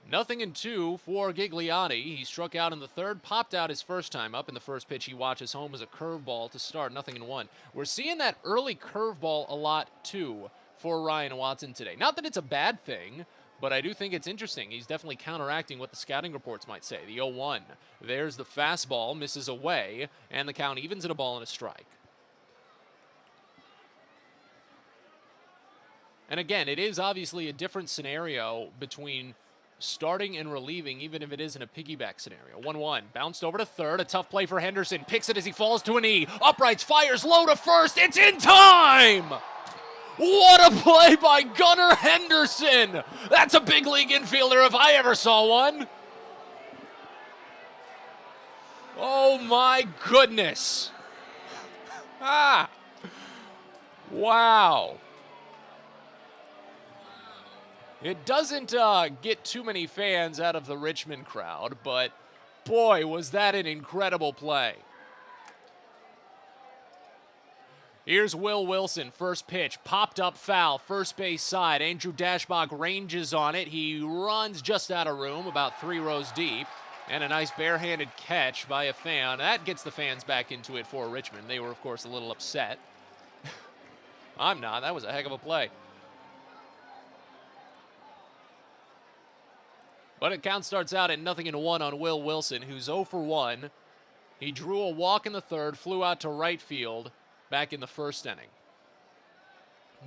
0-2 for Gigliotti. He struck out in the 3rd, popped out his first time up in the first pitch he watches home as a curveball to start, 0-1. We're seeing that early curveball a lot, too, for Ryan Watson today. Not that it's a bad thing, but I do think it's interesting. He's definitely counteracting what the scouting reports might say. The 0-1. There's the fastball, misses away, and the count evens at a ball and a strike. And again, it is obviously a different scenario between starting and relieving, even if it isn't a piggyback scenario. 1-1, bounced over to 3rd, a tough play for Henderson, picks it as he falls to a knee, uprights, fires low to 1st, it's in time! What a play by Gunnar Henderson! That's a big league infielder if I ever saw one! Oh my goodness! Wow. It doesn't get too many fans out of the Richmond crowd, but boy, was that an incredible play. Here's Will Wilson, first pitch, popped up foul, first base side. Andrew Dashbach ranges on it. He runs just out of room, about 3 rows deep, and a nice barehanded catch by a fan. That gets the fans back into it for Richmond. They were, of course, a little upset. I'm not. That was a heck of a play. But it count starts out at 0-1 on Will Wilson, who's 0 for 1. He drew a walk in the 3rd, flew out to right field back in the 1st inning.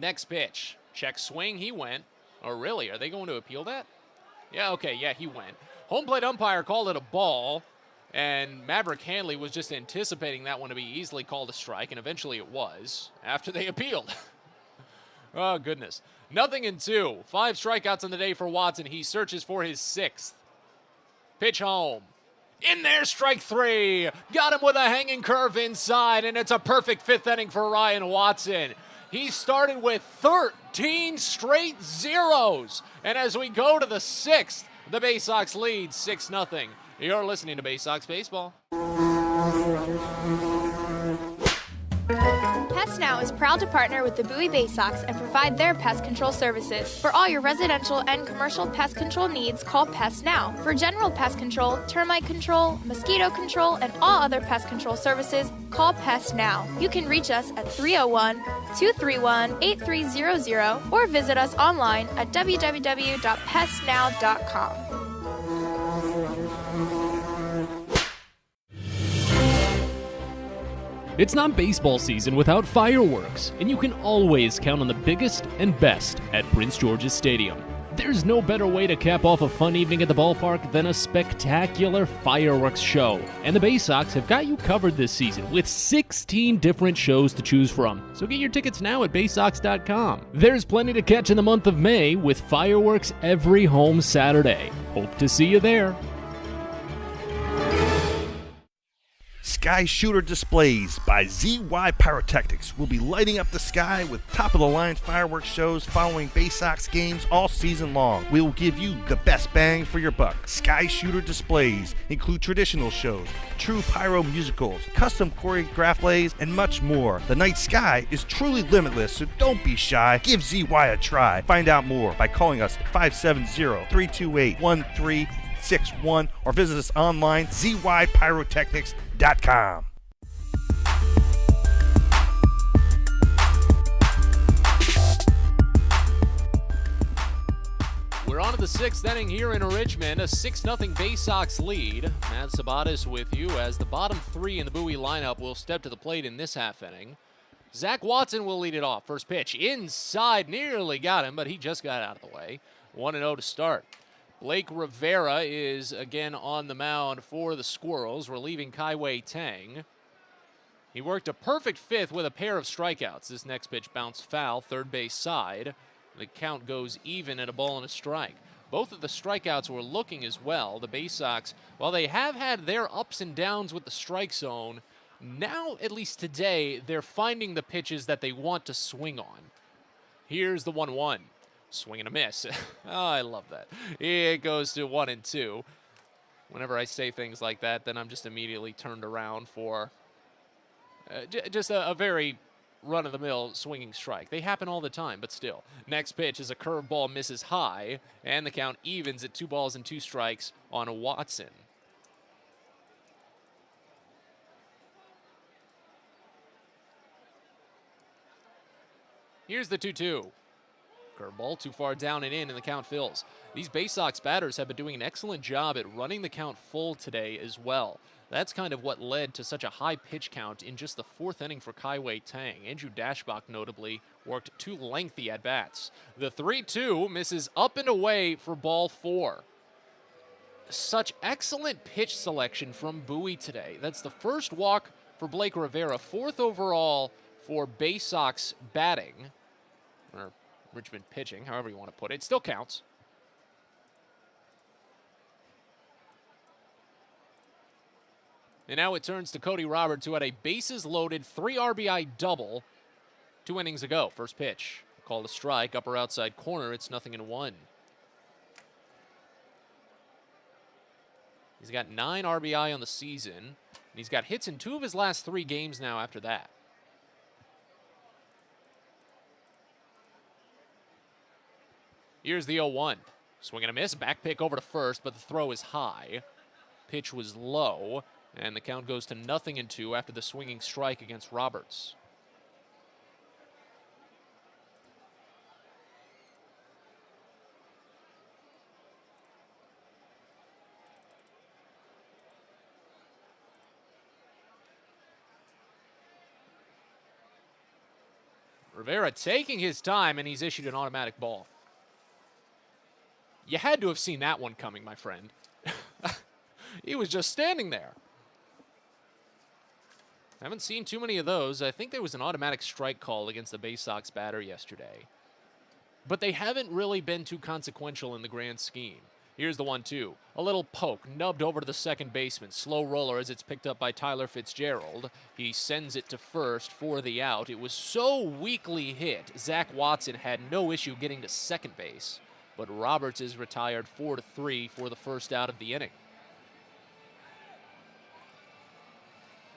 Next pitch, check swing, he went. Oh, really? Are they going to appeal that? Yeah, okay, yeah, he went. Home plate umpire called it a ball, and Maverick Hanley was just anticipating that one to be easily called a strike, and eventually it was, after they appealed. Oh, goodness. 0-2. 5 strikeouts on the day for Watson. He searches for his 6th. Pitch home. In there, strike 3. Got him with a hanging curve inside, and it's a perfect 5th inning for Ryan Watson. He started with 13 straight zeros. And as we go to the 6th, the Baysox lead 6-0. You're listening to Baysox Baseball. Pest Now is proud to partner with the Bowie Baysox and provide their pest control services. For all your residential and commercial pest control needs, call Pest Now. For general pest control, termite control, mosquito control, and all other pest control services, call Pest Now. You can reach us at 301-231-8300 or visit us online at www.pestnow.com. It's not baseball season without fireworks, and you can always count on the biggest and best at Prince George's Stadium. There's no better way to cap off a fun evening at the ballpark than a spectacular fireworks show. And the Baysox have got you covered this season with 16 different shows to choose from. So get your tickets now at Baysox.com. There's plenty to catch in the month of May with fireworks every home Saturday. Hope to see you there. Sky Shooter Displays by ZY Pyrotechnics will be lighting up the sky with top-of-the-line fireworks shows following Baysox games all season long. We will give you the best bang for your buck. Sky Shooter Displays include traditional shows, true pyro musicals, custom choreographed plays, and much more. The night sky is truly limitless, so don't be shy. Give ZY a try. Find out more by calling us at 570-328-1361 or visit us online, zypyrotechnics.com. We're on to the sixth inning here in Richmond, a 6-0 Baysox lead. Matt Sabatis with you as the bottom three in the Bowie lineup will step to the plate in this half inning. Zach Watson will lead it off. First pitch inside, nearly got him, but he just got out of the way. 1-0 to start. Blake Rivera is again on the mound for the Squirrels, relieving Kaiwei Tang. He worked a perfect fifth with a pair of strikeouts. This next pitch bounced foul, third base side. The count goes even at a ball and a strike. Both of the strikeouts were looking as well. The Baysox, while they have had their ups and downs with the strike zone, now, at least today, they're finding the pitches that they want to swing on. Here's the 1-1. Swing and a miss. Oh, I love that. It goes to 1-2. Whenever I say things like that, then I'm just immediately turned around for just a very run-of-the-mill swinging strike. They happen all the time, but still. Next pitch is a curveball, misses high, and the count evens at 2 balls and 2 strikes on Watson. Here's the 2-2. Curveball too far down and the count fills. These Baysox batters have been doing an excellent job at running the count full today as well. That's kind of what led to such a high pitch count in just the 4th inning for Kaiwei Tang. Andrew Dashbach notably worked 2 lengthy at-bats. The 3-2 misses up and away for ball 4. Such excellent pitch selection from Bowie today. That's the first walk for Blake Rivera, 4th overall for Baysox batting, or Richmond pitching, however you want to put it. It still counts. And now it turns to Cody Roberts, who had a bases-loaded 3 RBI double 2 innings ago. First pitch, called a strike, upper outside corner. It's 0-1. He's got 9 RBI on the season, and he's got hits in 2 of his last 3 games now after that. Here's the 0-1. Swing and a miss, back pick over to first, but the throw is high. Pitch was low, and the count goes to 0-2 after the swinging strike against Roberts. Rivera taking his time, and he's issued an automatic ball. You had to have seen that one coming, my friend. He was just standing there. Haven't seen too many of those. I think there was an automatic strike call against the Baysox batter yesterday. But they haven't really been too consequential in the grand scheme. Here's the 1-2. A little poke, nubbed over to the second baseman. Slow roller as it's picked up by Tyler Fitzgerald. He sends it to first for the out. It was so weakly hit, Zach Watson had no issue getting to second base. But Roberts is retired 4-3 for the first out of the inning.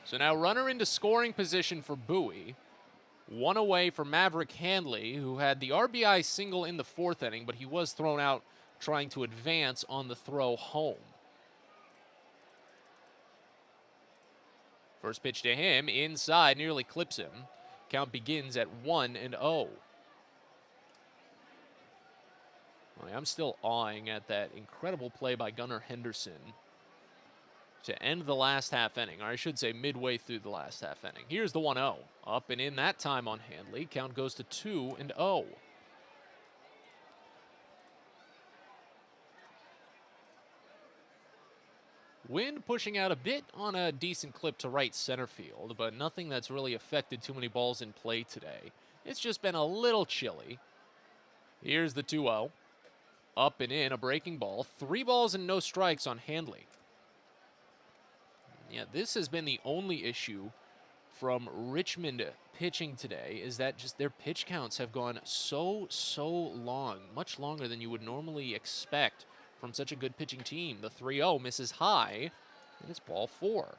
So now runner into scoring position for Bowie. 1 away for Maverick Handley, who had the RBI single in the 4th inning, but he was thrown out trying to advance on the throw home. First pitch to him, inside, nearly clips him. Count begins at 1-0. I'm still awing at that incredible play by Gunnar Henderson to end the last half inning, or I should say midway through the last half inning. Here's the 1-0. Up and in that time on Handley. Count goes to 2-0. Wind pushing out a bit on a decent clip to right center field, but nothing that's really affected too many balls in play today. It's just been a little chilly. Here's the 2-0. Up and in, a breaking ball. 3 balls and no strikes on Handley. Yeah, this has been the only issue from Richmond pitching today, is that just their pitch counts have gone so long, much longer than you would normally expect from such a good pitching team. The 3-0 misses high, and it's ball 4.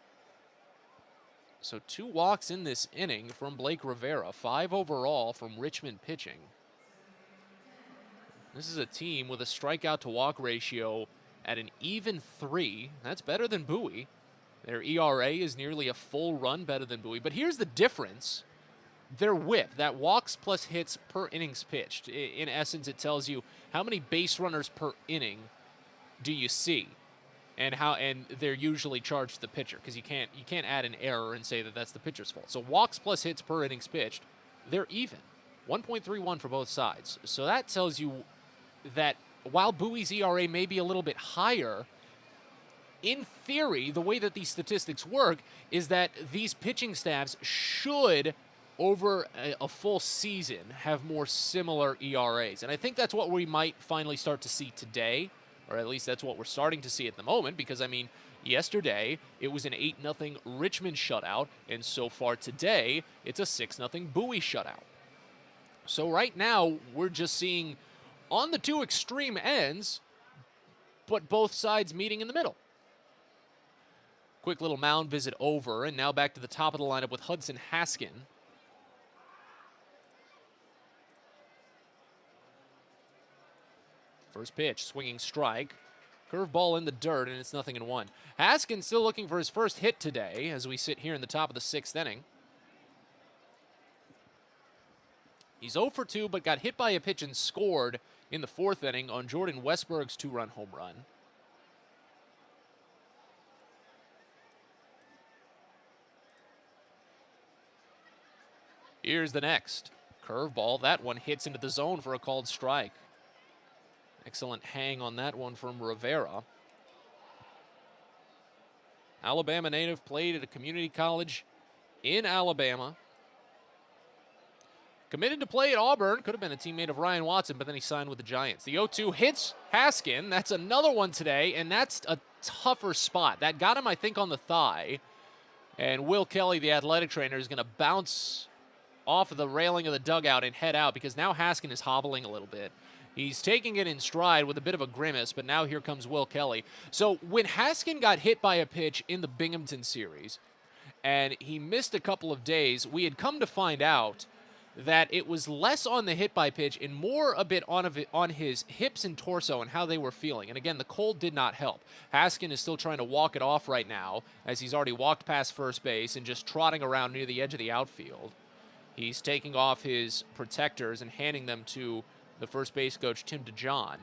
So 2 walks in this inning from Blake Rivera, 5 overall from Richmond pitching. This is a team with a strikeout to walk ratio at an even 3. That's better than Bowie. Their ERA is nearly a full run better than Bowie. But here's the difference. Their whip, that walks plus hits per innings pitched. In essence, it tells you how many base runners per inning do you see, and they're usually charged to the pitcher, because you can't add an error and say that that's the pitcher's fault. So walks plus hits per innings pitched, they're even. 1.31 for both sides. So that tells you that while Bowie's ERA may be a little bit higher, in theory, the way that these statistics work is that these pitching staffs should, over a full season, have more similar ERAs. And I think that's what we might finally start to see today, or at least that's what we're starting to see at the moment, because, I mean, yesterday it was an 8-0 Richmond shutout, and so far today it's a 6-0 Bowie shutout. So right now we're just seeing on the 2 extreme ends, but both sides meeting in the middle. Quick little mound visit over, and now back to the top of the lineup with Hudson Haskin. First pitch, swinging strike. Curveball in the dirt, and it's 0-1. Haskin still looking for his first hit today as we sit here in the top of the 6th inning. He's 0 for 2, but got hit by a pitch and scored in the 4th inning on Jordan Westberg's 2-run home run. Here's the next. Curveball. That one hits into the zone for a called strike. Excellent hang on that one from Rivera. Alabama native, played at a community college in Alabama. Committed to play at Auburn. Could have been a teammate of Ryan Watson, but then he signed with the Giants. The 0-2 hits Haskin. That's another one today, and that's a tougher spot. That got him, I think, on the thigh. And Will Kelly, the athletic trainer, is going to bounce off of the railing of the dugout and head out, because now Haskin is hobbling a little bit. He's taking it in stride with a bit of a grimace, but now here comes Will Kelly. So when Haskin got hit by a pitch in the Binghamton series, and he missed a couple of days, we had come to find out that it was less on the hit by pitch and more a bit on his hips and torso and how they were feeling. And again, the cold did not help. Haskin is still trying to walk it off right now, as he's already walked past first base and just trotting around near the edge of the outfield. He's taking off his protectors and handing them to the first base coach, Tim DeJohn,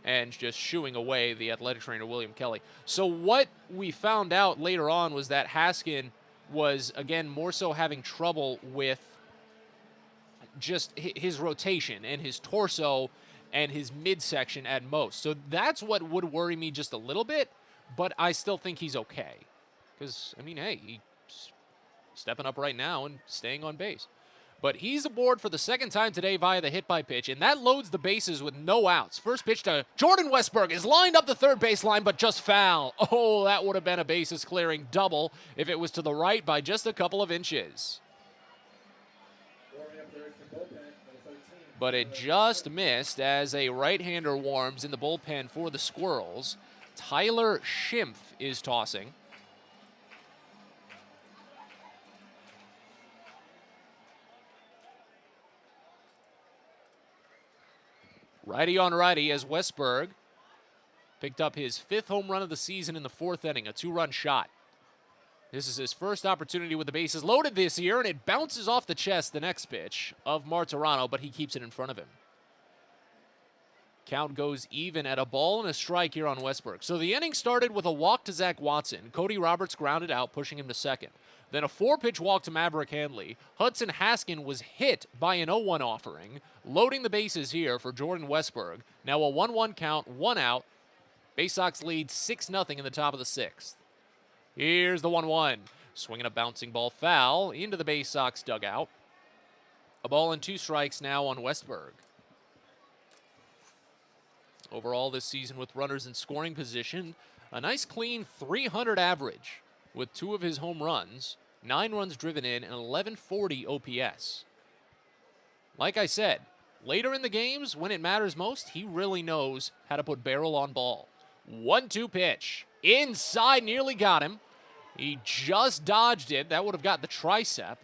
and just shooing away the athletic trainer, William Kelly. So what we found out later on was that Haskin was, again, more so having trouble with just his rotation and his torso and his midsection at most. So that's what would worry me just a little bit, but I still think he's okay. Because, I mean, hey, he's stepping up right now and staying on base. But he's aboard for the second time today via the hit by pitch, and that loads the bases with no outs. First pitch to Jordan Westberg is lined up the third base line, but just foul. Oh, that would have been a bases clearing double if it was to the right by just a couple of inches. But it just missed as a right-hander warms in the bullpen for the Squirrels. Tyler Schimpf is tossing. Righty on righty as Westberg picked up his 5th home run of the season in the 4th inning, a 2-run shot. This is his first opportunity with the bases loaded this year, and it bounces off the chest the next pitch of Martirano, but he keeps it in front of him. Count goes even at a ball and a strike here on Westberg. So the inning started with a walk to Zach Watson. Cody Roberts grounded out, pushing him to second. Then a 4-pitch walk to Maverick Handley. Hudson Haskin was hit by an 0-1 offering, loading the bases here for Jordan Westberg. Now a 1-1 count, 1 out. Baysox lead 6-0 in the top of the 6th. Here's the 1-1. Swinging a bouncing ball foul into the Baysox dugout. A ball and 2 strikes now on Westberg. Overall this season with runners in scoring position, A nice clean 300 average with 2 of his home runs, 9 runs driven in, and 1140 OPS. Like I said, later in the games, when it matters most, he really knows how to put barrel on ball. 1-2 pitch. Inside, nearly got him. He just dodged it. That would have got the tricep.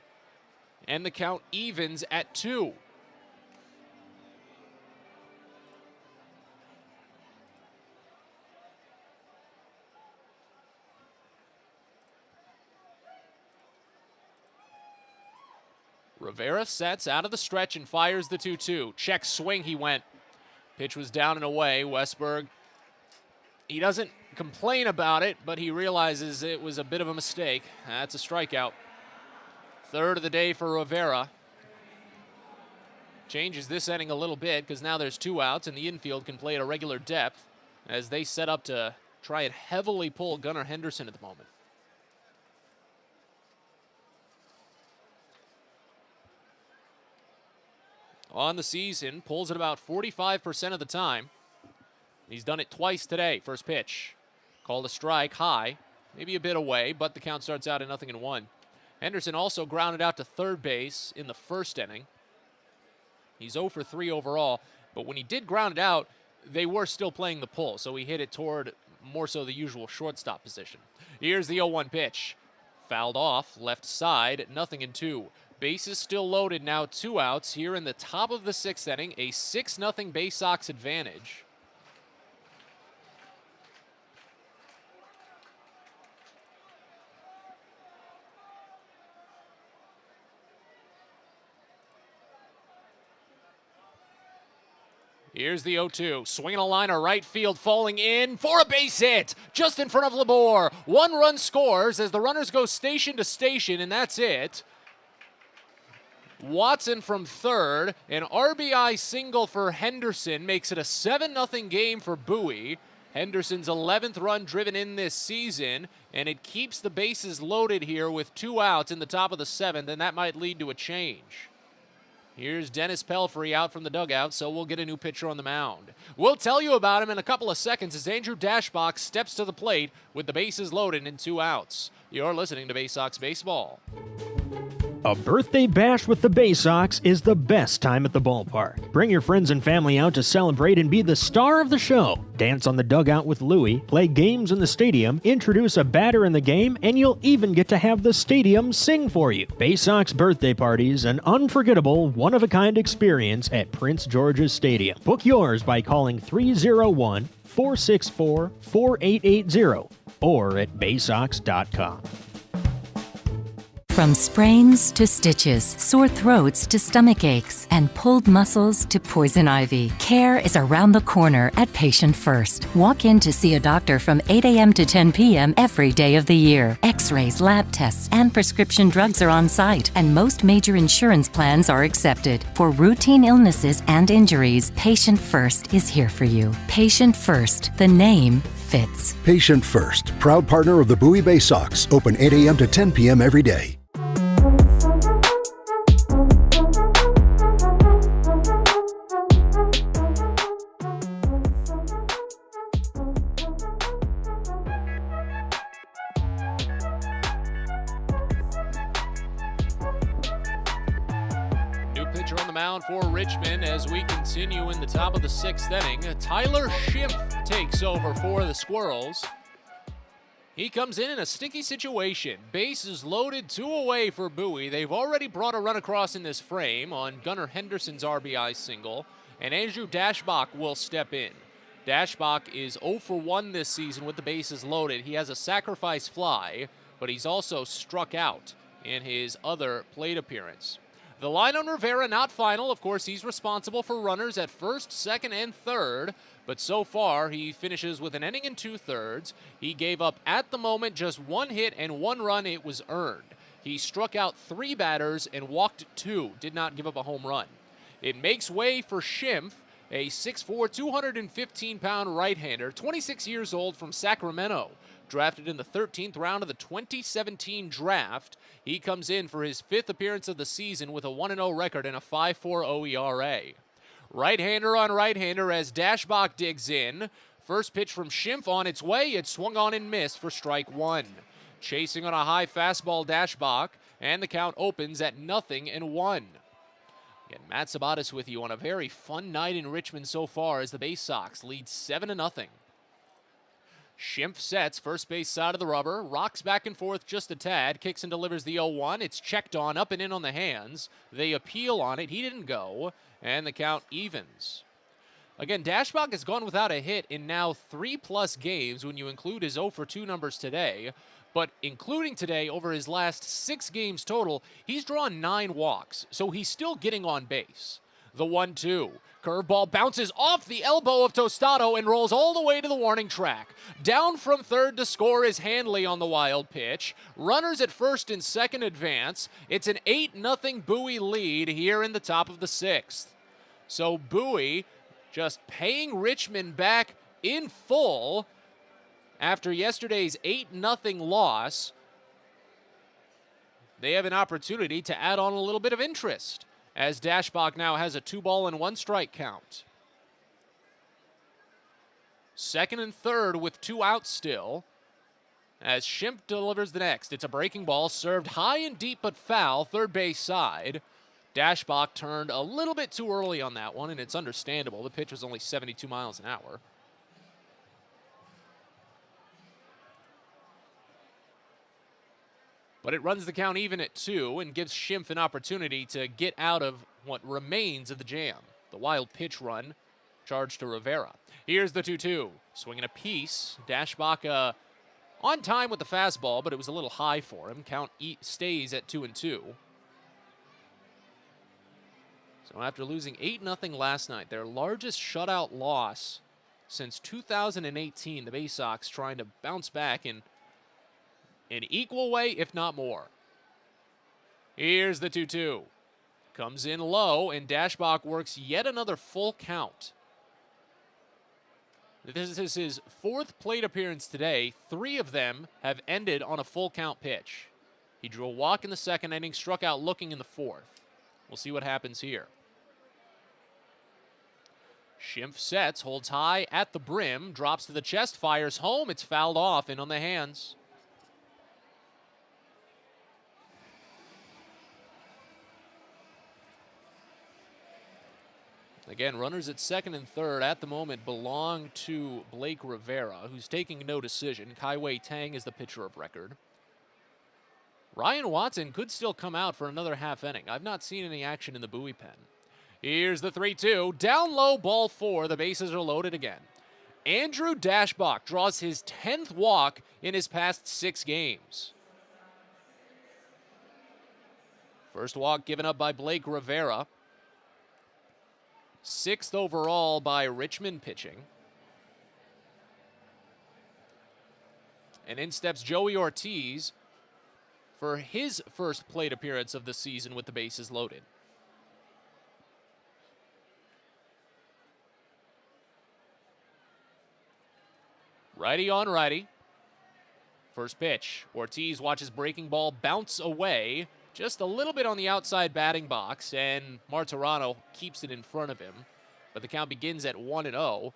And the count evens at 2. Rivera sets out of the stretch and fires the 2-2. Check swing he went. Pitch was down and away. Westberg, he doesn't complain about it, but he realizes it was a bit of a mistake. That's a strikeout. Third of the day for Rivera. Changes this inning a little bit because now there's 2 outs and the infield can play at a regular depth as they set up to try and heavily pull Gunnar Henderson at the moment. On the season, pulls it about 45% of the time. He's done it twice today. First pitch, called a strike, high, maybe a bit away, but the count starts out at 0-1. Henderson also grounded out to third base in the first inning. He's 0 for 3 overall, but when he did ground it out, they were still playing the pull, so he hit it toward more so the usual shortstop position. Here's the 0-1 pitch. Fouled off, left side, 0-2. Bases still loaded now, 2 outs here in the top of the 6th inning, a 6-0 Baysox advantage. Here's the 0-2, swinging a liner right field, falling in for a base hit, just in front of Labor. 1 run scores as the runners go station to station, and that's it. Watson from third, an RBI single for Henderson makes it a 7-0 game for Bowie. Henderson's 11th run driven in this season, and it keeps the bases loaded here with 2 outs in the top of the 7th, and that might lead to a change. Here's Dennis Pelfrey out from the dugout, so we'll get a new pitcher on the mound. We'll tell you about him in a couple of seconds as Andrew Dashbach steps to the plate with the bases loaded and 2 outs. You're listening to Baysox Baseball. A birthday bash with the Baysox is the best time at the ballpark. Bring your friends and family out to celebrate and be the star of the show. Dance on the dugout with Louie, play games in the stadium, introduce a batter in the game, and you'll even get to have the stadium sing for you. Baysox birthday parties, an unforgettable, one-of-a-kind experience at Prince George's Stadium. Book yours by calling 301-464-4880 or at baysox.com. From sprains to stitches, sore throats to stomach aches, and pulled muscles to poison ivy, care is around the corner at Patient First. Walk in to see a doctor from 8 a.m. to 10 p.m. every day of the year. X-rays, lab tests, and prescription drugs are on site, and most major insurance plans are accepted. For routine illnesses and injuries, Patient First is here for you. Patient First, the name fits. Patient First, proud partner of the Bowie Baysox, open 8 a.m. to 10 p.m. every day. For Richmond as we continue in the top of the 6th inning. Tyler Schimpf takes over for the Squirrels. He comes in a sticky situation. Bases loaded, 2 away for Bowie. They've already brought a run across in this frame on Gunnar Henderson's RBI single, and Andrew Dashbach will step in. Dashbach is 0 for 1 this season with the bases loaded. He has a sacrifice fly, but he's also struck out in his other plate appearance. The line on Rivera not final. Of course, he's responsible for runners at first, second, and third. But so far, he finishes with an inning and 2/3. He gave up, at the moment, just 1 hit and 1 run. It was earned. He struck out 3 batters and walked 2. Did not give up a home run. It makes way for Schimpf, a 6'4", 215-pound right-hander, 26 years old from Sacramento. Drafted in the 13th round of the 2017 draft. He comes in for his 5th appearance of the season with a 1-0 record and a 5.40 ERA. Right-hander on right-hander as Dashbach digs in. First pitch from Schimpf on its way. It swung on and missed for strike one. Chasing on a high fastball, Dashbach, and the count opens at 0-1. Again, Matt Sabatis with you on a very fun night in Richmond so far as the Bay Sox lead 7-0. Schimpf sets first base side of the rubber, rocks back and forth just a tad, kicks and delivers the 0-1. It's checked on, up and in on the hands. They appeal on it. He didn't go, and the count evens. Again, Dashbach has gone without a hit in now 3+ games when you include his 0-for-2 numbers today. But including today, over his last 6 games total, he's drawn 9 walks, so he's still getting on base. The 1-2. Curveball bounces off the elbow of Tostado and rolls all the way to the warning track. Down from third to score is Hanley on the wild pitch. Runners at first and second advance. It's an 8-0 Bowie lead here in the top of the 6th. So Bowie just paying Richmond back in full after yesterday's 8-0 loss. They have an opportunity to add on a little bit of interest, as Dashbach now has a 2-1 count. Second and third with 2 outs still, as Schimpf delivers the next. It's a breaking ball served high and deep but foul, third base side. Dashbach turned a little bit too early on that one, and it's understandable. The pitch was only 72 miles an hour. But it runs the count even at 2 and gives Schimpf an opportunity to get out of what remains of the jam. The wild pitch run charged to Rivera. Here's the 2-2. Swinging a piece. Dashbach on time with the fastball, but it was a little high for him. Count stays at 2-2. So after losing 8-0 last night, their largest shutout loss since 2018, the Bay Sox trying to bounce back in an equal way, if not more. Here's the 2-2. Comes in low, and Dashbach works yet another full count. This is his 4th plate appearance today. 3 of them have ended on a full count pitch. He drew a walk in the second inning, struck out looking in the 4th. We'll see what happens here. Schimpf sets, holds high at the brim, drops to the chest, fires home. It's fouled off and on the hands. Again, runners at second and third at the moment belong to Blake Rivera, who's taking no decision. Kai-Wei Tang is the pitcher of record. Ryan Watson could still come out for another half inning. I've not seen any action in the Bowie pen. Here's the 3-2. Down low, ball 4. The bases are loaded again. Andrew Dashbach draws his 10th walk in his past 6 games. First walk given up by Blake Rivera. 6th overall by Richmond pitching. And in steps Joey Ortiz for his first plate appearance of the season with the bases loaded. Righty on righty. First pitch. Ortiz watches breaking ball bounce away just a little bit on the outside batting box, and Martirano keeps it in front of him. But the count begins at 1-0.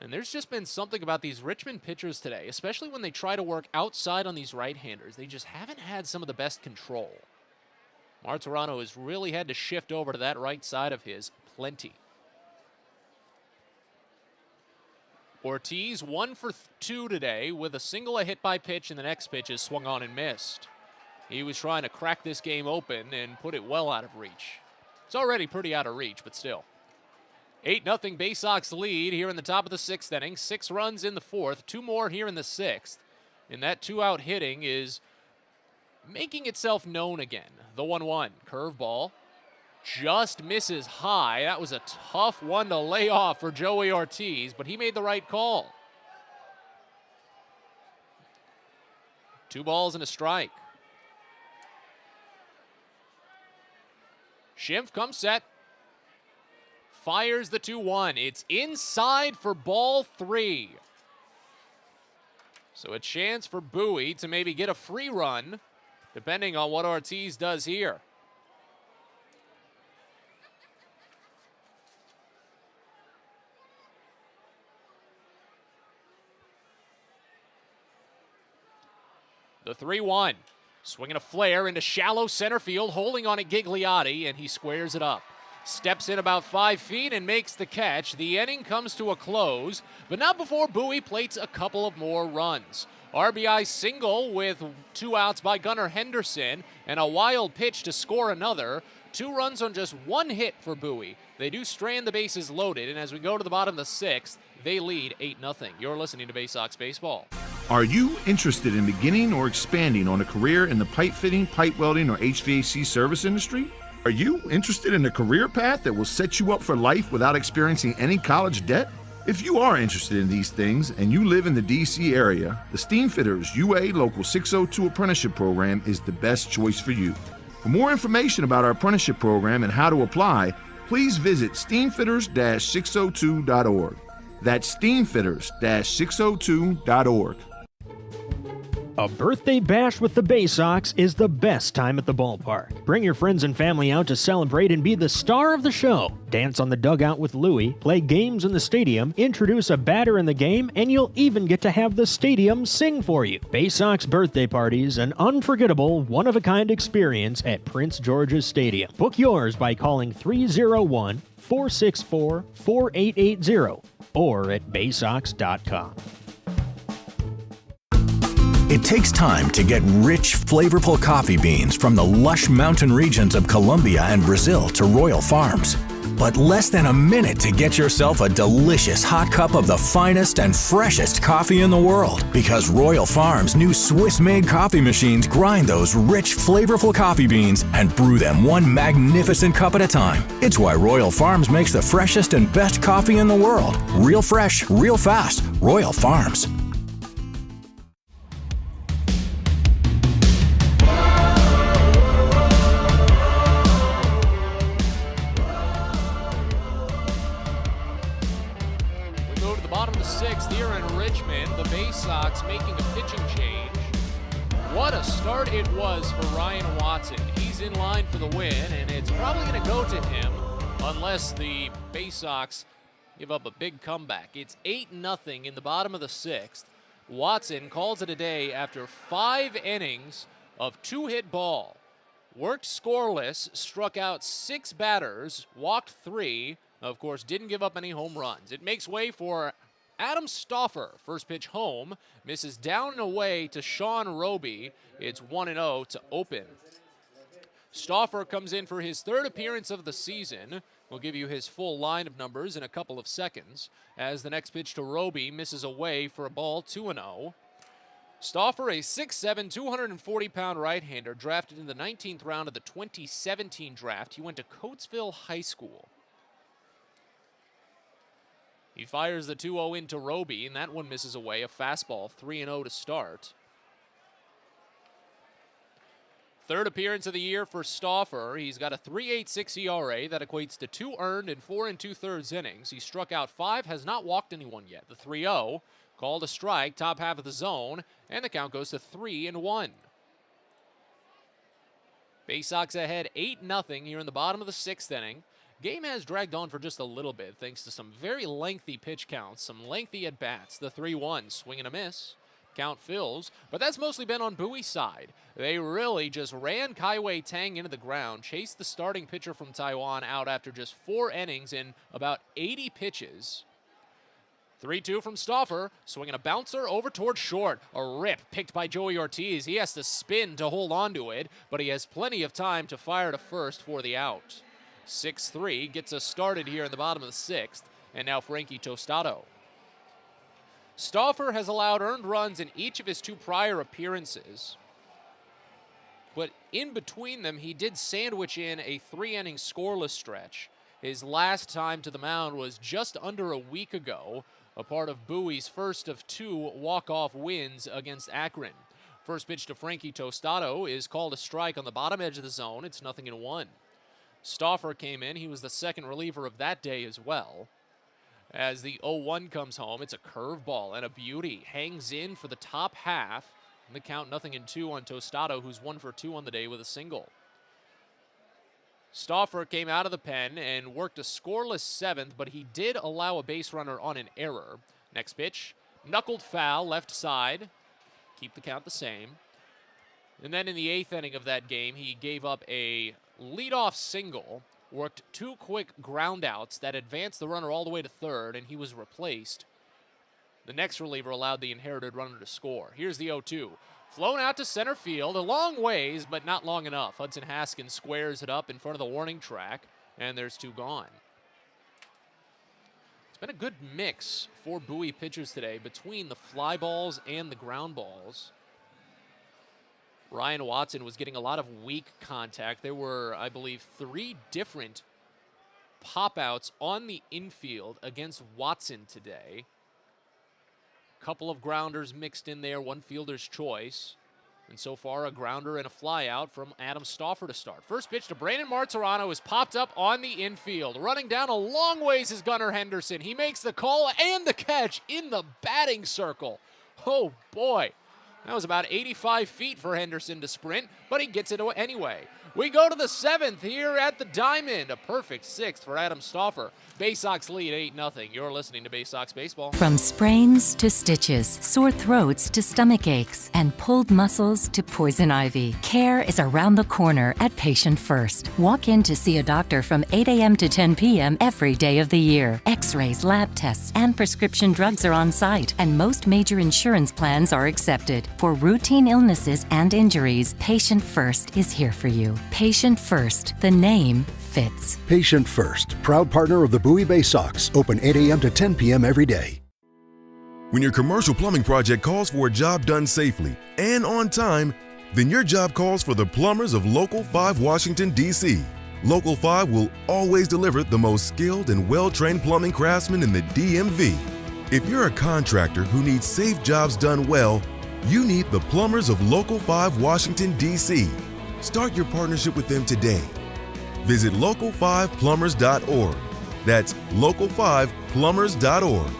And there's just been something about these Richmond pitchers today, especially when they try to work outside on these right-handers. They just haven't had some of the best control. Martirano has really had to shift over to that right side of his plenty. Ortiz 1 for 2 today with a single, a hit by pitch, and the next pitch is swung on and missed. He was trying to crack this game open and put it well out of reach. It's already pretty out of reach, but still. 8-0 Bay Sox lead here in the top of the 6th inning. 6 runs in the 4th, 2 more here in the 6th. And that 2-out hitting is making itself known again. The 1-1 curveball just misses high. That was a tough one to lay off for Joey Ortiz, but he made the right call. 2 balls and a strike. Schimpf comes set. Fires the 2-1. It's inside for ball 3. So a chance for Bowie to maybe get a free run, depending on what Ortiz does here. The 3-1. Swinging a flare into shallow center field, holding on at Gigliotti, and he squares it up. Steps in about 5 feet and makes the catch. The inning comes to a close, but not before Bowie plates a couple of more runs. RBI single with 2 outs by Gunnar Henderson, and a wild pitch to score another. 2 runs on just 1 hit for Bowie. They do strand the bases loaded, and as we go to the bottom of the 6th, they lead 8-0. You're listening to Baysox Baseball. Are you interested in beginning or expanding on a career in the pipe fitting, pipe welding, or HVAC service industry? Are you interested in a career path that will set you up for life without experiencing any college debt? If you are interested in these things and you live in the DC area, the Steamfitters UA Local 602 Apprenticeship Program is the best choice for you. For more information about our apprenticeship program and how to apply, please visit steamfitters-602.org. That's steamfitters-602.org. A birthday bash with the Baysox is the best time at the ballpark. Bring your friends and family out to celebrate and be the star of the show. Dance on the dugout with Louie, play games in the stadium, introduce a batter in the game, and you'll even get to have the stadium sing for you. Baysox birthday parties, an unforgettable, one-of-a-kind experience at Prince George's Stadium. Book yours by calling 301-464-4880 or at baysox.com. It takes time to get rich, flavorful coffee beans from the lush mountain regions of Colombia and Brazil to Royal Farms. But less than a minute to get yourself a delicious hot cup of the finest and freshest coffee in the world. Because Royal Farms' new Swiss-made coffee machines grind those rich, flavorful coffee beans and brew them one magnificent cup at a time. It's why Royal Farms makes the freshest and best coffee in the world. Real fresh, real fast. Royal Farms. Here in Richmond, the Baysox making a pitching change. What a start it was for Ryan Watson. He's in line for the win, and it's probably going to go to him unless the Baysox give up a big comeback. It's 8-0 in the bottom of the 6th. Watson calls it a day after 5 innings of 2-hit ball. Worked scoreless, struck out 6 batters, walked 3, of course didn't give up any home runs. It makes way for Adam Stauffer, first pitch home, misses down and away to Sean Roby. It's 1-0 to open. Stauffer comes in for his 3rd appearance of the season. We'll give you his full line of numbers in a couple of seconds, as the next pitch to Roby misses away for a ball, 2-0. Stauffer, a 6'7", 240-pound right-hander, drafted in the 19th round of the 2017 draft. He went to Coatesville High School. He fires the 2-0 into Roby, and that one misses away. A fastball, 3-0 to start. 3rd appearance of the year for Stauffer. He's got a 3.86 ERA. That equates to 2 earned in 4 2/3 innings. He struck out 5, has not walked anyone yet. The 3-0, called a strike, top half of the zone, and the count goes to 3-1. Baysox ahead 8-0 here in the bottom of the 6th inning. Game has dragged on for just a little bit thanks to some very lengthy pitch counts, some lengthy at-bats. The 3-1, swing and a miss. Count fills, but that's mostly been on Bowie's side. They really just ran Kaiwei Tang into the ground, chased the starting pitcher from Taiwan out after just 4 innings in about 80 pitches. 3-2 from Stauffer, swinging a bouncer over towards short. A rip picked by Joey Ortiz. He has to spin to hold on to it, but he has plenty of time to fire to first for the out. 6-3 gets us started here in the bottom of the 6th, and now Frankie Tostado. Stauffer has allowed earned runs in each of his 2 prior appearances, but in between them, he did sandwich in a 3-inning scoreless stretch. His last time to the mound was just under a week ago, a part of Bowie's first of 2 walk-off wins against Akron. First pitch to Frankie Tostado is called a strike on the bottom edge of the zone. It's 0-1. Stauffer came in. He was the second reliever of that day as well. As the 0-1 comes home, it's a curveball and a beauty. Hangs in for the top half. And the count 0-2 on Tostado, who's 1 for 2 on the day with a single. Stauffer came out of the pen and worked a scoreless 7th, but he did allow a base runner on an error. Next pitch, knuckled foul, left side. Keep the count the same. And then in the 8th inning of that game, he gave up a leadoff single, worked 2 quick groundouts that advanced the runner all the way to third, and he was replaced. The next reliever allowed the inherited runner to score. Here's the 0-2. Flown out to center field, a long ways, but not long enough. Hudson Haskins squares it up in front of the warning track, and there's 2 gone. It's been a good mix for Bowie pitchers today between the fly balls and the ground balls. Ryan Watson was getting a lot of weak contact. There were, I believe, 3 different pop-outs on the infield against Watson today. Couple of grounders mixed in there, one fielder's choice. And so far, a grounder and a flyout from Adam Stauffer to start. First pitch to Brandon Martirano is popped up on the infield. Running down a long ways is Gunnar Henderson. He makes the call and the catch in the batting circle. Oh, boy. That was about 85 feet for Henderson to sprint, but he gets it anyway. We go to the 7th here at the Diamond. A perfect 6th for Adam Stauffer. Baysox lead 8-0. You're listening to Baysox Baseball. From sprains to stitches, sore throats to stomach aches, and pulled muscles to poison ivy, care is around the corner at Patient First. Walk in to see a doctor from 8 a.m. to 10 p.m. every day of the year. X-rays, lab tests, and prescription drugs are on site, and most major insurance plans are accepted. For routine illnesses and injuries, Patient First is here for you. Patient First, the name fits. Patient First, proud partner of the Bowie Baysox, open 8 a.m. to 10 p.m. every day. When your commercial plumbing project calls for a job done safely and on time, then your job calls for the plumbers of Local 5 Washington, D.C. Local 5 will always deliver the most skilled and well-trained plumbing craftsmen in the DMV. If you're a contractor who needs safe jobs done well, you need the plumbers of Local 5 Washington, D.C. Start your partnership with them today. Visit local5plumbers.org. That's local5plumbers.org.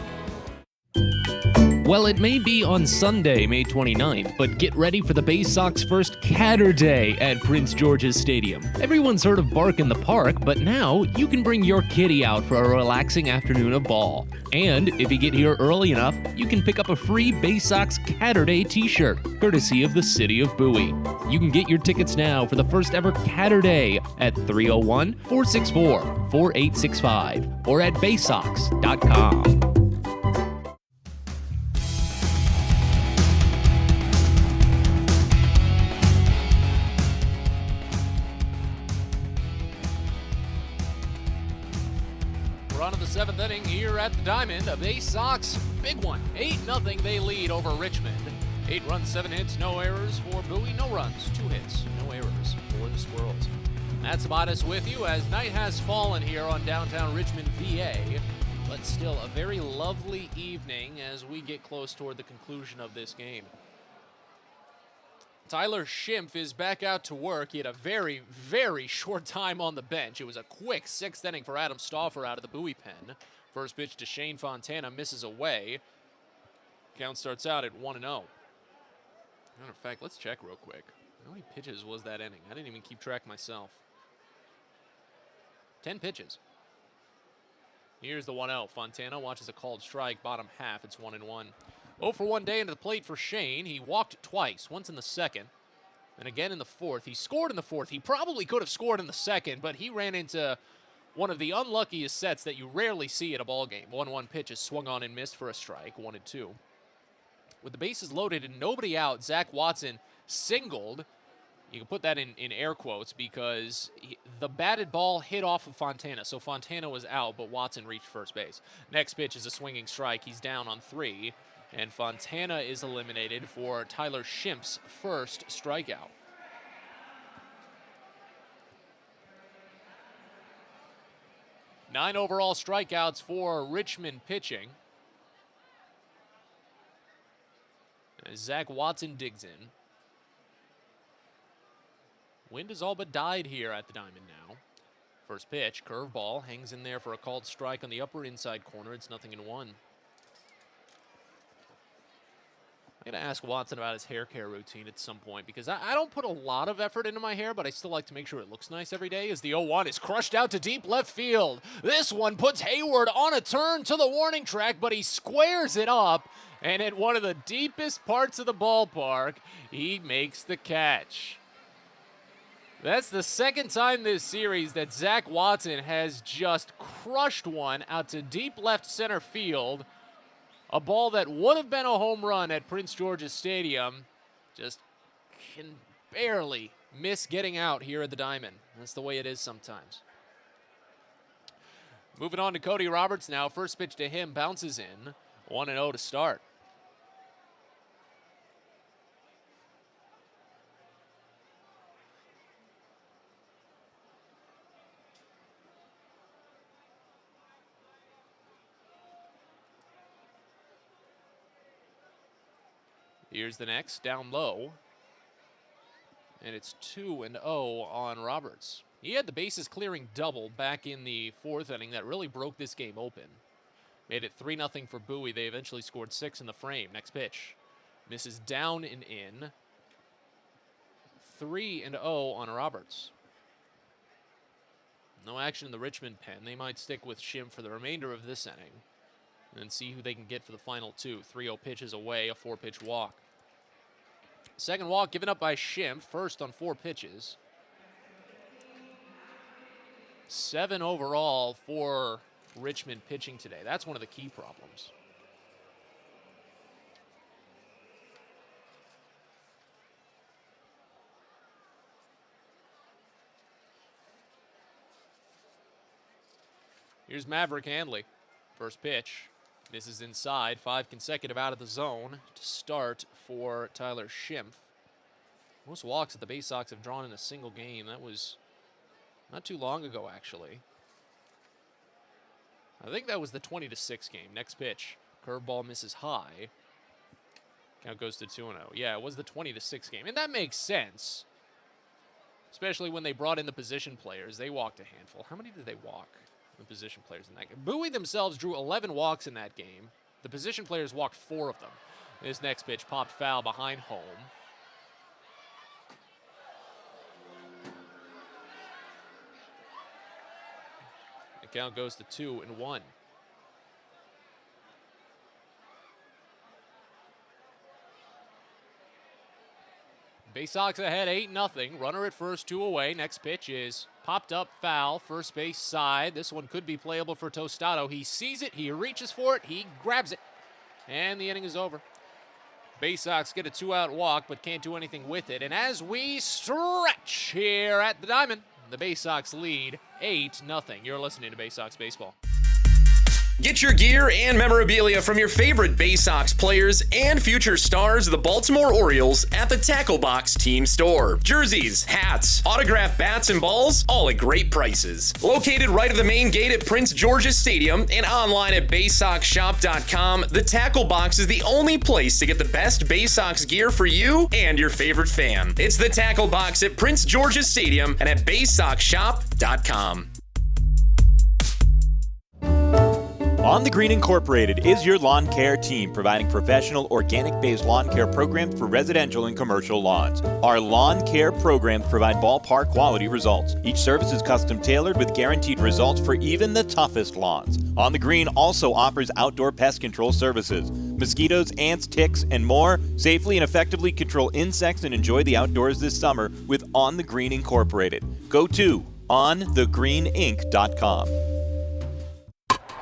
Well, it may be on Sunday, May 29th, but get ready for the Baysox first Catter Day at Prince George's Stadium. Everyone's heard of Bark in the Park, but now you can bring your kitty out for a relaxing afternoon of ball. And if you get here early enough, you can pick up a free Baysox Catter Day t-shirt, courtesy of the City of Bowie. You can get your tickets now for the first ever Catter Day at 301-464-4865 or at baysox.com. We're on to the 7th inning here at the Diamond. The Baysox, big one. 8-0 they lead over Richmond. 8 runs, 7 hits, no errors for Bowie. No runs, 2 hits, no errors for the Squirrels. That's about us with you as night has fallen here on downtown Richmond, VA. But still a very lovely evening as we get close toward the conclusion of this game. Tyler Schimpf is back out to work. He had a very, very short time on the bench. It was a quick 6th inning for Adam Stauffer out of the Bowie pen. First pitch to Shane Fontana misses away. Count starts out at 1-0. Matter of fact, let's check real quick. How many pitches was that inning? I didn't even keep track myself. 10 pitches. Here's the 1-0. Fontana watches a called strike, bottom half. It's 1-1. 0 for 1 day into the plate for Shane. He walked twice, once in the 2nd, and again in the 4th. He scored in the 4th. He probably could have scored in the 2nd, but he ran into one of the unluckiest sets that you rarely see at a ball game. 1-1 pitch is swung on and missed for a strike, 1-2. With the bases loaded and nobody out, Zach Watson singled. You can put that in air quotes because the batted ball hit off of Fontana, so Fontana was out, but Watson reached first base. Next pitch is a swinging strike. He's down on 3. And Fontana is eliminated for Tyler Schimpf's first strikeout. Nine overall strikeouts for Richmond pitching. As Zach Watson digs in. Wind has all but died here at the Diamond now. First pitch, curveball, hangs in there for a called strike on the upper inside corner. It's 0-1. I'm going to ask Watson about his hair care routine at some point because I don't put a lot of effort into my hair, but I still like to make sure it looks nice every day. As the 0-1 is crushed out to deep left field. This one puts Hayward on a turn to the warning track, but he squares it up, And at one of the deepest parts of the ballpark, he makes the catch. That's the second time this series that Zach Watson has just crushed one out to deep left center field. A ball that would have been a home run at Prince George's Stadium just can barely miss getting out here at the Diamond. That's the way it is sometimes. Moving on to Cody Roberts now. First pitch to him bounces in. 1-0 to start. Here's the next, down low. And it's 2-0 on Roberts. He had the bases clearing double back in the fourth inning that really broke this game open. Made it 3-0 for Bowie. They eventually scored 6 in the frame. Next pitch. Misses down and in. 3-0 on Roberts. No action in the Richmond pen. They might stick with Shim for the remainder of this inning. And then see who they can get for the final two. 3-0 pitches away, a 4-pitch walk. Second walk given up by Shim, first on 4 pitches. 7 overall for Richmond pitching today. That's one of the key problems. Here's Maverick Handley. First pitch. Misses inside. 5 consecutive out of the zone to start for Tyler Schimpf. Most walks that the Baysox have drawn in a single game. That was not too long ago, actually. I think that was the 20-6 game. Next pitch. Curveball misses high. Count goes to 2-0. Yeah, it was the 20-6 game. And that makes sense. Especially when they brought in the position players. They walked a handful. How many did they walk? The position players in that game. Bowie themselves drew 11 walks in that game. The position players walked 4 of them. This next pitch popped foul behind home. The count goes to 2-1. Baysox ahead 8-0. Runner at first, 2 away. Next pitch is popped up foul. First base side. This one could be playable for Tostado. He sees it. He reaches for it. He grabs it. And the inning is over. Baysox get a 2-out walk, but can't do anything with it. And as we stretch here at the Diamond, the Baysox lead 8-0. You're listening to Baysox Baseball. Get your gear and memorabilia from your favorite Baysox players and future stars of the Baltimore Orioles at the Tackle Box Team Store. Jerseys, hats, autographed bats and balls, all at great prices. Located right at the main gate at Prince George's Stadium and online at BaysoxShop.com, the Tackle Box is the only place to get the best Baysox gear for you and your favorite fan. It's the Tackle Box at Prince George's Stadium and at BaysoxShop.com. On the Green Incorporated is your lawn care team, providing professional organic-based lawn care programs for residential and commercial lawns. Our lawn care programs provide ballpark quality results. Each service is custom tailored with guaranteed results for even the toughest lawns. On the Green also offers outdoor pest control services. Mosquitoes, ants, ticks, and more. Safely and effectively control insects and enjoy the outdoors this summer with On the Green Incorporated. Go to onthegreeninc.com.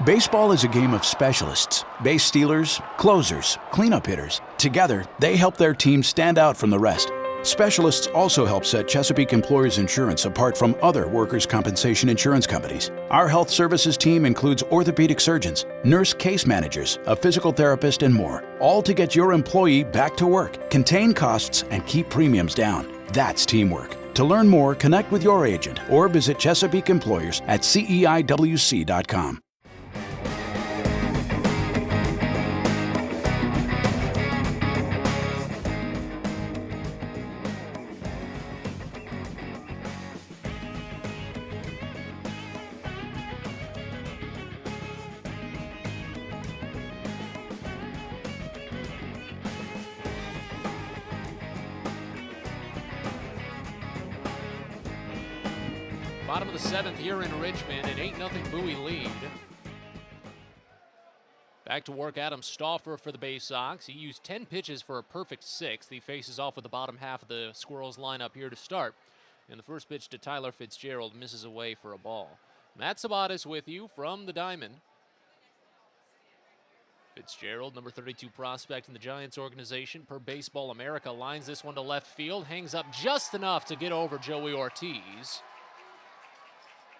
Baseball is a game of specialists. Base stealers, closers, cleanup hitters. Together, they help their team stand out from the rest. Specialists also help set Chesapeake Employers Insurance apart from other workers' compensation insurance companies. Our health services team includes orthopedic surgeons, nurse case managers, a physical therapist, and more, all to get your employee back to work, contain costs, and keep premiums down. That's teamwork. To learn more, connect with your agent or visit Chesapeake Employers at CEIWC.com. Bottom of the 7th here in Richmond, an 8-0 Bowie lead. Back to work, Adam Stauffer for the Baysox. He used 10 pitches for a perfect 6th. He faces off with the bottom half of the Squirrels lineup here to start. And the first pitch to Tyler Fitzgerald misses away for a ball. Matt Sabatis with you from the diamond. Fitzgerald, number 32 prospect in the Giants organization per Baseball America, lines this one to left field, hangs up just enough to get over Joey Ortiz.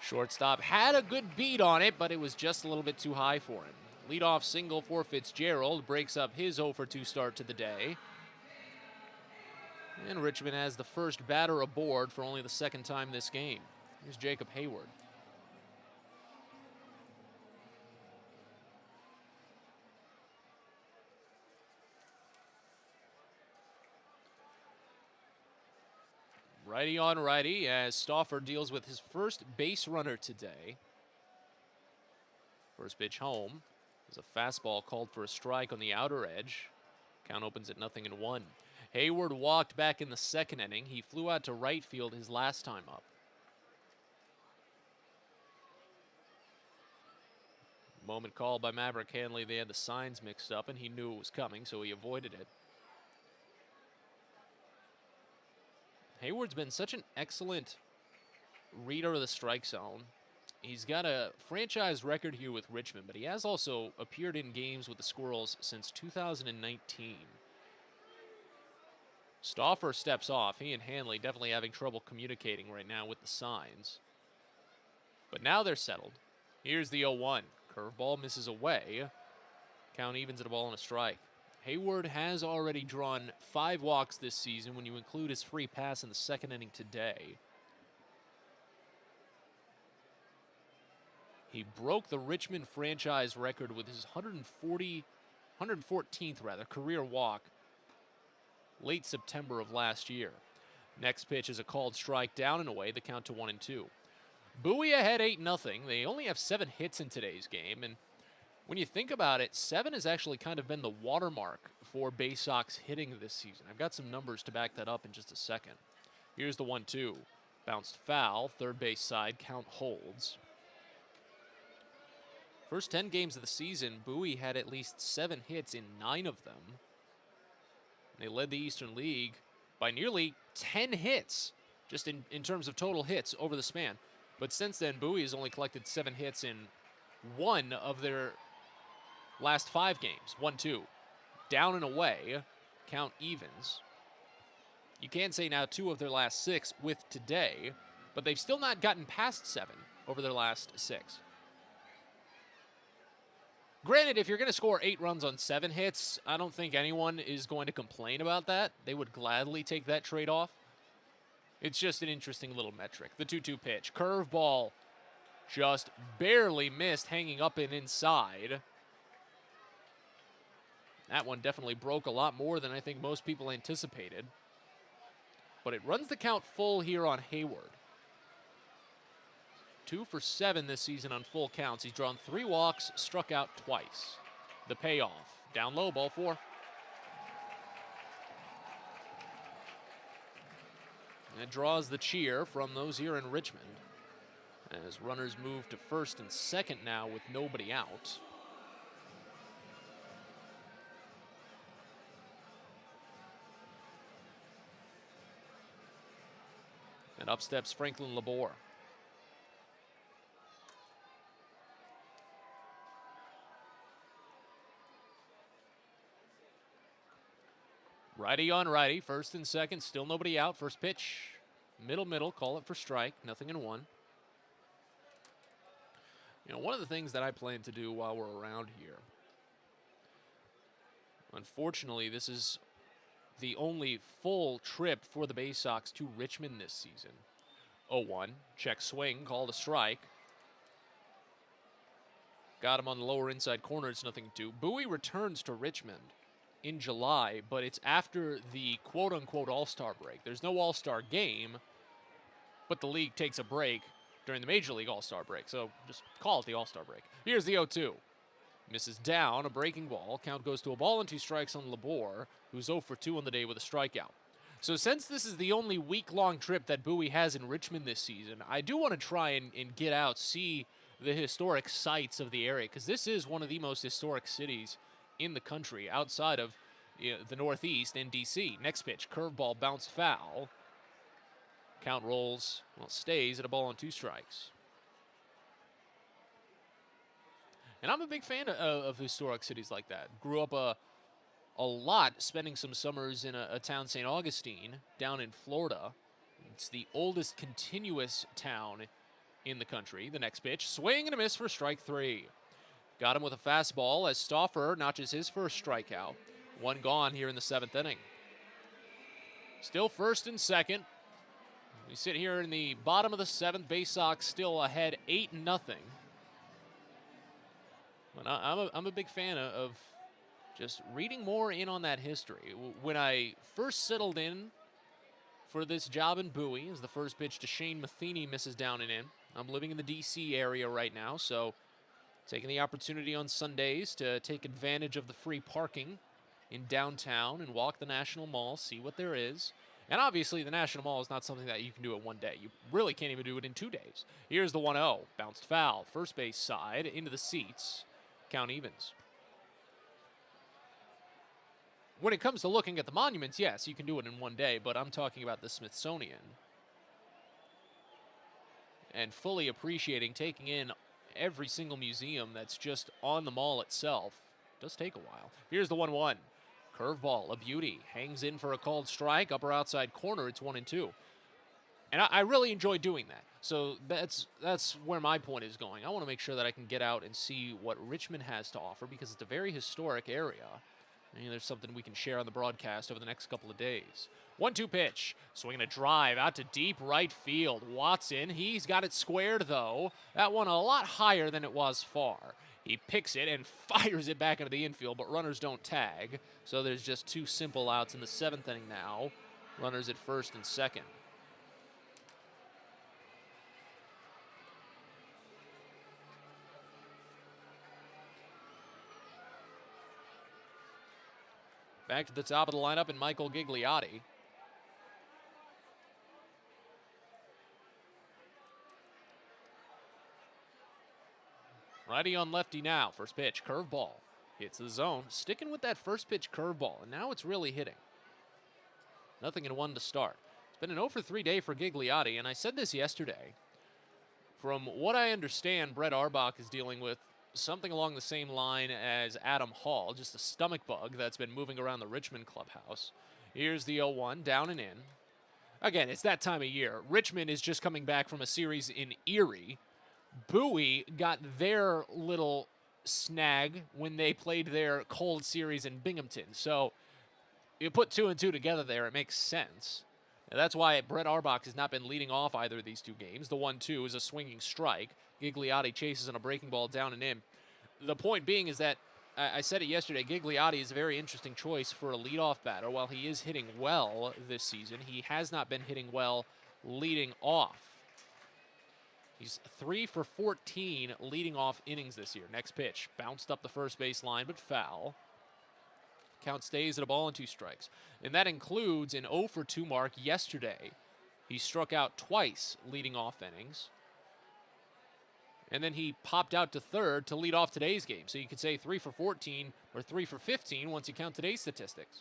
Shortstop had a good beat on it, but it was just a little bit too high for him. Leadoff single for Fitzgerald breaks up his 0-for-2 start to the day. And Richmond has the first batter aboard for only the second time this game. Here's Jacob Hayward. Righty on righty as Stauffer deals with his first base runner today. First pitch home. There's a fastball called for a strike on the outer edge. Count opens at 0-1. Hayward walked back in the second inning. He flew out to right field his last time up. Moment called by Maverick Hanley. They had the signs mixed up and he knew it was coming, so he avoided it. Hayward's been such an excellent reader of the strike zone. He's got a franchise record here with Richmond, but he has also appeared in games with the Squirrels since 2019. Stauffer steps off. He and Hanley definitely having trouble communicating right now with the signs. But now they're settled. Here's the 0-1. Curveball misses away. Count evens at a ball and a strike. Hayward has already drawn 5 walks this season when you include his free pass in the second inning today. He broke the Richmond franchise record with his 114th career walk late September of last year. Next pitch is a called strike, down and away, the count to 1-2. Bowie ahead 8-0. They only have 7 hits in today's game, and when you think about it, 7 has actually kind of been the watermark for Baysox hitting this season. I've got some numbers to back that up in just a second. Here's the 1-2. Bounced foul, third base side, count holds. First 10 games of the season, Bowie had at least 7 hits in 9 of them. They led the Eastern League by nearly 10 hits, just in terms of total hits over the span. But since then, Bowie has only collected 7 hits in 1 of their last 5 games. 1-2. Down and away, count evens. You can say now 2 of their last 6 with today, but they've still not gotten past 7 over their last 6. Granted, if you're going to score 8 runs on 7 hits, I don't think anyone is going to complain about that. They would gladly take that trade-off. It's just an interesting little metric. The 2-2 pitch. Curveball just barely missed, hanging up and inside. That one definitely broke a lot more than I think most people anticipated. But it runs the count full here on Hayward. 2 for 7 this season on full counts. He's drawn 3 walks, struck out twice. The payoff. Down low, ball 4. And it draws the cheer from those here in Richmond, as runners move to first and second now with nobody out. And up steps Franklin Labor. Righty on righty, first and second, still nobody out. First pitch, middle, call it for strike, 0-1. You know, one of the things that I plan to do while we're around here, unfortunately, this is the only full trip for the Baysox to Richmond this season. 0-1, check swing, called a strike. Got him on the lower inside corner, it's 0-2. Bowie returns to Richmond in July, but it's after the quote-unquote All-Star break. There's no All-Star game, but the league takes a break during the Major League All-Star break, so just call it the All-Star break. Here's the 0-2. Misses down, a breaking ball. Count goes to a ball and 2 strikes on Labor, who's 0 for 2 on the day with a strikeout. So since this is the only week-long trip that Bowie has in Richmond this season, I do want to try and get out, see the historic sites of the area, because this is one of the most historic cities in the country outside of the Northeast and D.C. Next pitch, curveball, bounced foul. Count rolls, well, stays at a ball and 2 strikes. And I'm a big fan of historic cities like that. Grew up a lot spending some summers in a town, St. Augustine, down in Florida. It's the oldest continuous town in the country. The next pitch, swing and a miss for strike 3. Got him with a fastball as Stauffer notches his first strikeout. 1 gone here in the 7th inning. Still first and second. We sit here in the bottom of the 7th. Baysox still ahead 8-0. But I'm a big fan of just reading more in on that history. When I first settled in for this job in Bowie, as the first pitch to Shane Matheny misses down and in. I'm living in the D.C. area right now, so taking the opportunity on Sundays to take advantage of the free parking in downtown and walk the National Mall, see what there is. And obviously, the National Mall is not something that you can do in one day. You really can't even do it in 2 days. Here's the 1-0. Bounced foul. First base side into the seats. Count evens. When it comes to looking at the monuments, yes, you can do it in 1 day, but I'm talking about the Smithsonian. And fully appreciating taking in every single museum that's just on the mall itself. It does take a while. Here's the 1-1. Curveball, a beauty. Hangs in for a called strike. Upper outside corner, it's 1-2. And I really enjoy doing that. So that's where my point is going. I want to make sure that I can get out and see what Richmond has to offer because it's a very historic area. And there's something we can share on the broadcast over the next couple of days. 1-2 pitch. Swinging a drive out to deep right field. Watson, he's got it squared, though. That one a lot higher than it was far. He picks it and fires it back into the infield, but runners don't tag. So there's just 2 simple outs in the 7th inning now. Runners at first and second. Back to the top of the lineup and Michael Gigliotti. Righty on lefty now. First pitch, curveball. Hits the zone. Sticking with that first pitch curveball, and now it's really hitting. 0-1 to start. It's been an 0-for-3 day for Gigliotti, and I said this yesterday. From what I understand, Brett Arbach is dealing with something along the same line as Adam Hall, just a stomach bug that's been moving around the Richmond clubhouse. Here's the 0-1, down and in. Again, it's that time of year. Richmond is just coming back from a series in Erie. Bowie got their little snag when they played their cold series in Binghamton. So you put 2 and 2 together there, it makes sense. And that's why Brett Arbach has not been leading off either of these 2 games. The 1-2 is a swinging strike. Gigliotti chases on a breaking ball down and in. The point being is that, I said it yesterday, Gigliotti is a very interesting choice for a leadoff batter. While he is hitting well this season, he has not been hitting well leading off. He's 3 for 14 leading off innings this year. Next pitch, bounced up the first base line, but foul. Count stays at a ball and 2 strikes. And that includes an 0-for-2 mark yesterday. He struck out twice leading off innings. And then he popped out to third to lead off today's game. So you could say 3 for 14 or 3 for 15 once you count today's statistics.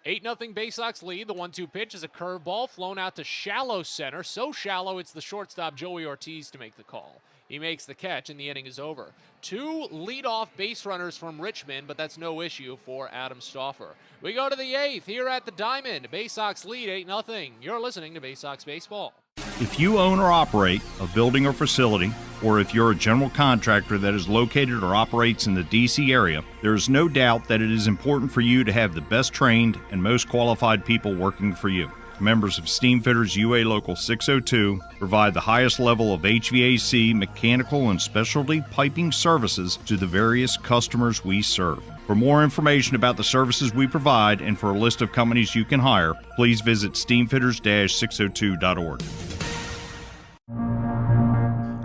8-0 Baysox lead. The 1-2 pitch is a curveball flown out to shallow center. So shallow, it's the shortstop Joey Ortiz to make the call. He makes the catch, and the inning is over. 2 leadoff base runners from Richmond, but that's no issue for Adam Stauffer. We go to the 8th here at the Diamond. Baysox lead 8-0. You're listening to Baysox Baseball. If you own or operate a building or facility, or if you're a general contractor that is located or operates in the D.C. area, there is no doubt that it is important for you to have the best trained and most qualified people working for you. Members of Steamfitters UA Local 602 provide the highest level of HVAC, mechanical, and specialty piping services to the various customers we serve. For more information about the services we provide and for a list of companies you can hire, please visit steamfitters-602.org.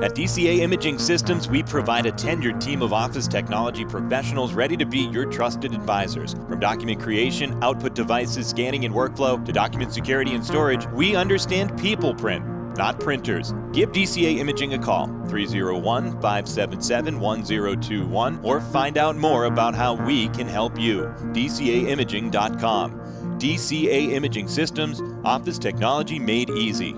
At DCA Imaging Systems, we provide a tenured team of office technology professionals ready to be your trusted advisors. From document creation, output devices, scanning and workflow, to document security and storage, we understand people print. not printers. Give DCA Imaging a call, 301-577-1021, or find out more about how we can help you. DCAimaging.com. DCA Imaging Systems, office technology made easy.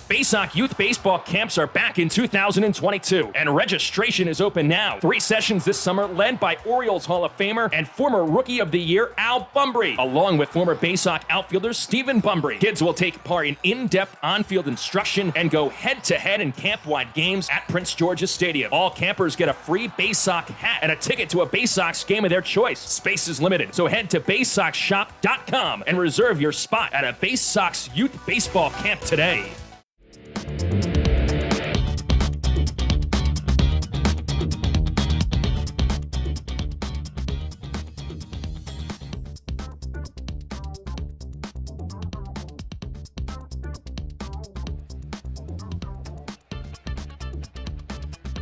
Baysox Youth Baseball Camps are back in 2022, and registration is open now. 3 sessions this summer led by Orioles Hall of Famer and former Rookie of the Year Al Bumbry, along with former Baysox outfielder Stephen Bumbry. Kids will take part in in-depth on-field instruction and go head-to-head in camp-wide games at Prince George's Stadium. All campers get a free Baysox hat and a ticket to a Baysox game of their choice. Space is limited, so head to BaysoxShop.com and reserve your spot at a Baysox Youth Baseball Camp today.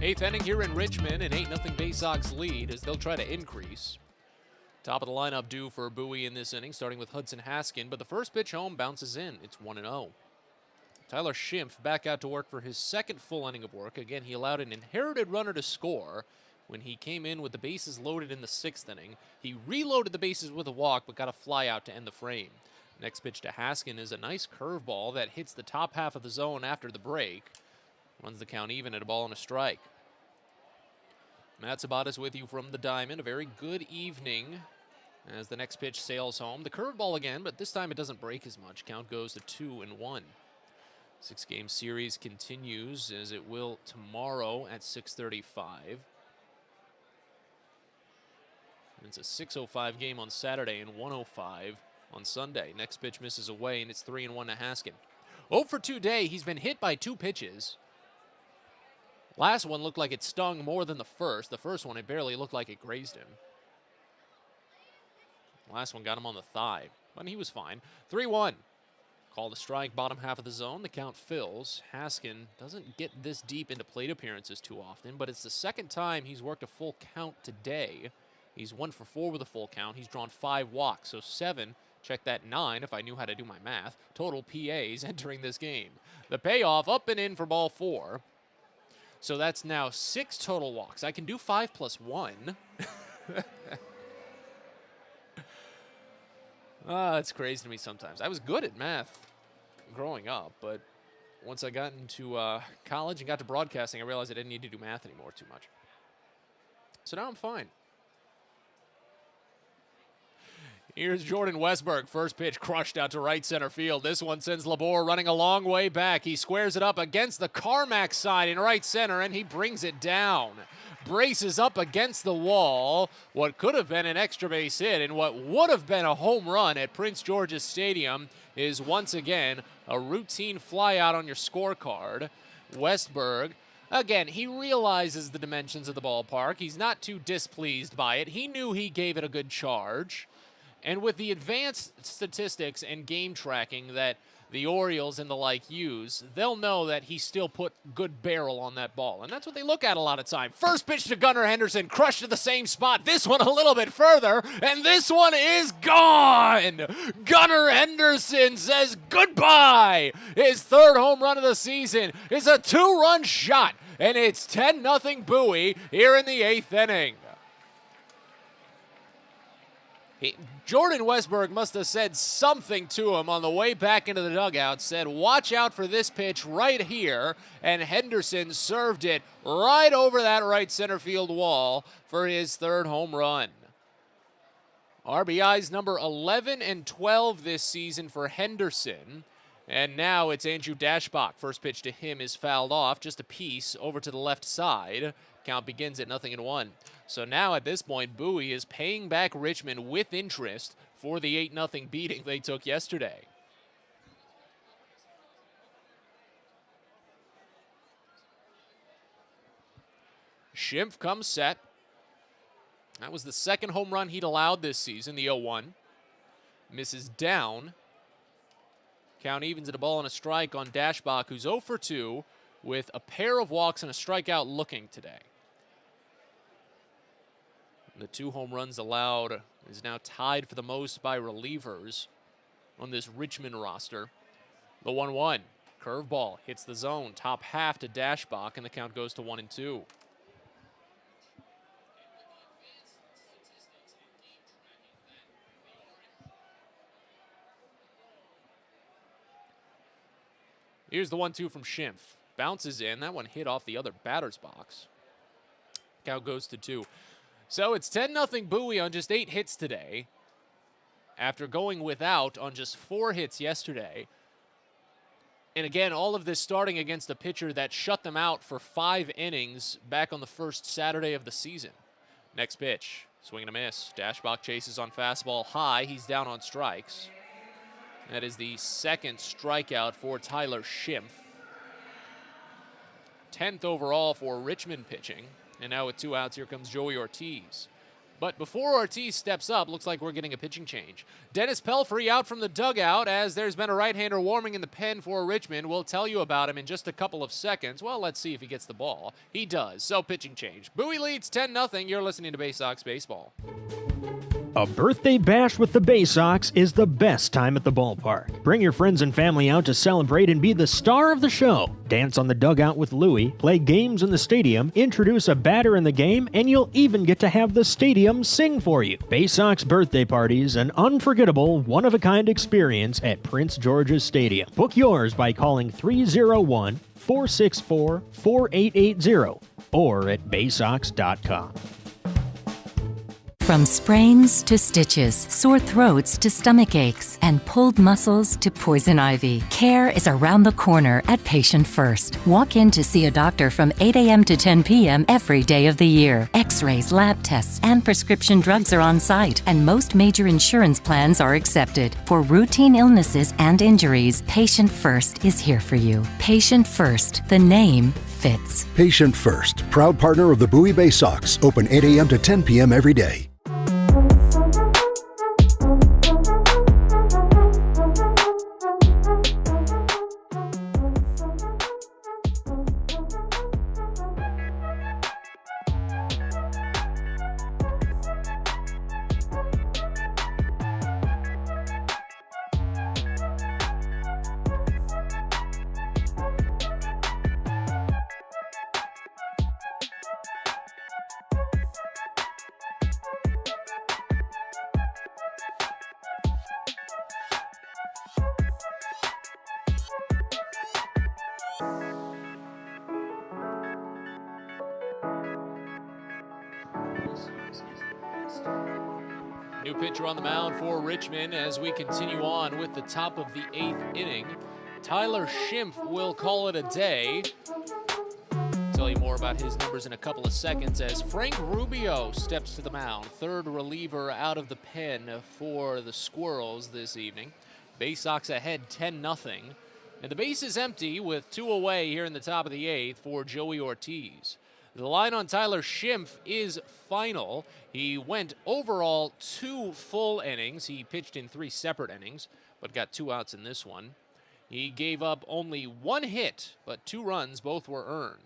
Eighth inning here in Richmond, an 8-0 Baysox lead as they'll try to increase. Top of the lineup due for Bowie in this inning, starting with Hudson Haskin, but the first pitch home bounces in. It's 1-0. Tyler Schimpf back out to work for his second full inning of work. Again, he allowed an inherited runner to score when he came in with the bases loaded in the 6th inning. He reloaded the bases with a walk, but got a fly out to end the frame. Next pitch to Haskin is a nice curveball that hits the top half of the zone after the break. Runs the count even at a ball and a strike. Matt Sabatas with you from the diamond. A very good evening as the next pitch sails home. The curveball again, but this time it doesn't break as much. Count goes to 2-1. 6-game series continues as it will tomorrow at 6:35. It's a 6:05 game on Saturday and 1:05 on Sunday. Next pitch misses away, and it's 3-1 to Haskin. 0 for 2 day. He's been hit by 2 pitches. Last one looked like it stung more than the first. The first one, it barely looked like it grazed him. Last one got him on the thigh, but he was fine. 3-1. Called a strike, bottom half of the zone. The count fills. Haskin doesn't get this deep into plate appearances too often, but it's the second time he's worked a full count today. He's 1 for 4 with a full count. He's drawn 5 walks, so 7. Check that 9 if I knew how to do my math. Total PAs entering this game. The payoff up and in for ball 4. So that's now 6 total walks. I can do 5 plus 1. It's crazy to me sometimes. I was good at math growing up, but once I got into college and got to broadcasting, I realized I didn't need to do math anymore too much. So now I'm fine. Here's Jordan Westberg. First pitch crushed out to right center field. This one sends Labor running a long way back. He squares it up against the Carmack side in right center, and he brings it down. Braces up against the wall. What could have been an extra base hit and what would have been a home run at Prince George's Stadium is once again a routine flyout on your scorecard. Westberg, again, he realizes the dimensions of the ballpark. He's not too displeased by it. He knew he gave it a good charge. And with the advanced statistics and game tracking that the Orioles and the like use, they'll know that he still put good barrel on that ball. And that's what they look at a lot of time. First pitch to Gunnar Henderson, crushed to the same spot. This one a little bit further, and this one is gone. Gunnar Henderson says goodbye. His 3rd home run of the season is a 2-run shot, and it's 10-0 Bowie here in the 8th inning. Jordan Westberg must have said something to him on the way back into the dugout, said, watch out for this pitch right here, and Henderson served it right over that right center field wall for his 3rd home run. RBIs number 11 and 12 this season for Henderson, and now it's Andrew Dashbach. First pitch to him is fouled off, just a piece over to the left side. Count begins at 0-1. So now at this point, Bowie is paying back Richmond with interest for the 8-0 beating they took yesterday. Schimpf comes set. That was the 2nd home run he'd allowed this season, the 0-1. Misses down. Count evens at a ball and a strike on Dashbach, who's 0 for 2 with a pair of walks and a strikeout looking today. The 2 home runs allowed is now tied for the most by relievers on this Richmond roster. The 1-1. Curveball hits the zone. Top half to Dashbach, and the count goes to 1-2. Here's the 1-2 from Schimpf. Bounces in. That one hit off the other batter's box. Count goes to 2. So it's 10-0 Bowie on just 8 hits today, after going without on just 4 hits yesterday. And again, all of this starting against a pitcher that shut them out for 5 innings back on the first Saturday of the season. Next pitch, swing and a miss. Dashbach chases on fastball high. He's down on strikes. That is the second strikeout for Tyler Schimpf. 10th overall for Richmond pitching. And now with 2 outs, here comes Joey Ortiz. But before Ortiz steps up, looks like we're getting a pitching change. Dennis Pelfrey out from the dugout as there's been a right-hander warming in the pen for Richmond. We'll tell you about him in just a couple of seconds. Well, let's see if he gets the ball. He does, so pitching change. Bowie leads 10-0. You're listening to Baysox Baseball. A birthday bash with the Baysox is the best time at the ballpark. Bring your friends and family out to celebrate and be the star of the show. Dance on the dugout with Louie, play games in the stadium, introduce a batter in the game, and you'll even get to have the stadium sing for you. Baysox birthday parties, an unforgettable, one-of-a-kind experience at Prince George's Stadium. Book yours by calling 301-464-4880 or at baysox.com. From sprains to stitches, sore throats to stomach aches, and pulled muscles to poison ivy, care is around the corner at Patient First. Walk in to see a doctor from 8 a.m. to 10 p.m. every day of the year. X-rays, lab tests, and prescription drugs are on site, and most major insurance plans are accepted. For routine illnesses and injuries, Patient First is here for you. Patient First, the name fits. Patient First, proud partner of the Bowie Baysox, open 8 a.m. to 10 p.m. every day. New pitcher on the mound for Richmond as we continue on with the top of the 8th inning. Tyler Schimpf will call it a day. Tell you more about his numbers in a couple of seconds as Frank Rubio steps to the mound. Third reliever out of the pen for the Squirrels this evening. Baysox ahead 10-0. And the base is empty with 2 away here in the top of the 8th for Joey Ortiz. The line on Tyler Schimpf is final. He went overall 2 full innings. He pitched in 3 separate innings, but got 2 outs in this one. He gave up only 1 hit, but 2 runs, both were earned.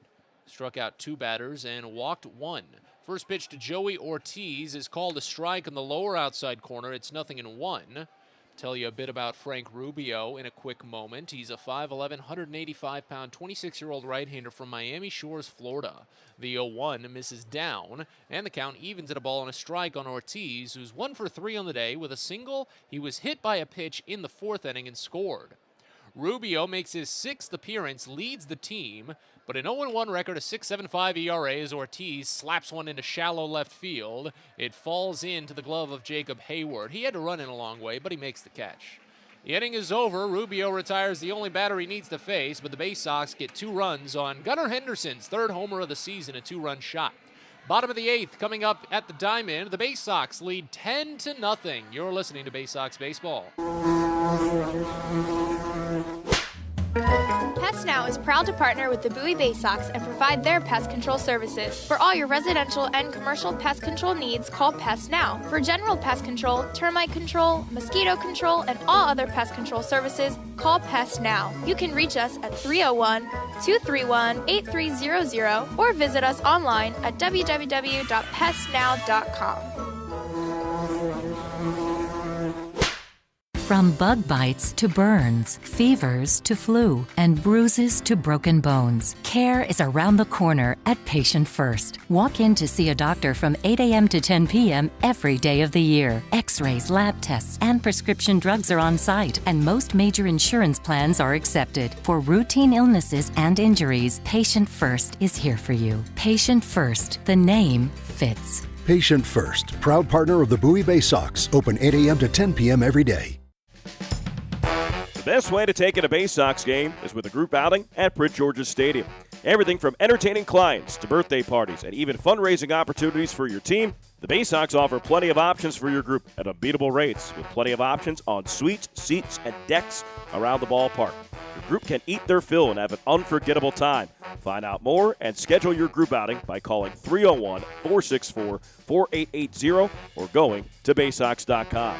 Struck out 2 batters and walked 1. First pitch to Joey Ortiz is called a strike on the lower outside corner. It's 0-1. Tell you a bit about Frank Rubio in a quick moment. He's a 5'11", 185-pound, 26-year-old right-hander from Miami Shores, Florida. The 0-1 misses down, and the count evens at a ball and a strike on Ortiz, who's 1 for 3 on the day with a single. He was hit by a pitch in the 4th inning and scored. Rubio makes his 6th appearance, leads the team, but an 0-1 record, a 6.75 ERA as Ortiz slaps one into shallow left field. It falls into the glove of Jacob Hayward. He had to run in a long way, but he makes the catch. The inning is over. Rubio retires the only batter he needs to face, but the Baysox get 2 runs on Gunnar Henderson's 3rd homer of the season, a 2-run shot. Bottom of the 8th, coming up at the Diamond, the Baysox lead 10-0. You're listening to Baysox Baseball. Pest Now is proud to partner with the Bowie Baysox and provide their pest control services. For all your residential and commercial pest control needs, call Pest Now. For general pest control, termite control, mosquito control, and all other pest control services, call Pest Now. You can reach us at 301-231-8300 or visit us online at www.pestnow.com. From bug bites to burns, fevers to flu, and bruises to broken bones, care is around the corner at Patient First. Walk in to see a doctor from 8 a.m. to 10 p.m. every day of the year. X-rays, lab tests, and prescription drugs are on site, and most major insurance plans are accepted. For routine illnesses and injuries, Patient First is here for you. Patient First, the name fits. Patient First, proud partner of the Bowie Baysox, open 8 a.m. to 10 p.m. every day. The best way to take in a Baysox game is with a group outing at Prince George's Stadium. Everything from entertaining clients to birthday parties and even fundraising opportunities for your team, the Baysox offer plenty of options for your group at unbeatable rates with plenty of options on suites, seats, and decks around the ballpark. Your group can eat their fill and have an unforgettable time. Find out more and schedule your group outing by calling 301-464-4880 or going to Baysox.com.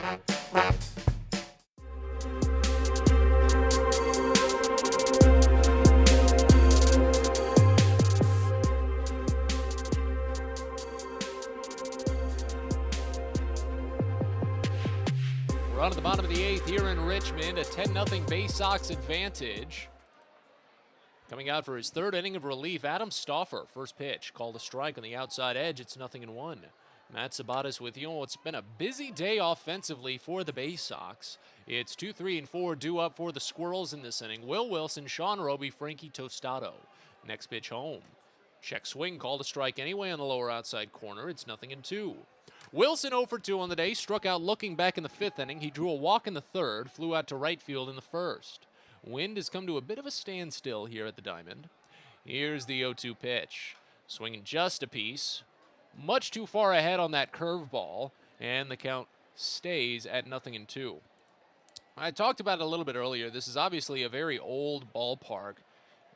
We're on to the bottom of the 8th here in Richmond, a 10-0 Baysox advantage. Coming out for his third inning of relief, Adam Stauffer, first pitch, called a strike on the outside edge. It's 0-1. Matt Sabatis with you. It's been a busy day offensively for the Baysox. It's 2, 3, and 4 due up for the Squirrels in this inning. Will Wilson, Sean Roby, Frankie Tostado. Next pitch home. Check swing, called a strike anyway on the lower outside corner. It's 0-2. Wilson 0 for 2 on the day, struck out looking back in the 5th inning. He drew a walk in the 3rd, flew out to right field in the 1st. Wind has come to a bit of a standstill here at the Diamond. Here's the 0-2 pitch. Swinging just a piece. Much too far ahead on that curveball, and the count stays at 0-2. I talked about it a little bit earlier. This is obviously a very old ballpark.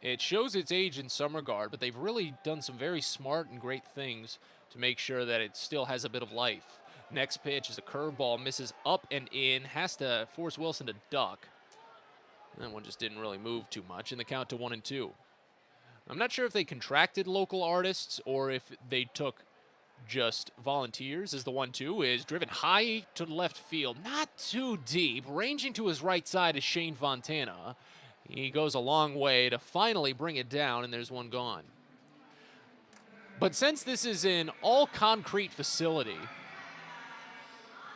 It shows its age in some regard, but they've really done some very smart and great things to make sure that it still has a bit of life. Next pitch is a curveball, misses up and in, has to force Wilson to duck. That one just didn't really move too much, and the count to 1-2. I'm not sure if they contracted local artists or if they took just volunteers, as the 1-2 is driven high to left field, not too deep. Ranging to his right side is Shane Fontana. He goes a long way to finally bring it down, and there's one gone. But since this is an all-concrete facility,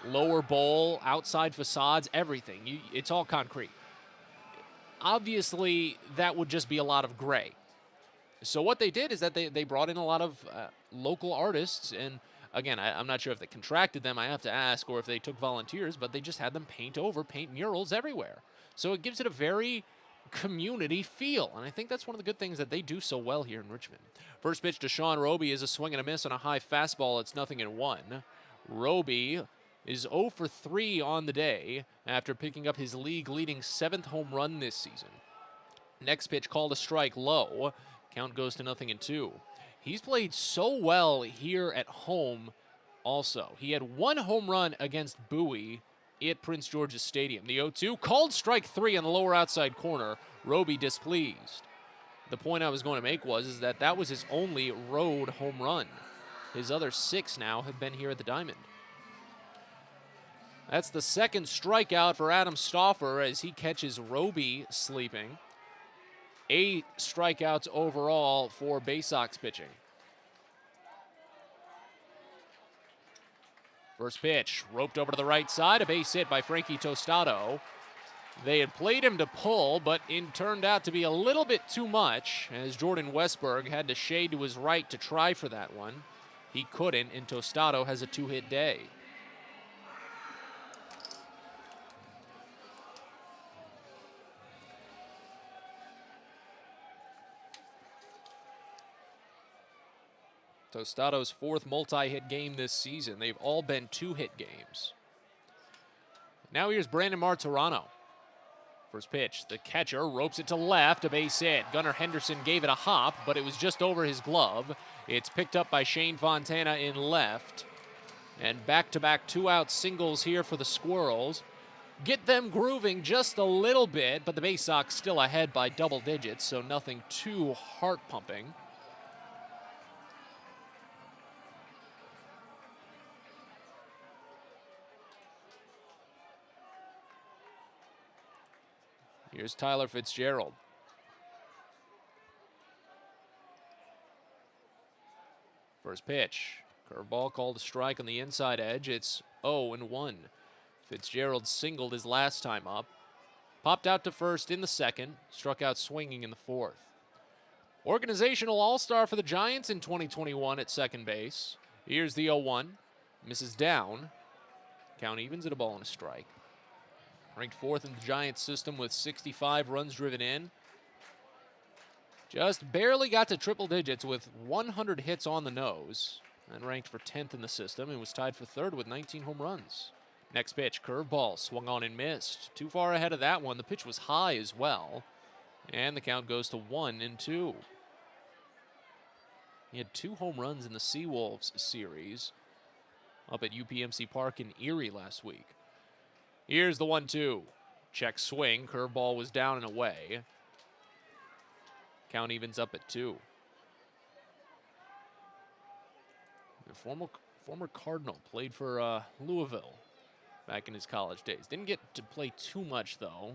lower bowl, outside facades, everything, it's all concrete. Obviously, that would just be a lot of gray. So what they did is that they brought in a lot of local artists, and again, I'm not sure if they contracted them, I have to ask, or if they took volunteers, but they just had them paint murals everywhere. So it gives it a very community feel, and I think that's one of the good things that they do so well here in Richmond. First pitch to Sean Roby is a swing and a miss on a high fastball. It's 0-1. Roby is 0 for 3 on the day after picking up his league-leading 7th home run this season. Next pitch called a strike low. Count goes to 0-2. He's played so well here at home also. He had 1 home run against Bowie at Prince George's Stadium. The 0-2, called strike 3 on the lower outside corner. Roby displeased. The point I was going to make was that was his only road home run. His other 6 now have been here at the Diamond. That's the second strikeout for Adam Stauffer as he catches Roby sleeping. 8 strikeouts overall for Baysox pitching. First pitch, roped over to the right side, a base hit by Frankie Tostado. They had played him to pull, but it turned out to be a little bit too much, as Jordan Westberg had to shade to his right to try for that one. He couldn't, and Tostado has a 2-hit day. Tostado's 4th multi-hit game this season. They've all been 2-hit games. Now here's Brandon Martirano. First pitch, the catcher ropes it to left, a base hit. Gunnar Henderson gave it a hop, but it was just over his glove. It's picked up by Shane Fontana in left. And back-to-back 2-out singles here for the Squirrels. Get them grooving just a little bit, but the Baysox still ahead by double digits, so nothing too heart-pumping. Here's Tyler Fitzgerald. First pitch. Curveball called a strike on the inside edge. It's 0-1. Fitzgerald singled his last time up. Popped out to first in the second. Struck out swinging in the fourth. Organizational all-star for the Giants in 2021 at second base. Here's the 0-1. Misses down. Count evens at a ball and a strike. Ranked fourth in the Giants system with 65 runs driven in. Just barely got to triple digits with 100 hits on the nose. And ranked for 10th in the system and was tied for third with 19 home runs. Next pitch, curveball, swung on and missed. Too far ahead of that one. The pitch was high as well. And the count goes to 1-2. He had 2 home runs in the Seawolves series up at UPMC Park in Erie last week. Here's the 1-2. Check swing. Curveball was down and away. Count evens up at 2. The former Cardinal, played for Louisville back in his college days. Didn't get to play too much, though,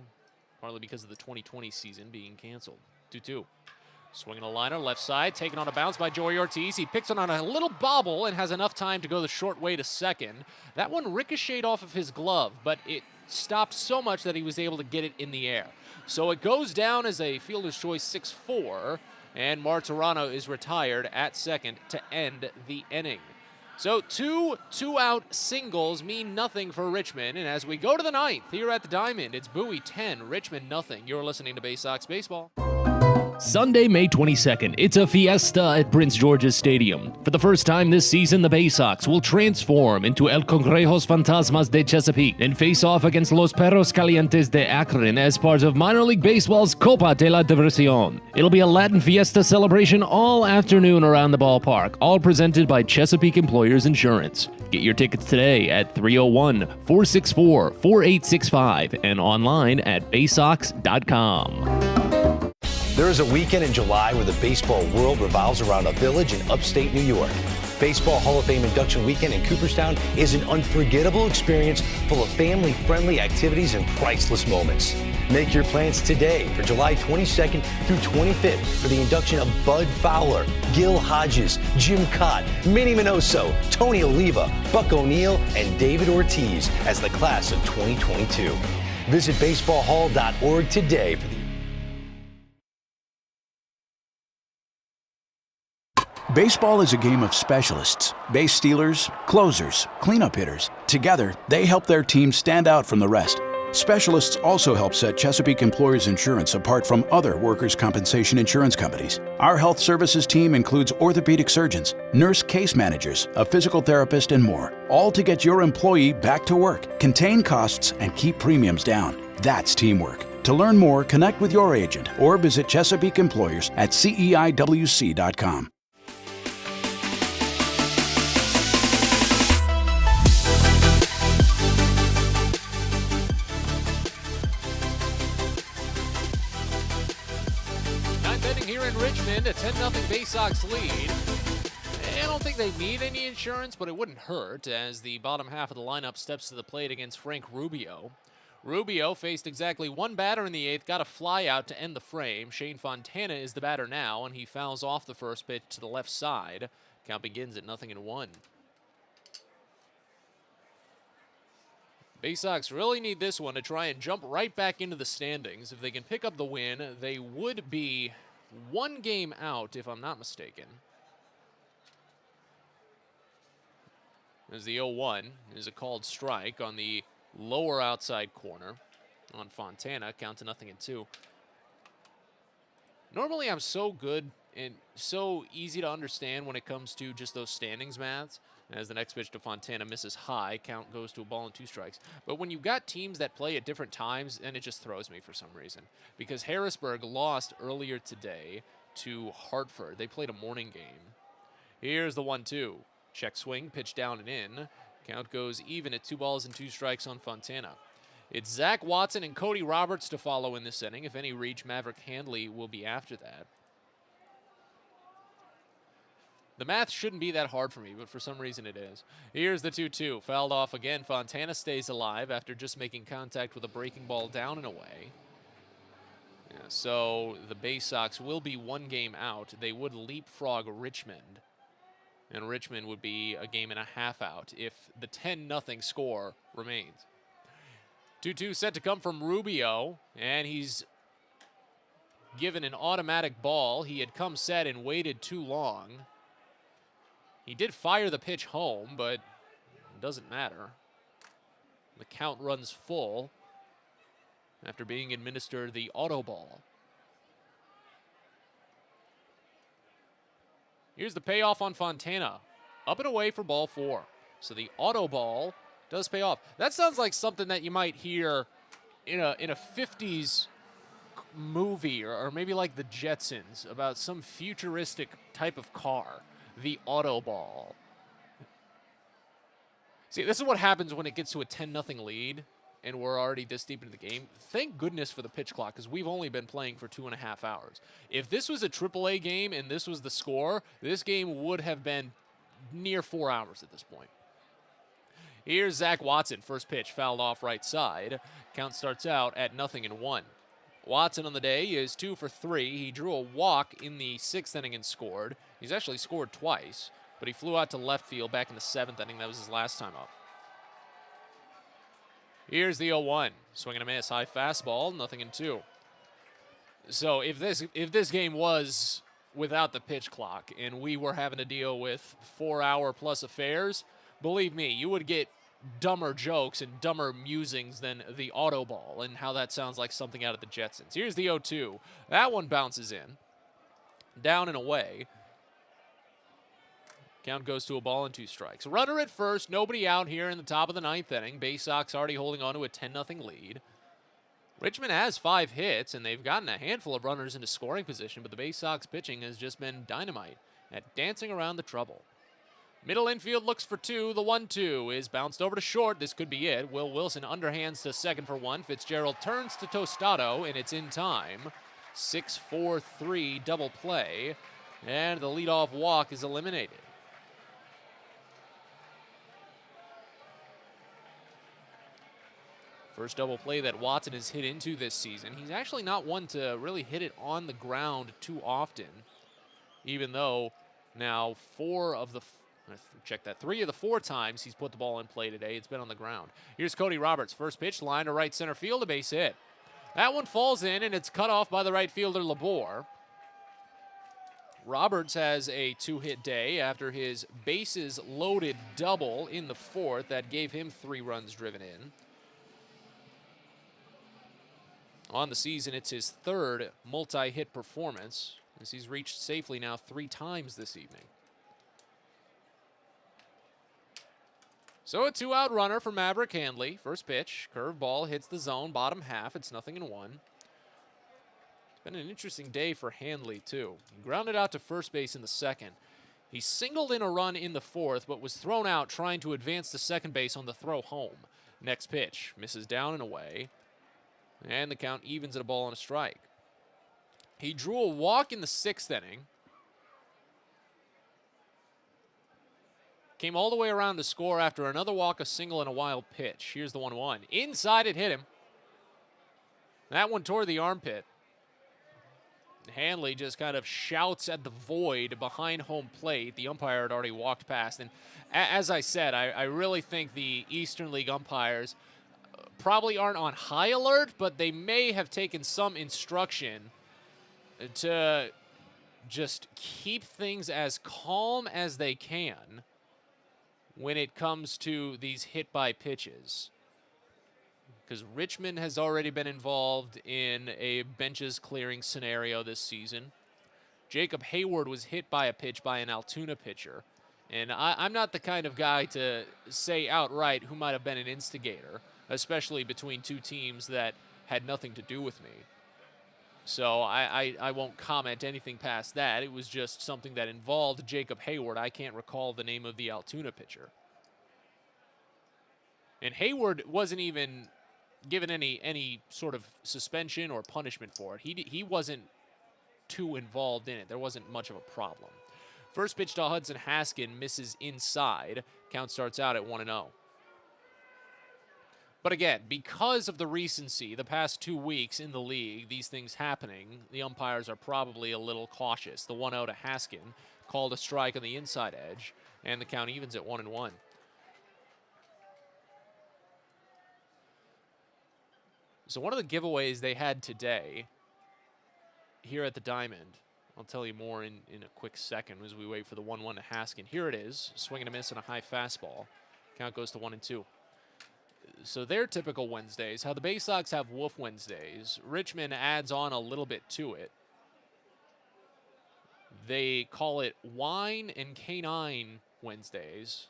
partly because of the 2020 season being canceled. 2-2. Swinging a liner, left side, taken on a bounce by Joey Ortiz. He picks it on a little bobble and has enough time to go the short way to second. That one ricocheted off of his glove, but it stopped so much that he was able to get it in the air. So it goes down as a fielder's choice 6-4, and Martirano is retired at second to end the inning. So 2 two-out singles mean nothing for Richmond, and as we go to the ninth here at the Diamond, it's Bowie 10, Richmond nothing. You're listening to Baysox Baseball. Sunday, May 22nd, it's a fiesta at Prince George's Stadium. For the first time this season, the Baysox will transform into El Congrejos Fantasmas de Chesapeake and face off against Los Perros Calientes de Akron as part of Minor League Baseball's Copa de la Diversión. It'll be a Latin fiesta celebration all afternoon around the ballpark, all presented by Chesapeake Employers Insurance. Get your tickets today at 301-464-4865 and online at baysox.com. There is a weekend in July where the baseball world revolves around a village in upstate New York. Baseball Hall of Fame induction weekend in Cooperstown is an unforgettable experience full of family-friendly activities and priceless moments. Make your plans today for July 22nd through 25th for the induction of Bud Fowler, Gil Hodges, Jim Cott, Minnie Minoso, Tony Oliva, Buck O'Neill, and David Ortiz as the class of 2022. Visit baseballhall.org today for the Baseball is a game of specialists. Base stealers, closers, cleanup hitters. Together, they help their team stand out from the rest. Specialists also help set Chesapeake Employers Insurance apart from other workers' compensation insurance companies. Our health services team includes orthopedic surgeons, nurse case managers, a physical therapist, and more, all to get your employee back to work, contain costs, and keep premiums down. That's teamwork. To learn more, connect with your agent or visit Chesapeake Employers at CEIWC.com. Here in Richmond, a 10-0 Baysox lead. I don't think they need any insurance, but it wouldn't hurt as the bottom half of the lineup steps to the plate against Frank Rubio. Rubio faced exactly one batter in the eighth, got a fly out to end the frame. Shane Fontana is the batter now, and he fouls off the first pitch to the left side. Count begins at 0-1. Baysox really need this one to try and jump right back into the standings. If they can pick up the win, they would be one game out, if I'm not mistaken. As the 0-1 is a called strike on the lower outside corner on Fontana. Count to 0-2. Normally I'm so good and so easy to understand when it comes to just those standings maths. As the next pitch to Fontana misses high, count goes to a ball and 2 strikes. But when you've got teams that play at different times, and it just throws me for some reason. Because Harrisburg lost earlier today to Hartford. They played a morning game. Here's the 1-2. Check swing, pitch down and in. Count goes even at 2 balls and 2 strikes on Fontana. It's Zach Watson and Cody Roberts to follow in this inning. If any reach, Maverick Handley will be after that. The math shouldn't be that hard for me, but for some reason it is. Here's the 2-2. Fouled off again. Fontana stays alive after just making contact with a breaking ball down and away. Yeah, so the Baysox will be 1 game out. They would leapfrog Richmond, and Richmond would be a game and a half out if the 10-0 score remains. 2-2 set to come from Rubio, and he's given an automatic ball. He had come set and waited too long. He did fire the pitch home, but it doesn't matter. The count runs full after being administered the auto ball. Here's the payoff on Fontana. Up and away for ball 4. So the auto ball does pay off. That sounds like something that you might hear in a 50s movie, or maybe like the Jetsons, about some futuristic type of car. The auto ball. See, this is what happens when it gets to a 10-0 lead and we're already this deep into the game. Thank goodness for the pitch clock, because we've only been playing for 2.5 hours. If this was a AAA game and this was the score, this game would have been near 4 hours at this point. Here's Zach Watson. First pitch fouled off right side. Count starts out at 0-1. Watson on the day is 2 for 3. He drew a walk in the 6th inning and scored. He's actually scored twice, but he flew out to left field back in the 7th inning. That was his last time up. Here's the 0-1. Swing and a miss. High fastball, 0-2. So if this game was without the pitch clock and we were having to deal with 4-hour-plus affairs, believe me, you would get dumber jokes and dumber musings than the auto ball and how that sounds like something out of the Jetsons. Here's the 0-2. That one bounces in. Down and away. Count goes to a ball and 2 strikes. Runner at first, nobody out here in the top of the 9th inning. Baysox already holding on to a 10-0 lead. Richmond has 5 hits, and they've gotten a handful of runners into scoring position, but the Baysox pitching has just been dynamite at dancing around the trouble. Middle infield looks for 2. The 1-2 is bounced over to short. This could be it. Will Wilson underhands to second for 1. Fitzgerald turns to Tostado, and it's in time. 6-4-3 double play, and the leadoff walk is eliminated. First double play that Watson has hit into this season. He's actually not one to really hit it on the ground too often, even though now 3 of the 4 times he's put the ball in play today, it's been on the ground. Here's Cody Roberts. First pitch, line to right center field, a base hit. That one falls in, and it's cut off by the right fielder, Labor. Roberts has a 2-hit day after his bases loaded double in the 4th. That gave him 3 runs driven in. On the season, it's his 3rd multi-hit performance, as he's reached safely now 3 times this evening. So a 2-out runner for Maverick Handley. First pitch, curveball hits the zone, bottom half. It's 0-1. It's been an interesting day for Handley, too. He grounded out to first base in the 2nd. He singled in a run in the 4th, but was thrown out trying to advance to second base on the throw home. Next pitch, misses down and away. And the count evens at a ball and a strike. He drew a walk in the 6th inning. Came all the way around to score after another walk, a single, and a wild pitch. Here's the 1-1. Inside, it hit him. That one toward the armpit. Handley just kind of shouts at the void behind home plate. The umpire had already walked past. And as I said, I really think the Eastern League umpires probably aren't on high alert, but they may have taken some instruction to just keep things as calm as they can when it comes to these hit-by pitches. Because Richmond has already been involved in a benches clearing scenario this season. Jacob Hayward was hit by a pitch by an Altoona pitcher. And I'm not the kind of guy to say outright who might have been an instigator, especially between 2 teams that had nothing to do with me. So I won't comment anything past that. It was just something that involved Jacob Hayward. I can't recall the name of the Altoona pitcher. And Hayward wasn't even given any sort of suspension or punishment for it. He wasn't too involved in it. There wasn't much of a problem. First pitch to Hudson Haskin misses inside. Count starts out at 1-0. But again, because of the recency, the past 2 weeks in the league, these things happening, the umpires are probably a little cautious. The 1-0 to Haskin called a strike on the inside edge, and the count evens at 1-1. So one of the giveaways they had today here at the Diamond, I'll tell you more in a quick second as we wait for the 1-1 to Haskin. Here it is, swing and a miss on a high fastball. Count goes to 1-2. So they're typical Wednesdays. How the Baysox have Wolf Wednesdays, Richmond adds on a little bit to it. They call it Wine and Canine Wednesdays.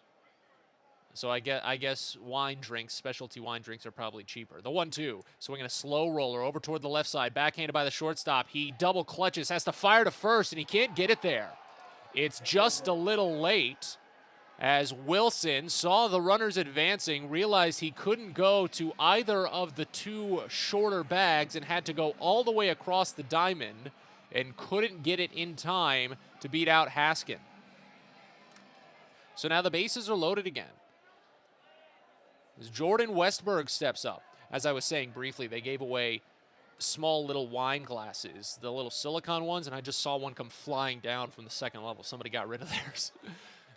So I guess wine drinks, specialty wine drinks are probably cheaper. The 1-2, swinging a slow roller over toward the left side, backhanded by the shortstop. He double clutches, has to fire to first, and he can't get it there. It's just a little late as Wilson saw the runners advancing, realized he couldn't go to either of the two shorter bags and had to go all the way across the diamond and couldn't get it in time to beat out Haskin. So now the bases are loaded again. As Jordan Westberg steps up. As I was saying briefly, they gave away small little wine glasses, the little silicone ones, and I just saw one come flying down from the second level. Somebody got rid of theirs.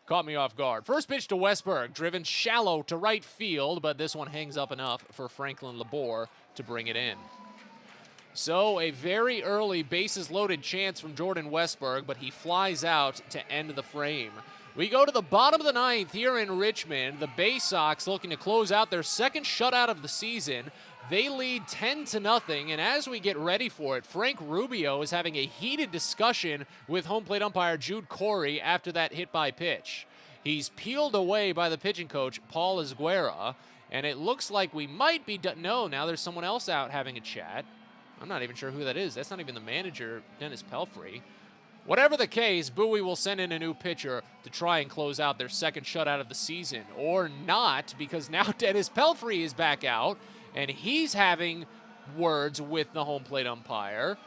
Caught me off guard. First pitch to Westberg, driven shallow to right field, but this one hangs up enough for Franklin Labor to bring it in. So a very early bases loaded chance from Jordan Westberg, but he flies out to end the frame. We go to the bottom of the ninth here in Richmond. The Baysox looking to close out their second shutout of the season. They lead 10-0, and as we get ready for it, Frank Rubio is having a heated discussion with home plate umpire Jude Corey after that hit by pitch. He's peeled away by the pitching coach, Paul Esguerra, and it looks like we might be done. No, now there's someone else out having a chat. I'm not even sure who that is. That's not even the manager, Dennis Pelfrey. Whatever the case, Bowie will send in a new pitcher to try and close out their second shutout of the season. Or not, because now Dennis Pelfrey is back out, and he's having words with the home plate umpire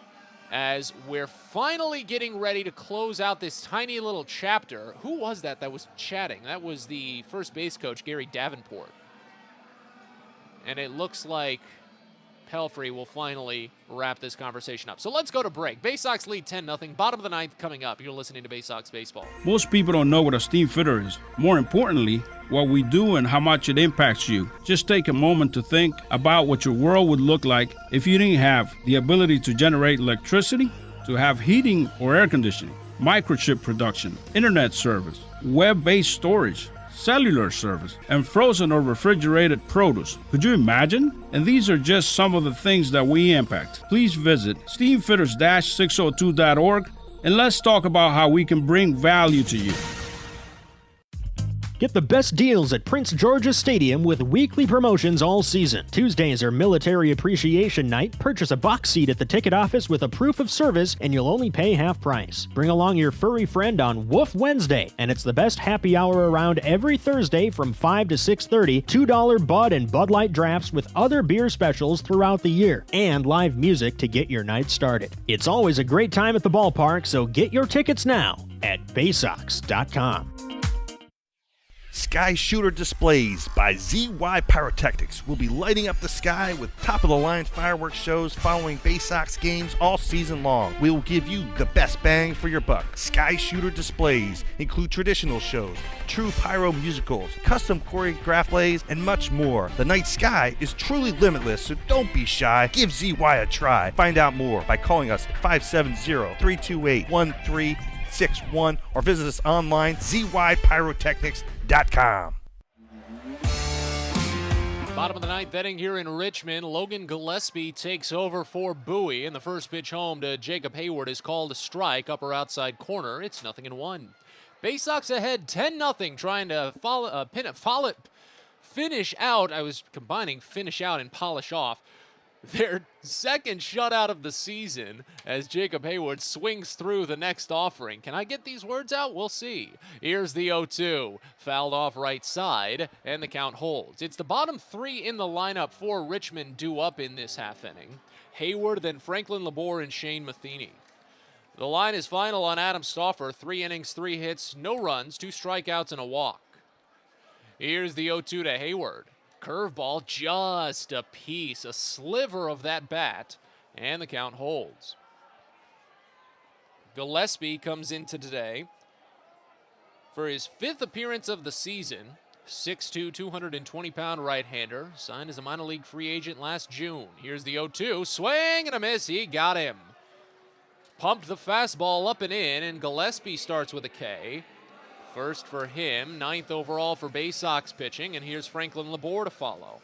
as we're finally getting ready to close out this tiny little chapter. Who was that was chatting? That was the first base coach, Gary Davenport. And it looks like Pelfrey will finally wrap this conversation up. So let's go to break. Baysox lead 10-0. Bottom of the ninth coming up. You're listening to Baysox Baseball. Most people don't know what a steam fitter is. More importantly, what we do and how much it impacts you. Just take a moment to think about what your world would look like if you didn't have the ability to generate electricity, to have heating or air conditioning, microchip production, internet service, web-based storage, cellular service, and frozen or refrigerated produce. Could you imagine? And these are just some of the things that we impact. Please visit steamfitters-602.org and let's talk about how we can bring value to you. Get the best deals at Prince George's Stadium with weekly promotions all season. Tuesdays are Military Appreciation Night. Purchase a box seat at the ticket office with a proof of service and you'll only pay half price. Bring along your furry friend on Woof Wednesday, and it's the best happy hour around every Thursday from 5 to 6:30. $2 Bud and Bud Light drafts with other beer specials throughout the year, and live music to get your night started. It's always a great time at the ballpark, so get your tickets now at Baysox.com. Sky Shooter Displays by ZY Pyrotechnics will be lighting up the sky with top-of-the-line fireworks shows following Baysox games all season long. We will give you the best bang for your buck. Sky Shooter Displays include traditional shows, true pyro musicals, custom choreographed plays, and much more. The night sky is truly limitless, so don't be shy. Give ZY a try. Find out more by calling us at 570-328-1361 or visit us online, zypyrotechnics.com. Bottom of the ninth betting here in Richmond. Logan Gillespie takes over for Bowie, and the first pitch home to Jacob Hayward is called a strike, upper outside corner. It's 0-1. Baysox ahead 10-0, trying to finish out. I was combining finish out and polish off their second shutout of the season as Jacob Hayward swings through the next offering. Can I get these words out? We'll see. Here's the 0-2. Fouled off right side, and the count holds. It's the bottom three in the lineup for Richmond due up in this half inning. Hayward, then Franklin Labor, and Shane Matheny. The line is final on Adam Stauffer. 3 innings, 3 hits, no runs, 2 strikeouts, and a walk. Here's the 0-2 to Hayward. Curveball, just a piece, a sliver of that bat, and the count holds. Gillespie comes into today for his 5th appearance of the season. 6'2", 220-pound right-hander, signed as a minor league free agent last June. Here's the 0-2, swing and a miss, he got him. Pumped the fastball up and in, and Gillespie starts with a K. First for him, 9th overall for Baysox pitching, and here's Franklin Labor to follow.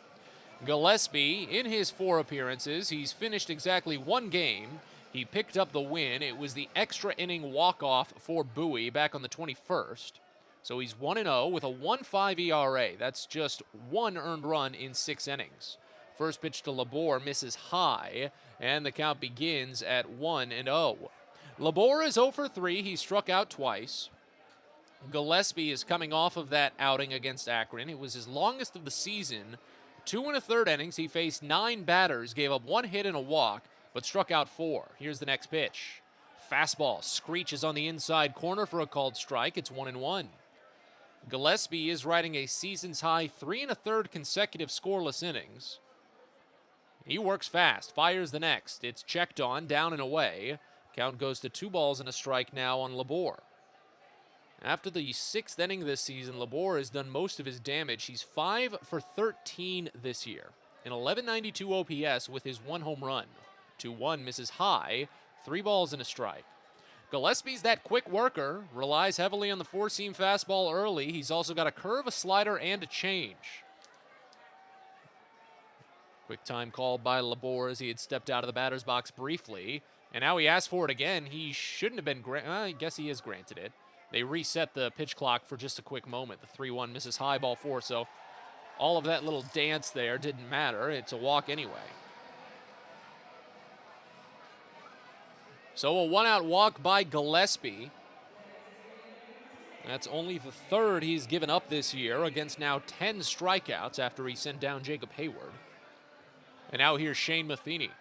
Gillespie, in his 4 appearances, he's finished exactly 1 game. He picked up the win. It was the extra inning walk-off for Bowie back on the 21st. So he's 1-0 with a 1.5 ERA. That's just 1 earned run in 6 innings. First pitch to Labor misses high, and the count begins at 1-0. Labor is 0 for 3. He struck out twice. Gillespie is coming off of that outing against Akron. It was his longest of the season. 2 1/3 innings. He faced 9 batters, gave up 1 hit and a walk, but struck out 4. Here's the next pitch. Fastball screeches on the inside corner for a called strike. It's 1-1. Gillespie is riding a season's high 3 1/3 consecutive scoreless innings. He works fast, fires the next. It's checked on, down and away. Count goes to 2 balls and a strike now on Labor. After the 6th inning this season, Labor has done most of his damage. He's 5 for 13 this year. An 1192 OPS with his 1 home run. 2-1 misses high, 3 balls and a strike. Gillespie's that quick worker, relies heavily on the 4-seam fastball early. He's also got a curve, a slider, and a change. Quick time called by Labor as he had stepped out of the batter's box briefly. And now he asked for it again. He shouldn't have been I guess he is granted it. They reset the pitch clock for just a quick moment. The 3-1 misses high, ball 4. So all of that little dance there didn't matter. It's a walk anyway. So a 1-out walk by Gillespie. That's only the 3rd he's given up this year against now 10 strikeouts after he sent down Jacob Hayward. And now here's Shane Matheny.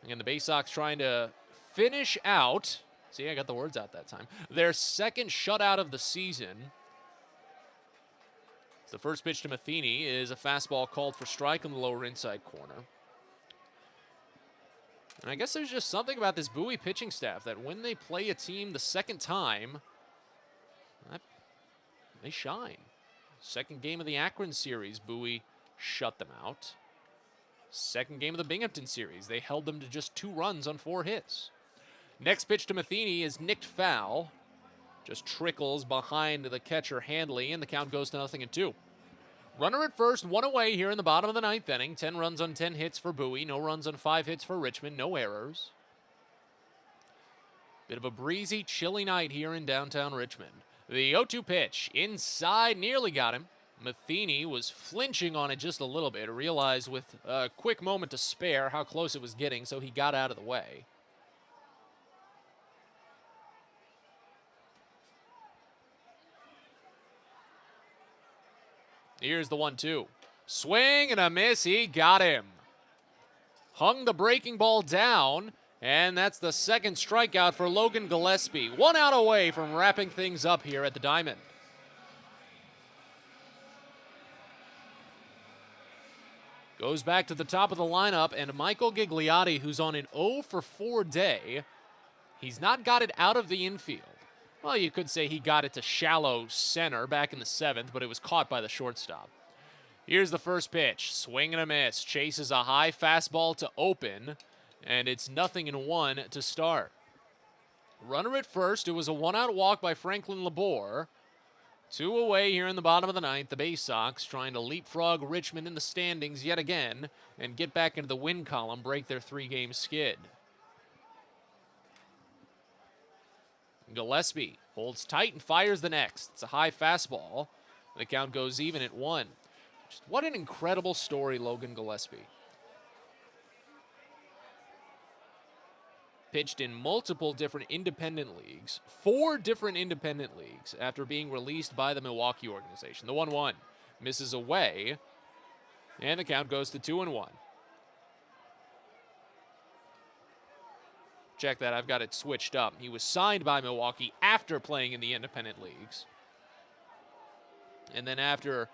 And the Baysox trying to finish out, see, I got the words out that time, their 2nd shutout of the season. The first pitch to Matheny is a fastball called for strike in the lower inside corner. And I guess there's just something about this Bowie pitching staff that when they play a team the 2nd time, they shine. 2nd game of the Akron series, Bowie shut them out. 2nd game of the Binghamton series, they held them to just 2 runs on 4 hits. Next pitch to Matheny is nicked foul. Just trickles behind the catcher Handley, and the count goes to 0-2. Runner at first, 1 away here in the bottom of the 9th inning. 10 runs on 10 hits for Bowie. No runs on 5 hits for Richmond. No errors. Bit of a breezy, chilly night here in downtown Richmond. The 0-2 pitch. Inside, nearly got him. Matheny was flinching on it just a little bit. Realized with a quick moment to spare how close it was getting, so he got out of the way. Here's the 1-2. Swing and a miss. He got him. Hung the breaking ball down, and that's the 2nd strikeout for Logan Gillespie. 1 out away from wrapping things up here at the Diamond. Goes back to the top of the lineup, and Michael Gigliotti, who's on an 0 for 4 day. He's not got it out of the infield. Well, you could say he got it to shallow center back in the 7th, but it was caught by the shortstop. Here's the first pitch. Swing and a miss. Chases a high fastball to open, and it's 0-1 to start. Runner at first. It was a 1-out walk by Franklin Labor. 2 away here in the bottom of the 9th. The Baysox trying to leapfrog Richmond in the standings yet again and get back into the win column, break their 3-game skid. Gillespie holds tight and fires the next. It's a high fastball. The count goes even at 1. Just what an incredible story, Logan Gillespie. Pitched in multiple different independent leagues, 4 different independent leagues after being released by the Milwaukee organization. The 1-1 misses away, and the count goes to 2-1. Check that, I've got it switched up. He was signed by Milwaukee after playing in the independent leagues. And then after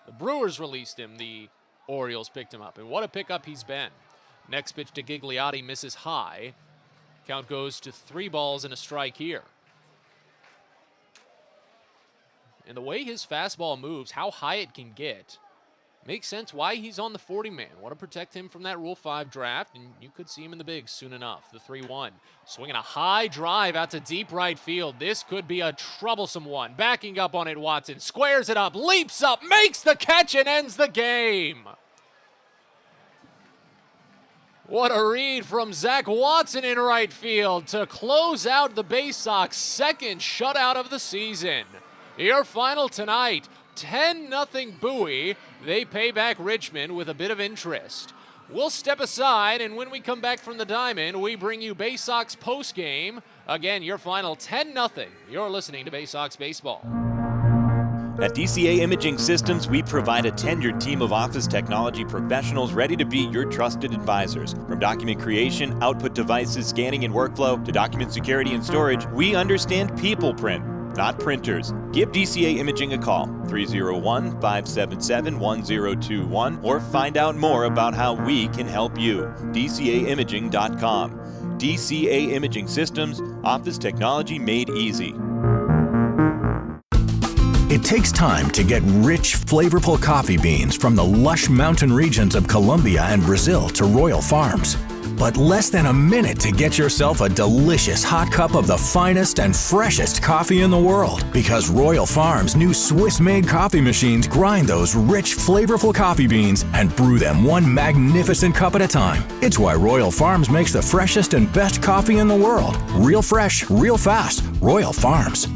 The Brewers released him. The Orioles picked him up. And what a pickup he's been. Next pitch to Gigliotti misses high. Count goes to 3 balls and a strike here. And the way his fastball moves, how high it can get, makes sense why he's on the 40-man. Want to protect him from that Rule 5 draft, and you could see him in the bigs soon enough. The 3-1. Swinging a high drive out to deep right field. This could be a troublesome one. Backing up on it, Watson squares it up, leaps up, makes the catch, and ends the game. What a read from Zach Watson in right field to close out the Baysox second shutout of the season. Your final tonight, 10-0 Bowie. They pay back Richmond with a bit of interest. We'll step aside, and when we come back from the diamond, we bring you Baysox postgame. Again, your final 10-0. You're listening to Baysox Baseball. At DCA Imaging Systems, we provide a tenured team of office technology professionals ready to be your trusted advisors. From document creation, output devices, scanning and workflow, to document security and storage, we understand people print, not printers. Give DCA Imaging a call, 301-577-1021, or find out more about how we can help you. DCAimaging.com. DCA Imaging Systems, office technology made easy. It takes time to get rich, flavorful coffee beans from the lush mountain regions of Colombia and Brazil to Royal Farms. But less than a minute to get yourself a delicious hot cup of the finest and freshest coffee in the world. Because Royal Farms' new Swiss-made coffee machines grind those rich, flavorful coffee beans and brew them one magnificent cup at a time. It's why Royal Farms makes the freshest and best coffee in the world. Real fresh, real fast. Royal Farms.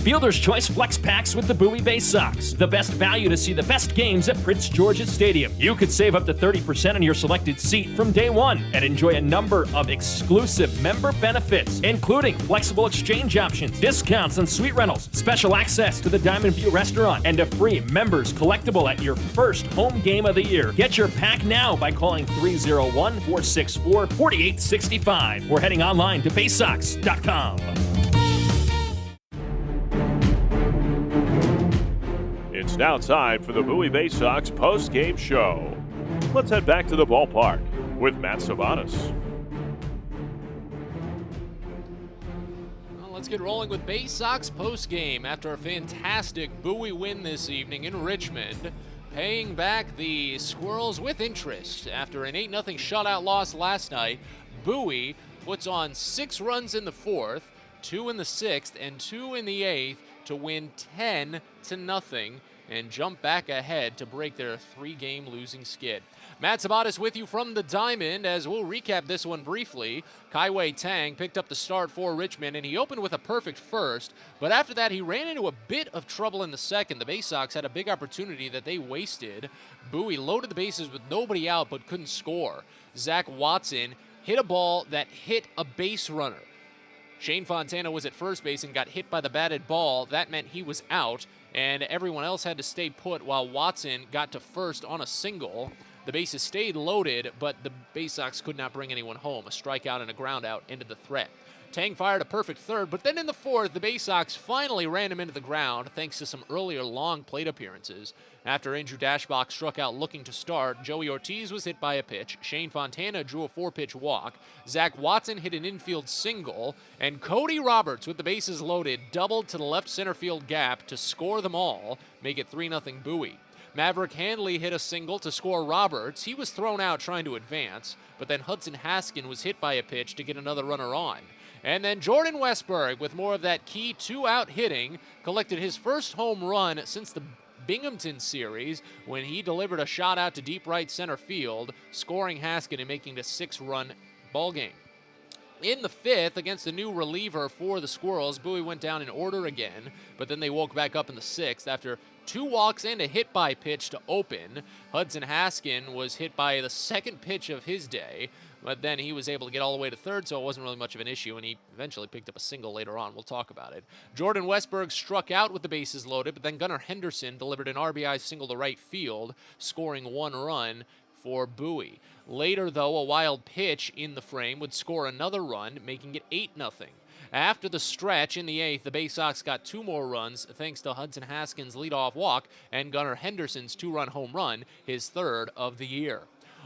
Fielder's Choice Flex Packs with the Bowie Baysox. The best value to see the best games at Prince George's Stadium. You could save up to 30% on your selected seat from day one and enjoy a number of exclusive member benefits, including flexible exchange options, discounts on suite rentals, special access to the Diamond View restaurant, and a free members collectible at your first home game of the year. Get your pack now by calling 301-464-4865 or heading online to baysox.com. It's now time for the Bowie Baysox post-game show. Let's head back to the ballpark with Matt Sabanas. Well, let's get rolling with Baysox post-game after a fantastic Bowie win this evening in Richmond, paying back the Squirrels with interest after an 8-0 shutout loss last night. Bowie puts on 6 runs in the 4th, 2 in the 6th, and 2 in the 8th to win 10-0 and jump back ahead to break their 3-game losing skid. Matt Sabatas with you from the diamond as we'll recap this one briefly. Kai-Wei Tang picked up the start for Richmond, and he opened with a perfect first, but after that he ran into a bit of trouble in the second. The Baysox had a big opportunity that they wasted. Bowie loaded the bases with nobody out but couldn't score. Zach Watson hit a ball that hit a base runner. Shane Fontana was at first base and got hit by the batted ball. That meant he was out, and everyone else had to stay put while Watson got to first on a single. The bases stayed loaded, but the Baysox could not bring anyone home. A strikeout and a groundout ended the threat. Tang fired a perfect third, but then in the 4th, the Baysox finally ran him into the ground thanks to some earlier long plate appearances. After Andrew Dashbach struck out looking to start, Joey Ortiz was hit by a pitch, Shane Fontana drew a 4-pitch walk, Zach Watson hit an infield single, and Cody Roberts, with the bases loaded, doubled to the left center field gap to score them all, make it 3-0 Bowie. Maverick Handley hit a single to score Roberts. He was thrown out trying to advance, but then Hudson Haskin was hit by a pitch to get another runner on. And then Jordan Westberg, with more of that key 2-out hitting, collected his first home run since the Binghamton series when he delivered a shot out to deep right center field, scoring Haskin and making it a 6-run ball game. In the 5th, against a new reliever for the Squirrels, Bowie went down in order again, but then they woke back up in the 6th after 2 walks and a hit by pitch to open. Hudson Haskin was hit by the second pitch of his day, but then he was able to get all the way to third, so it wasn't really much of an issue, and he eventually picked up a single later on. We'll talk about it. Jordan Westberg struck out with the bases loaded, but then Gunnar Henderson delivered an RBI single to right field, scoring 1 run for Bowie. Later, though, a wild pitch in the frame would score another run, making it 8-0. After the stretch in the 8th, the Baysox got 2 more runs thanks to Hudson Haskins' leadoff walk and Gunnar Henderson's 2-run home run, his 3rd of the year.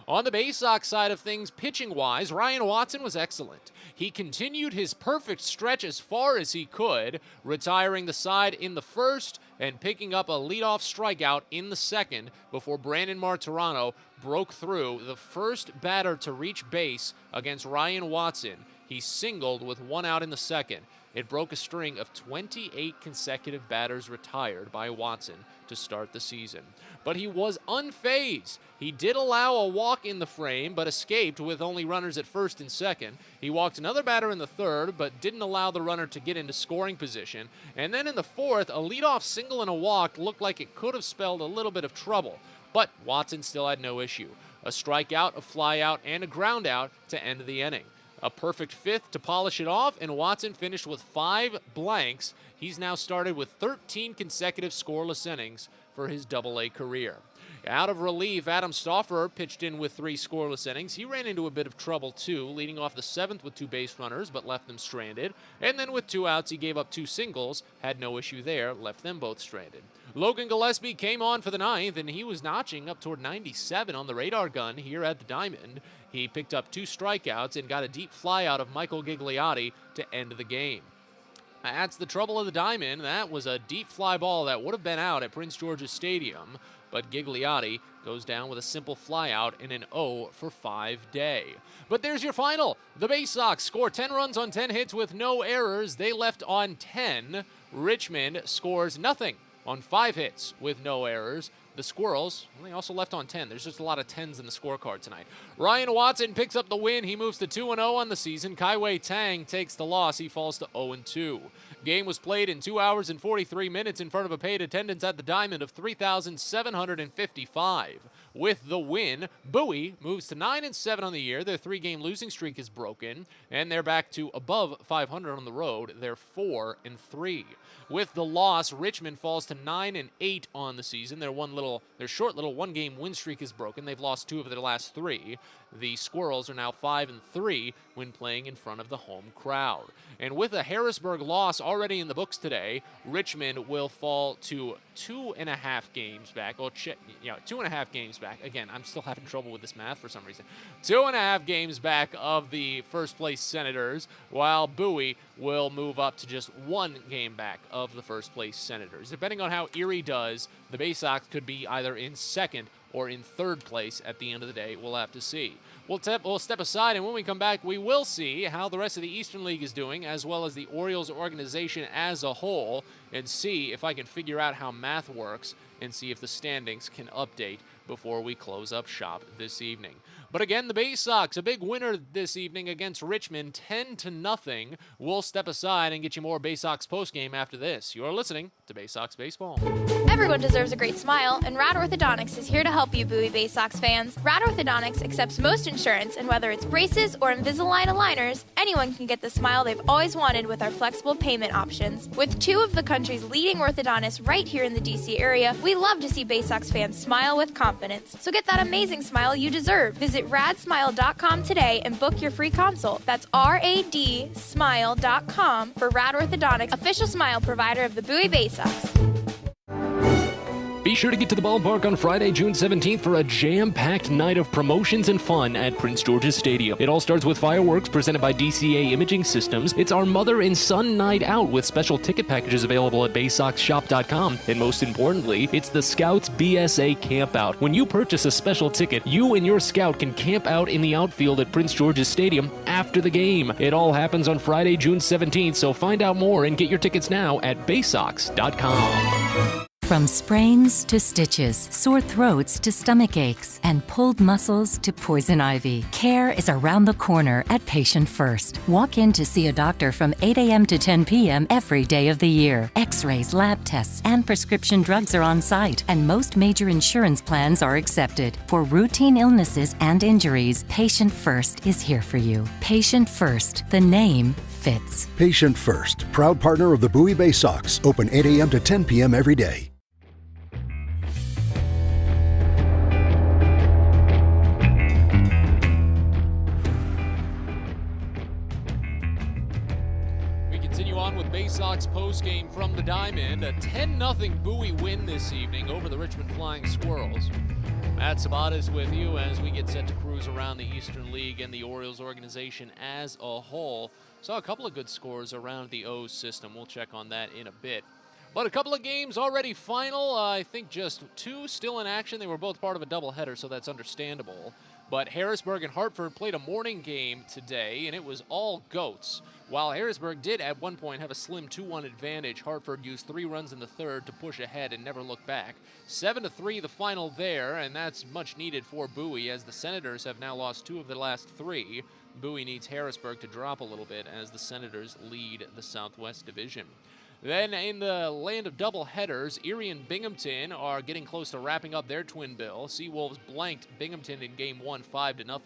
On the Baysox side of things, pitching-wise, Ryan Watson was excellent. He continued his perfect stretch as far as he could, retiring the side in the 1st and picking up a leadoff strikeout in the 2nd before Brandon Martirano broke through, the first batter to reach base against Ryan Watson. He singled with 1 out in the 2nd. It broke a string of 28 consecutive batters retired by Watson to start the season. But he was unfazed. He did allow a walk in the frame, but escaped with only runners at 1st and 2nd. He walked another batter in the 3rd, but didn't allow the runner to get into scoring position. And then in the 4th, a leadoff single and a walk looked like it could have spelled a little bit of trouble. But Watson still had no issue. A strikeout, a flyout, and a groundout to end the inning. A perfect 5th to polish it off, and Watson finished with 5 blanks. He's now started with 13 consecutive scoreless innings for his Double-A career. Out of relief, Adam Stauffer pitched in with 3 scoreless innings. He ran into a bit of trouble, too, leading off the 7th with 2 base runners, but left them stranded. And then with 2 outs, he gave up 2 singles, had no issue there, left them both stranded. Logan Gillespie came on for the 9th, and he was notching up toward 97 on the radar gun here at the Diamond. He picked up 2 strikeouts and got a deep flyout of Michael Gigliotti to end the game. That's the trouble of the Diamond. That was a deep fly ball that would have been out at Prince George's Stadium, but Gigliotti goes down with a simple flyout in an 0-for-5 day. But there's your final. The Baysox score 10 runs on 10 hits with no errors. They left on 10. Richmond scores nothing on 5 hits with no errors. The Squirrels, they also left on 10. There's just a lot of 10s in the scorecard tonight. Ryan Watson picks up the win. He moves to 2-0 on the season. Kaiwei Tang takes the loss. He falls to 0-2. Game was played in 2 hours and 43 minutes in front of a paid attendance at the Diamond of 3,755. With the win, Bowie moves to 9-7 on the year. Their 3-game losing streak is broken, and they're back to above 500 on the road. They're 4-3. With the loss, Richmond falls to 9-8 on the season. Their short little 1-game win streak is broken. They've lost 2 of their last 3. The Squirrels are now 5-3 when playing in front of the home crowd. And with a Harrisburg loss already in the books today, Richmond will fall to 2.5 games back. 2.5 games back. Again, I'm still having trouble with this math for some reason. 2.5 games back of the first place Senators, while Bowie will move up to just 1 game back of the first place Senators. Depending on how Erie does, the Baysox could be either in 2nd or in 3rd place at the end of the day. We'll have to see. We'll step aside, and when we come back, we will see how the rest of the Eastern League is doing, as well as the Orioles organization as a whole, and see if I can figure out how math works and see if the standings can update before we close up shop this evening. But again, the Baysox, a big winner this evening against Richmond, 10-0. We'll step aside and get you more Baysox postgame after this. You're listening to Baysox Baseball. Everyone deserves a great smile, and Rad Orthodontics is here to help you, Bowie Baysox fans. Rad Orthodontics accepts most insurance, and whether it's braces or Invisalign aligners, anyone can get the smile they've always wanted with our flexible payment options. With 2 of the country's leading orthodontists right here in the D.C. area, we love to see Baysox fans smile with confidence. So get that amazing smile you deserve. Visit radsmile.com today and book your free consult. That's radsmile.com for Rad Orthodontics, official smile provider of the Bowie Baysox. Be sure to get to the ballpark on Friday, June 17th for a jam-packed night of promotions and fun at Prince George's Stadium. It all starts with fireworks presented by DCA Imaging Systems. It's our mother and son night out with special ticket packages available at BaysoxShop.com. And most importantly, it's the Scouts BSA Campout. When you purchase a special ticket, you and your scout can camp out in the outfield at Prince George's Stadium after the game. It all happens on Friday, June 17th, so find out more and get your tickets now at Baysox.com. From sprains to stitches, sore throats to stomach aches, and pulled muscles to poison ivy, care is around the corner at Patient First. Walk in to see a doctor from 8 a.m. to 10 p.m. every day of the year. X-rays, lab tests, and prescription drugs are on site, and most major insurance plans are accepted. For routine illnesses and injuries, Patient First is here for you. Patient First, the name fits. Patient First, proud partner of the Bowie Baysox, open 8 a.m. to 10 p.m. every day. Continue on with Baysox postgame from the Diamond. A 10-0 Bowie win this evening over the Richmond Flying Squirrels. Matt Sabata is with you as we get set to cruise around the Eastern League and the Orioles organization as a whole. Saw a couple of good scores around the O's system. We'll check on that in a bit. But a couple of games already final. I think just two still in action. They were both part of a doubleheader, so that's understandable. But Harrisburg and Hartford played a morning game today, and it was all goats. While Harrisburg did at one point have a slim 2-1 advantage, Hartford used 3 runs in the third to push ahead and never look back. 7-3 the final there, and that's much needed for Bowie as the Senators have now lost 2 of the last 3. Bowie needs Harrisburg to drop a little bit as the Senators lead the Southwest Division. Then in the land of doubleheaders, Erie and Binghamton are getting close to wrapping up their twin bill. Seawolves blanked Binghamton in Game 1 5-0.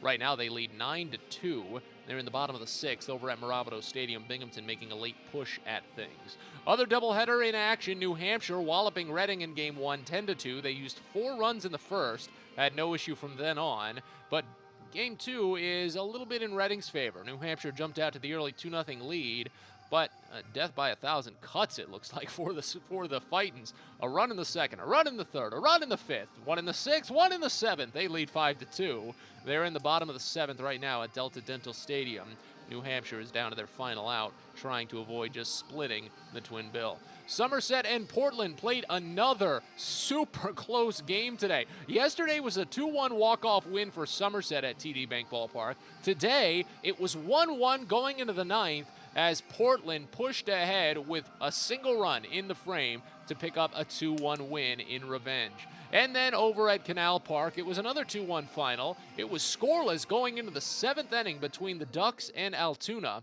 Right now they lead 9-2. They're in the bottom of the 6th over at Moravito Stadium. Binghamton making a late push at things. Other doubleheader in action, New Hampshire walloping Reading in Game 1 10-2. They used 4 runs in the first, had no issue from then on, but Game 2 is a little bit in Reading's favor. New Hampshire jumped out to the early 2-0 lead, but death by 1,000 cuts, it looks like, for the Fightins. A run in the second, a run in the third, a run in the fifth, 1 in the sixth, 1 in the seventh. They lead 5-2. They're in the bottom of the 7th right now at Delta Dental Stadium. New Hampshire is down to their final out, trying to avoid just splitting the twin bill. Somerset and Portland played another super close game today. Yesterday was a 2-1 walk-off win for Somerset at TD Bank Ballpark. Today, it was 1-1 going into the 9th as Portland pushed ahead with a single run in the frame to pick up a 2-1 win in revenge. And then over at Canal Park, it was another 2-1 final. It was scoreless going into the 7th inning between the Ducks and Altoona.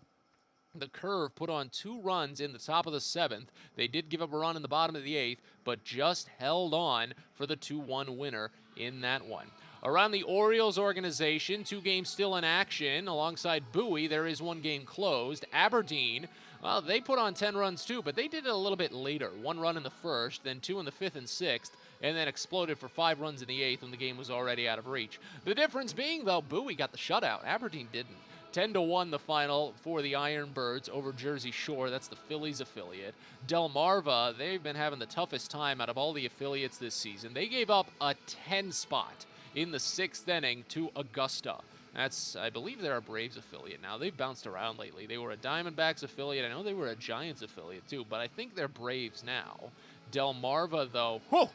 The Curve put on 2 runs in the top of the 7th. They did give up a run in the bottom of the 8th, but just held on for the 2-1 winner in that one. Around the Orioles organization, 2 games still in action. Alongside Bowie, there is 1 game closed. Aberdeen, well, they put on 10 runs too, but they did it a little bit later. 1 run in the first, then 2 in the 5th and 6th, and then exploded for 5 runs in the 8th when the game was already out of reach. The difference being, though, Bowie got the shutout. Aberdeen didn't. 10-1 the final for the Ironbirds over Jersey Shore. That's the Phillies affiliate. Delmarva, they've been having the toughest time out of all the affiliates this season. They gave up a 10 spot in the 6th inning to Augusta. That's, I believe they're a Braves affiliate now. They've bounced around lately. They were a Diamondbacks affiliate. I know they were a Giants affiliate too, but I think they're Braves now. Delmarva, though, whew,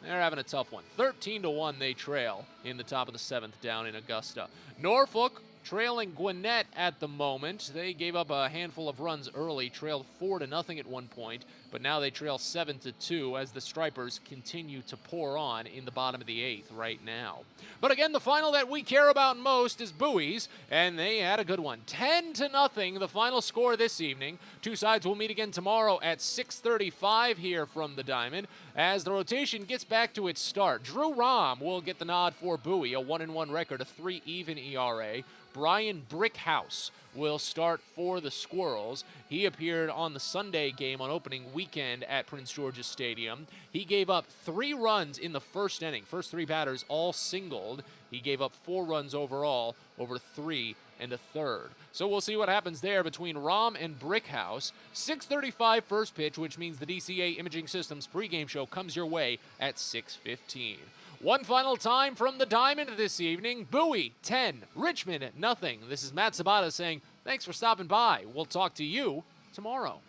they're having a tough one. 13-1 they trail in the top of the 7th down in Augusta. Norfolk trailing Gwinnett at the moment. They gave up a handful of runs early, trailed 4-0 at one point, but now they trail 7-2 as the Stripers continue to pour on in the bottom of the 8th right now. But again, the final that we care about most is Bowie's, and they had a good one. 10-0, the final score this evening. 2 sides will meet again tomorrow at 6:35 here from the Diamond as the rotation gets back to its start. Drew Rahm will get the nod for Bowie, a 1-1 record, a 3 even ERA. Brian Brickhouse will start for the Squirrels. He appeared on the Sunday game on opening weekend at Prince George's Stadium. He gave up 3 runs in the first inning. First 3 batters all singled. He gave up 4 runs overall over 3 1/3. So we'll see what happens there between Rahm and Brickhouse. 6:35 first pitch, which means the DCA Imaging Systems pregame show comes your way at 6:15. One final time from the Diamond this evening. Bowie, 10. Richmond, 0. This is Matt Sabata saying, thanks for stopping by. We'll talk to you tomorrow.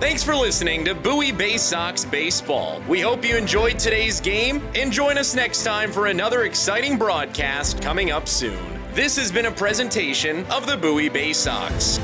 Thanks for listening to Bowie Baysox Baseball. We hope you enjoyed today's game and join us next time for another exciting broadcast coming up soon. This has been a presentation of the Bowie Baysox.